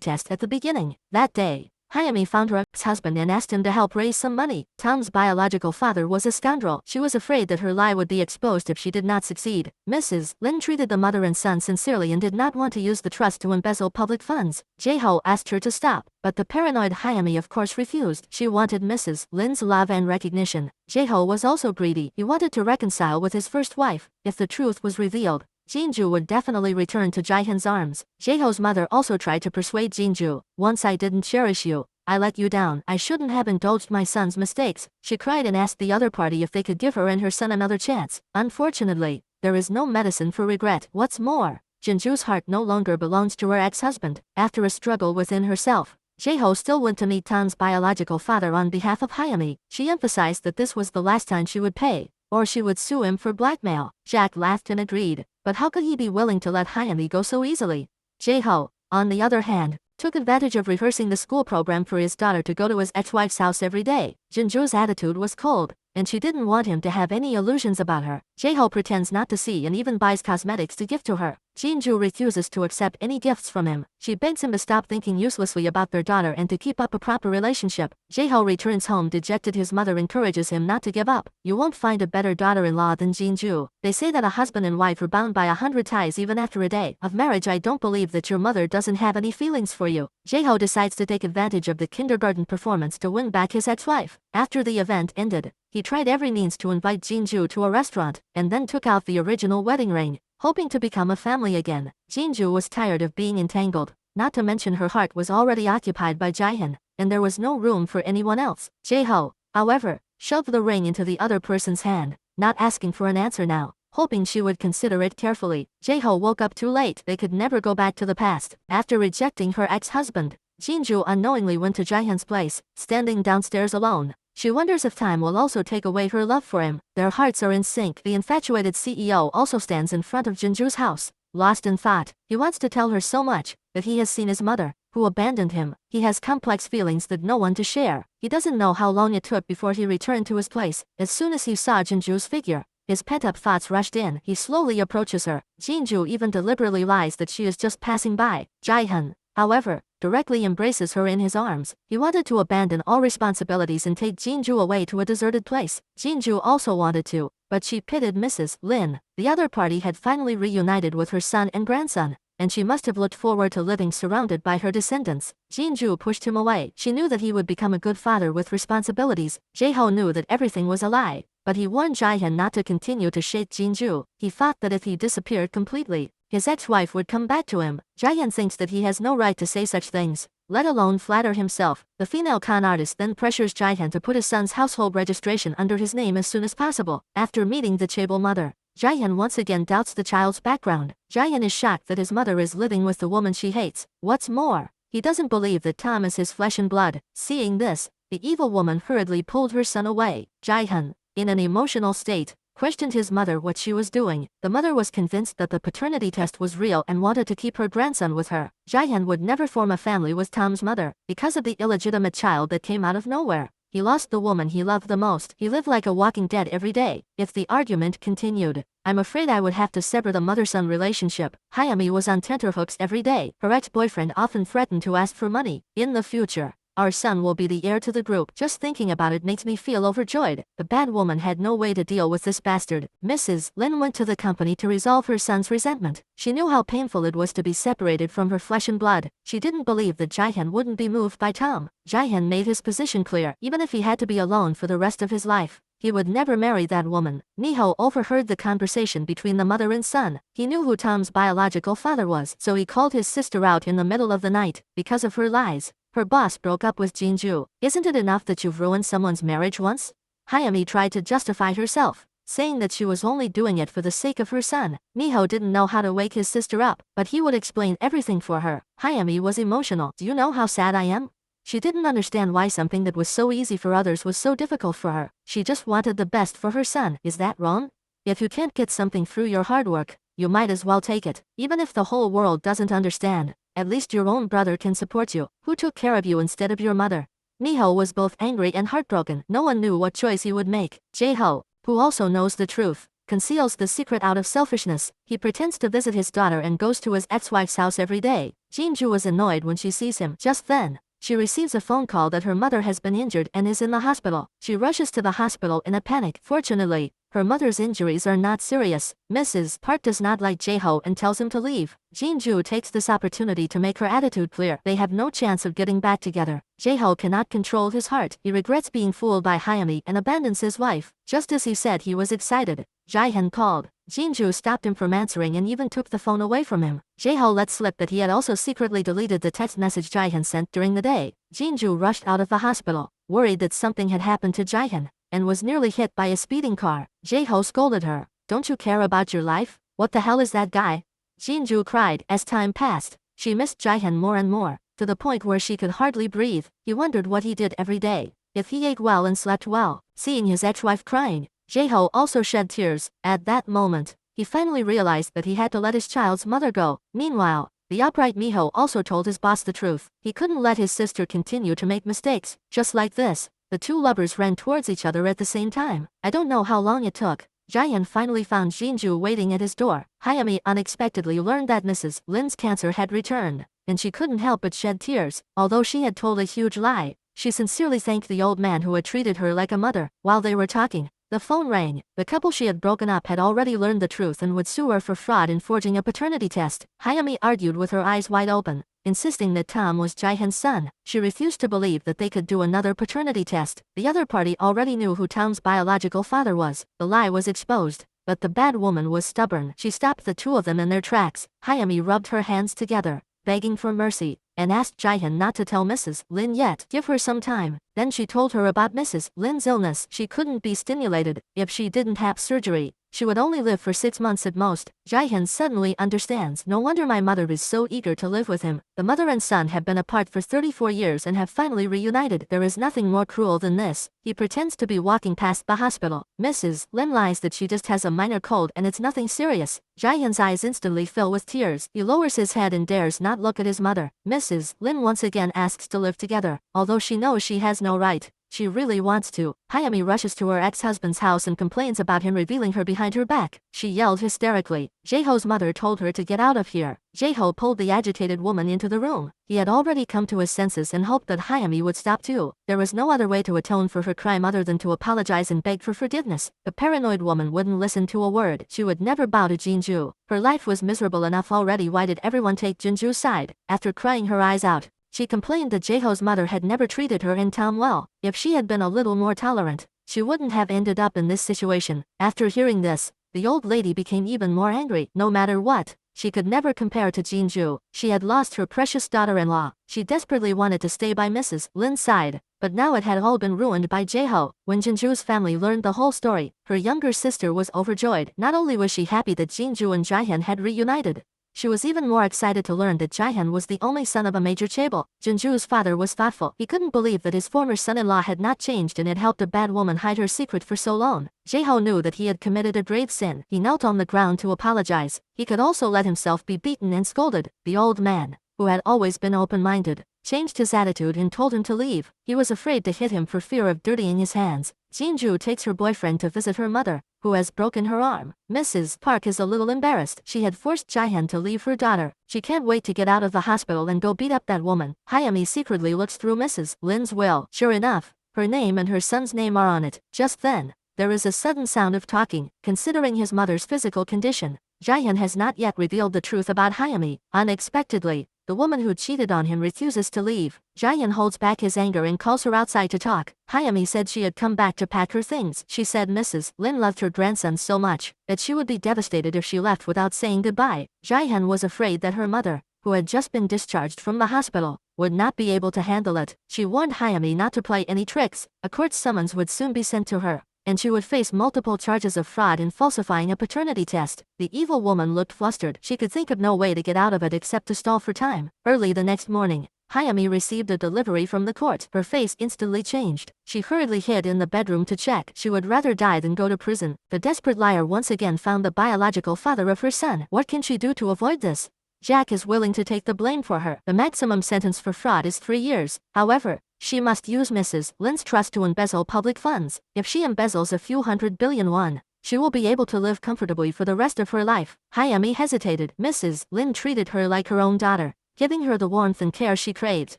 test at the beginning. That day, Hyami found her ex-husband and asked him to help raise some money. Tom's biological father was a scoundrel. She was afraid that her lie would be exposed if she did not succeed. Mrs. Lin treated the mother and son sincerely and did not want to use the trust to embezzle public funds. Jae-ho asked her to stop, but the paranoid Hyami of course refused. She wanted Mrs. Lin's love and recognition. Jae-ho was also greedy. He wanted to reconcile with his first wife. If the truth was revealed, Jinju would definitely return to Jae-hyun's arms. Jae-ho's mother also tried to persuade Jinju. Once I didn't cherish you, I let you down. I shouldn't have indulged my son's mistakes. She cried and asked the other party if they could give her and her son another chance. Unfortunately, there is no medicine for regret. What's more, Jinju's heart no longer belongs to her ex-husband. After a struggle within herself, Jae-ho still went to meet Tom's biological father on behalf of Hyami. She emphasized that this was the last time she would pay, or she would sue him for blackmail. Jack laughed and agreed, but how could he be willing to let Hyami go so easily? Jae-ho, on the other hand, took advantage of rehearsing the school program for his daughter to go to his ex-wife's house every day. Jinju's attitude was cold, and she didn't want him to have any illusions about her. Jae-ho pretends not to see and even buys cosmetics to gift to her. Jinju refuses to accept any gifts from him. She begs him to stop thinking uselessly about their daughter and to keep up a proper relationship. Jae-ho returns home dejected. His mother encourages him not to give up. You won't find a better daughter-in-law than Jinju. They say that a husband and wife are bound by 100 ties even after a day of marriage. I don't believe that your mother doesn't have any feelings for you. Jae-ho decides to take advantage of the kindergarten performance to win back his ex-wife. After the event ended, he tried every means to invite Jinju to a restaurant, and then took out the original wedding ring, hoping to become a family again. Jinju was tired of being entangled, not to mention her heart was already occupied by Jihan, and there was no room for anyone else. Jae-ho, however, shoved the ring into the other person's hand, not asking for an answer now, hoping she would consider it carefully. Jae-ho woke up too late. They could never go back to the past. After rejecting her ex-husband, Jinju unknowingly went to Jihan's place, standing downstairs alone. She wonders if time will also take away her love for him. Their hearts are in sync. The infatuated CEO also stands in front of Jinju's house, lost in thought. He wants to tell her so much, that he has seen his mother, who abandoned him. He has complex feelings that no one to share. He doesn't know how long it took before he returned to his place. As soon as he saw Jinju's figure, his pent-up thoughts rushed in. He slowly approaches her. Jinju even deliberately lies that she is just passing by. Jihan, however, directly embraces her in his arms. He wanted to abandon all responsibilities and take Jinju away to a deserted place. Jinju also wanted to, but she pitied Mrs. Lin. The other party had finally reunited with her son and grandson, and she must have looked forward to living surrounded by her descendants. Jinju pushed him away. She knew that he would become a good father with responsibilities. Jae-ho knew that everything was a lie, but he warned Jihan not to continue to shade Jinju. He thought that if he disappeared completely, his ex-wife would come back to him. Jihan thinks that he has no right to say such things, let alone flatter himself. The female con artist then pressures Jihan to put his son's household registration under his name as soon as possible. After meeting the Chaebol mother, Jihan once again doubts the child's background. Jihan is shocked that his mother is living with the woman she hates. What's more, he doesn't believe that Tom is his flesh and blood. Seeing this, the evil woman hurriedly pulled her son away. Jihan, in an emotional state, questioned his mother what she was doing. The mother was convinced that the paternity test was real and wanted to keep her grandson with her. Jihan would never form a family with Tom's mother, because of the illegitimate child that came out of nowhere. He lost the woman he loved the most. He lived like a walking dead every day. If the argument continued, I'm afraid I would have to sever the mother-son relationship. Hayami was on tenterhooks every day. Her ex-boyfriend often threatened to ask for money. In the future, our son will be the heir to the group. Just thinking about it makes me feel overjoyed. The bad woman had no way to deal with this bastard. Mrs. Lin went to the company to resolve her son's resentment. She knew how painful it was to be separated from her flesh and blood. She didn't believe that Jihan wouldn't be moved by Tom. Jihan made his position clear. Even if he had to be alone for the rest of his life, he would never marry that woman. Niho overheard the conversation between the mother and son. He knew who Tom's biological father was, so he called his sister out in the middle of the night. Because of her lies, her boss broke up with Jinju. Isn't it enough that you've ruined someone's marriage once? Hayami tried to justify herself, saying that she was only doing it for the sake of her son. Niho didn't know how to wake his sister up, but he would explain everything for her. Hayami was emotional. Do you know how sad I am? She didn't understand why something that was so easy for others was so difficult for her. She just wanted the best for her son. Is that wrong? If you can't get something through your hard work, you might as well take it. Even if the whole world doesn't understand, at least your own brother can support you. Who took care of you instead of your mother? Niho was both angry and heartbroken. No one knew what choice he would make. Jae-ho, who also knows the truth, conceals the secret out of selfishness. He pretends to visit his daughter and goes to his ex-wife's house every day. Jinju is annoyed when she sees him. Just then, she receives a phone call that her mother has been injured and is in the hospital. She rushes to the hospital in a panic. Fortunately, her mother's injuries are not serious. Mrs. Park does not like Jae-ho and tells him to leave. Jinju takes this opportunity to make her attitude clear. They have no chance of getting back together. Jae-ho cannot control his heart. He regrets being fooled by Hayami and abandons his wife. Just as he said he was excited, Jihan called. Jinju stopped him from answering and even took the phone away from him. Jae-ho let slip that he had also secretly deleted the text message Jihan sent during the day. Jinju rushed out of the hospital, worried that something had happened to Jihan, and was nearly hit by a speeding car. Jae-ho scolded her. Don't you care about your life? What the hell is that guy? Jinju cried. As time passed, she missed Jihan more and more, to the point where she could hardly breathe. He wondered what he did every day, if he ate well and slept well. Seeing his ex-wife crying, Jae-ho also shed tears. At that moment, he finally realized that he had to let his child's mother go. Meanwhile, the upright Miho also told his boss the truth. He couldn't let his sister continue to make mistakes. Just like this, the two lovers ran towards each other at the same time. I don't know how long it took. Jihan finally found Jinju waiting at his door. Hayami unexpectedly learned that Mrs. Lin's cancer had returned, and she couldn't help but shed tears. Although she had told a huge lie, she sincerely thanked the old man who had treated her like a mother. While they were talking, the phone rang. The couple she had broken up had already learned the truth and would sue her for fraud in forging a paternity test. Hayami argued with her eyes wide open, insisting that Tom was Jihan's son. She refused to believe that they could do another paternity test. The other party already knew who Tom's biological father was. The lie was exposed. but the bad woman was stubborn. She stopped the two of them in their tracks. Hayami rubbed her hands together, begging for mercy, and asked Jaehyun not to tell Mrs. Lin yet. Give her some time. Then she told her about Mrs. Lin's illness. She couldn't be stimulated. If she didn't have surgery, she would only live for 6 months at most. Jaehyun suddenly understands. No wonder my mother is so eager to live with him. The mother and son have been apart for 34 years and have finally reunited. There is nothing more cruel than this. He pretends to be walking past the hospital. Mrs. Lin lies that she just has a minor cold and it's nothing serious. Jaehyun's eyes instantly fill with tears. He lowers his head and dares not look at his mother. Mrs. Lin once again asks to live together, although she knows she has no right. She really wants to. Hayami rushes to her ex-husband's house and complains about him revealing her behind her back. She yelled hysterically. Jaeho's mother told her to get out of here. Jaeho pulled the agitated woman into the room. He had already come to his senses and hoped that Hayami would stop too. There was no other way to atone for her crime other than to apologize and beg for forgiveness. The paranoid woman wouldn't listen to a word. She would never bow to Jinju. Her life was miserable enough already. Why did everyone take Jinju's side? After crying her eyes out, she complained that Jaeho's mother had never treated her in town well. If she had been a little more tolerant, she wouldn't have ended up in this situation. After hearing this, the old lady became even more angry. No matter what, she could never compare to Jinju. She had lost her precious daughter-in-law. She desperately wanted to stay by Mrs. Lin's side, but now it had all been ruined by Jaeho. When Jinju's family learned the whole story, her younger sister was overjoyed. Not only was she happy that Jinju and Jaehyun had reunited, she was even more excited to learn that Jaehyun was the only son of a major chaebol. Jinju's father was thoughtful. He couldn't believe that his former son-in-law had not changed and had helped a bad woman hide her secret for so long. Jaeho knew that he had committed a grave sin. He knelt on the ground to apologize. He could also let himself be beaten and scolded. The old man, who had always been open-minded, changed his attitude and told him to leave. He was afraid to hit him for fear of dirtying his hands. Jinju takes her boyfriend to visit her mother, who has broken her arm. Mrs. Park is a little embarrassed. She had forced Jaehyun to leave her daughter. She can't wait to get out of the hospital and go beat up that woman. Hayami secretly looks through Mrs. Lin's will. Sure enough, her name and her son's name are on it. Just then, there is a sudden sound of talking. Considering his mother's physical condition, Jaehyun has not yet revealed the truth about Hayami. Unexpectedly, the woman who cheated on him refuses to leave. Jaehyun holds back his anger and calls her outside to talk. Hayami said she had come back to pack her things. She said Mrs. Lin loved her grandson so much that she would be devastated if she left without saying goodbye. Jaehyun was afraid that her mother, who had just been discharged from the hospital, would not be able to handle it. She warned Hayami not to play any tricks. A court summons would soon be sent to her, and she would face multiple charges of fraud and falsifying a paternity test. The evil woman looked flustered. She could think of no way to get out of it except to stall for time. Early the next morning, Hayami received a delivery from the court. Her face instantly changed. She hurriedly hid in the bedroom to check. She would rather die than go to prison. The desperate liar once again found the biological father of her son. What can she do to avoid this? Jack is willing to take the blame for her. The maximum sentence for fraud is 3 years. However, she must use Mrs. Lin's trust to embezzle public funds. If she embezzles a few hundred billion won, she will be able to live comfortably for the rest of her life. Hayami hesitated. Mrs. Lin treated her like her own daughter, giving her the warmth and care she craved.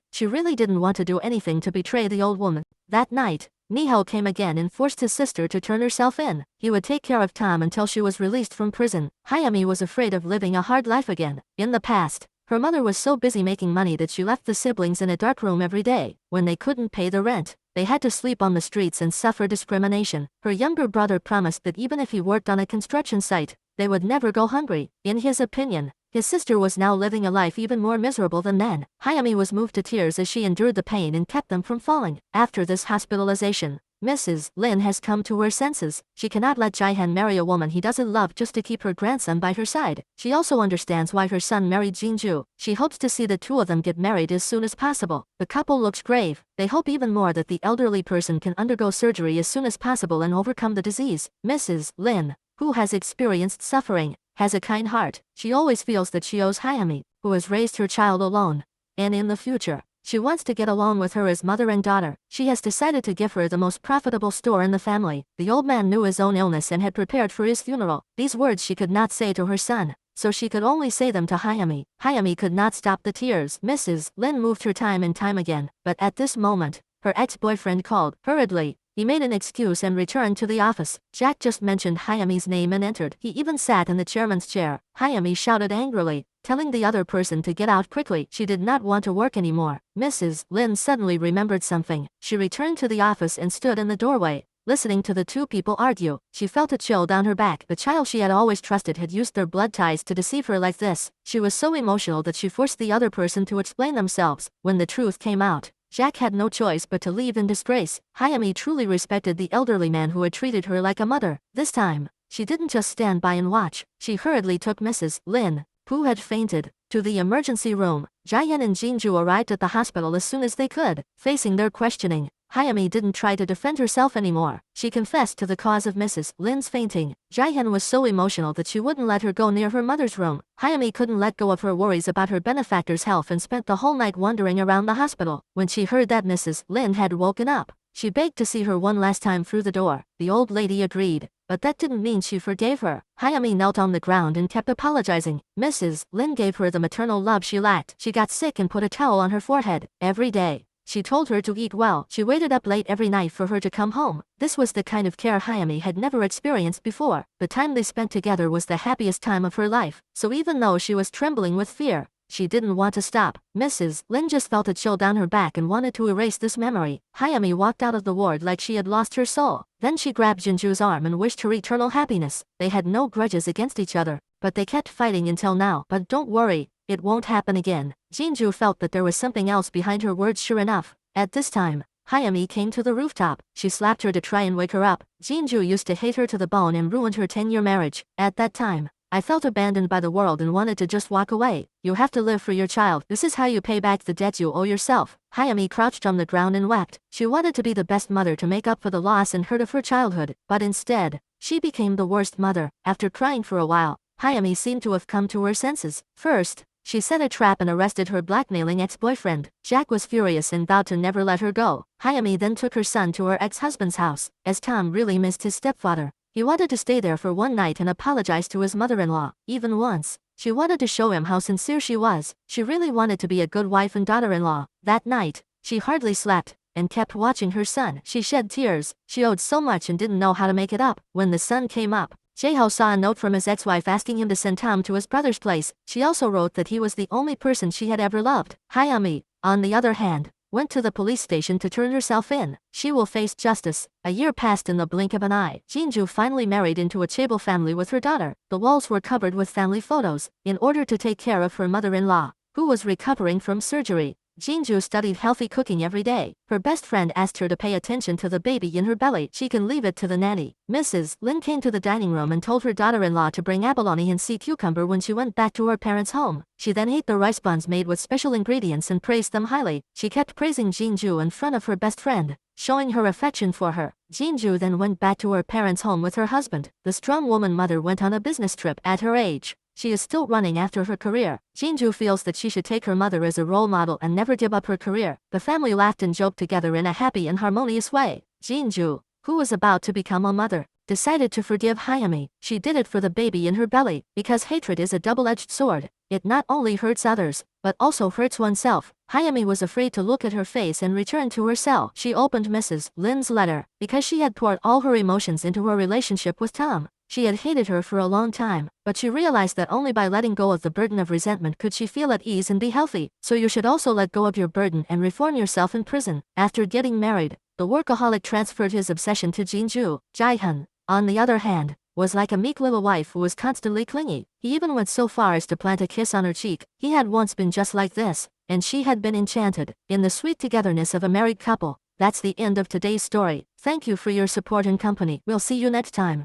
She really didn't want to do anything to betray the old woman. That night, Niho came again and forced his sister to turn herself in. He would take care of Tom until she was released from prison. Hayami was afraid of living a hard life again. In the past, her mother was so busy making money that she left the siblings in a dark room every day. When they couldn't pay the rent, they had to sleep on the streets and suffer discrimination. Her younger brother promised that even if he worked on a construction site, they would never go hungry. In his opinion, his sister was now living a life even more miserable than then. Hayami was moved to tears as she endured the pain and kept them from falling. After this hospitalization, Mrs. Lin has come to her senses. She cannot let Jaehyun marry a woman he doesn't love just to keep her grandson by her side. She also understands why her son married Jinju. She hopes to see the two of them get married as soon as possible. The couple looks grave. They hope even more that the elderly person can undergo surgery as soon as possible and overcome the disease. Mrs. Lin, who has experienced suffering, has a kind heart. She always feels that she owes Hayami, who has raised her child alone, and in the future, she wants to get along with her as mother and daughter. She has decided to give her the most profitable store in the family. The old man knew his own illness and had prepared for his funeral. These words she could not say to her son, so she could only say them to Hayami. Hayami could not stop the tears. Mrs. Lin moved her time and time again, but at this moment, her ex-boyfriend called. Hurriedly, he made an excuse and returned to the office. Jack just mentioned Hayami's name and entered. He even sat in the chairman's chair. Hayami shouted angrily, telling the other person to get out quickly. She did not want to work anymore. Mrs. Lin suddenly remembered something. She returned to the office and stood in the doorway. Listening to the two people argue, she felt a chill down her back. The child she had always trusted had used their blood ties to deceive her like this. She was so emotional that she forced the other person to explain themselves. When the truth came out, Jack had no choice but to leave in disgrace. Hayami truly respected the elderly man who had treated her like a mother. This time, she didn't just stand by and watch. She hurriedly took Mrs. Lin, who had fainted, to the emergency room. Jaehyun and Jinju arrived at the hospital as soon as they could. Facing their questioning, Hayami didn't try to defend herself anymore. She confessed to the cause of Mrs. Lin's fainting. Jaehyun was so emotional that she wouldn't let her go near her mother's room. Hayami couldn't let go of her worries about her benefactor's health and spent the whole night wandering around the hospital. When she heard that Mrs. Lin had woken up, she begged to see her one last time through the door. The old lady agreed, but that didn't mean she forgave her. Hayami knelt on the ground and kept apologizing. Mrs. Lin gave her the maternal love she lacked. She got sick and put a towel on her forehead every day. She told her to eat well. She waited up late every night for her to come home. This was the kind of care Hayami had never experienced before. The time they spent together was the happiest time of her life. So even though she was trembling with fear, she didn't want to stop. Mrs. Lin just felt a chill down her back and wanted to erase this memory. Hayami walked out of the ward like she had lost her soul. Then she grabbed Jinju's arm and wished her eternal happiness. They had no grudges against each other, but they kept fighting until now. But don't worry, it won't happen again. Jinju felt that there was something else behind her words. Sure enough, at this time, Hayami came to the rooftop. She slapped her to try and wake her up. Jinju used to hate her to the bone and ruined her 10-year marriage. At that time, I felt abandoned by the world and wanted to just walk away. You have to live for your child. This is how you pay back the debt you owe yourself. Hayami crouched on the ground and wept. She wanted to be the best mother to make up for the loss and hurt of her childhood, but instead, she became the worst mother. After crying for a while, Hayami seemed to have come to her senses. First, she set a trap and arrested her blackmailing ex-boyfriend. Jack was furious and vowed to never let her go. Hayami then took her son to her ex-husband's house, as Tom really missed his stepfather. He wanted to stay there for one night and apologize to his mother-in-law. Even once, she wanted to show him how sincere she was. She really wanted to be a good wife and daughter-in-law. That night, she hardly slept and kept watching her son. She shed tears. She owed so much and didn't know how to make it up. When the sun came up, Jaeho saw a note from his ex-wife asking him to send Tom to his brother's place. She also wrote that he was the only person she had ever loved. Hayami, on the other hand, went to the police station to turn herself in. She will face justice. A year passed in the blink of an eye. Jinju finally married into a chaebol family with her daughter. The walls were covered with family photos. In order to take care of her mother-in-law, who was recovering from surgery, Jinju studied healthy cooking every day. Her best friend asked her to pay attention to the baby in her belly. She can leave it to the nanny. Mrs. Lin came to the dining room and told her daughter-in-law to bring abalone and sea cucumber when she went back to her parents' home. She then ate the rice buns made with special ingredients and praised them highly. She kept praising Jinju in front of her best friend, showing her affection for her. Jinju then went back to her parents' home with her husband. The strong woman mother went on a business trip. At her age, she is still running after her career. Jinju feels that she should take her mother as a role model and never give up her career. The family laughed and joked together in a happy and harmonious way. Jinju, who was about to become a mother, decided to forgive Hayami. She did it for the baby in her belly, because hatred is a double-edged sword. It not only hurts others, but also hurts oneself. Hayami was afraid to look at her face and returned to her cell. She opened Mrs. Lin's letter, because she had poured all her emotions into her relationship with Tom. She had hated her for a long time, but she realized that only by letting go of the burden of resentment could she feel at ease and be healthy. So you should also let go of your burden and reform yourself in prison. After getting married, the workaholic transferred his obsession to Jinju. Jaehyun, on the other hand, was like a meek little wife who was constantly clingy. He even went so far as to plant a kiss on her cheek. He had once been just like this, and she had been enchanted. In the sweet togetherness of a married couple. That's the end of today's story. Thank you for your support and company. We'll see you next time.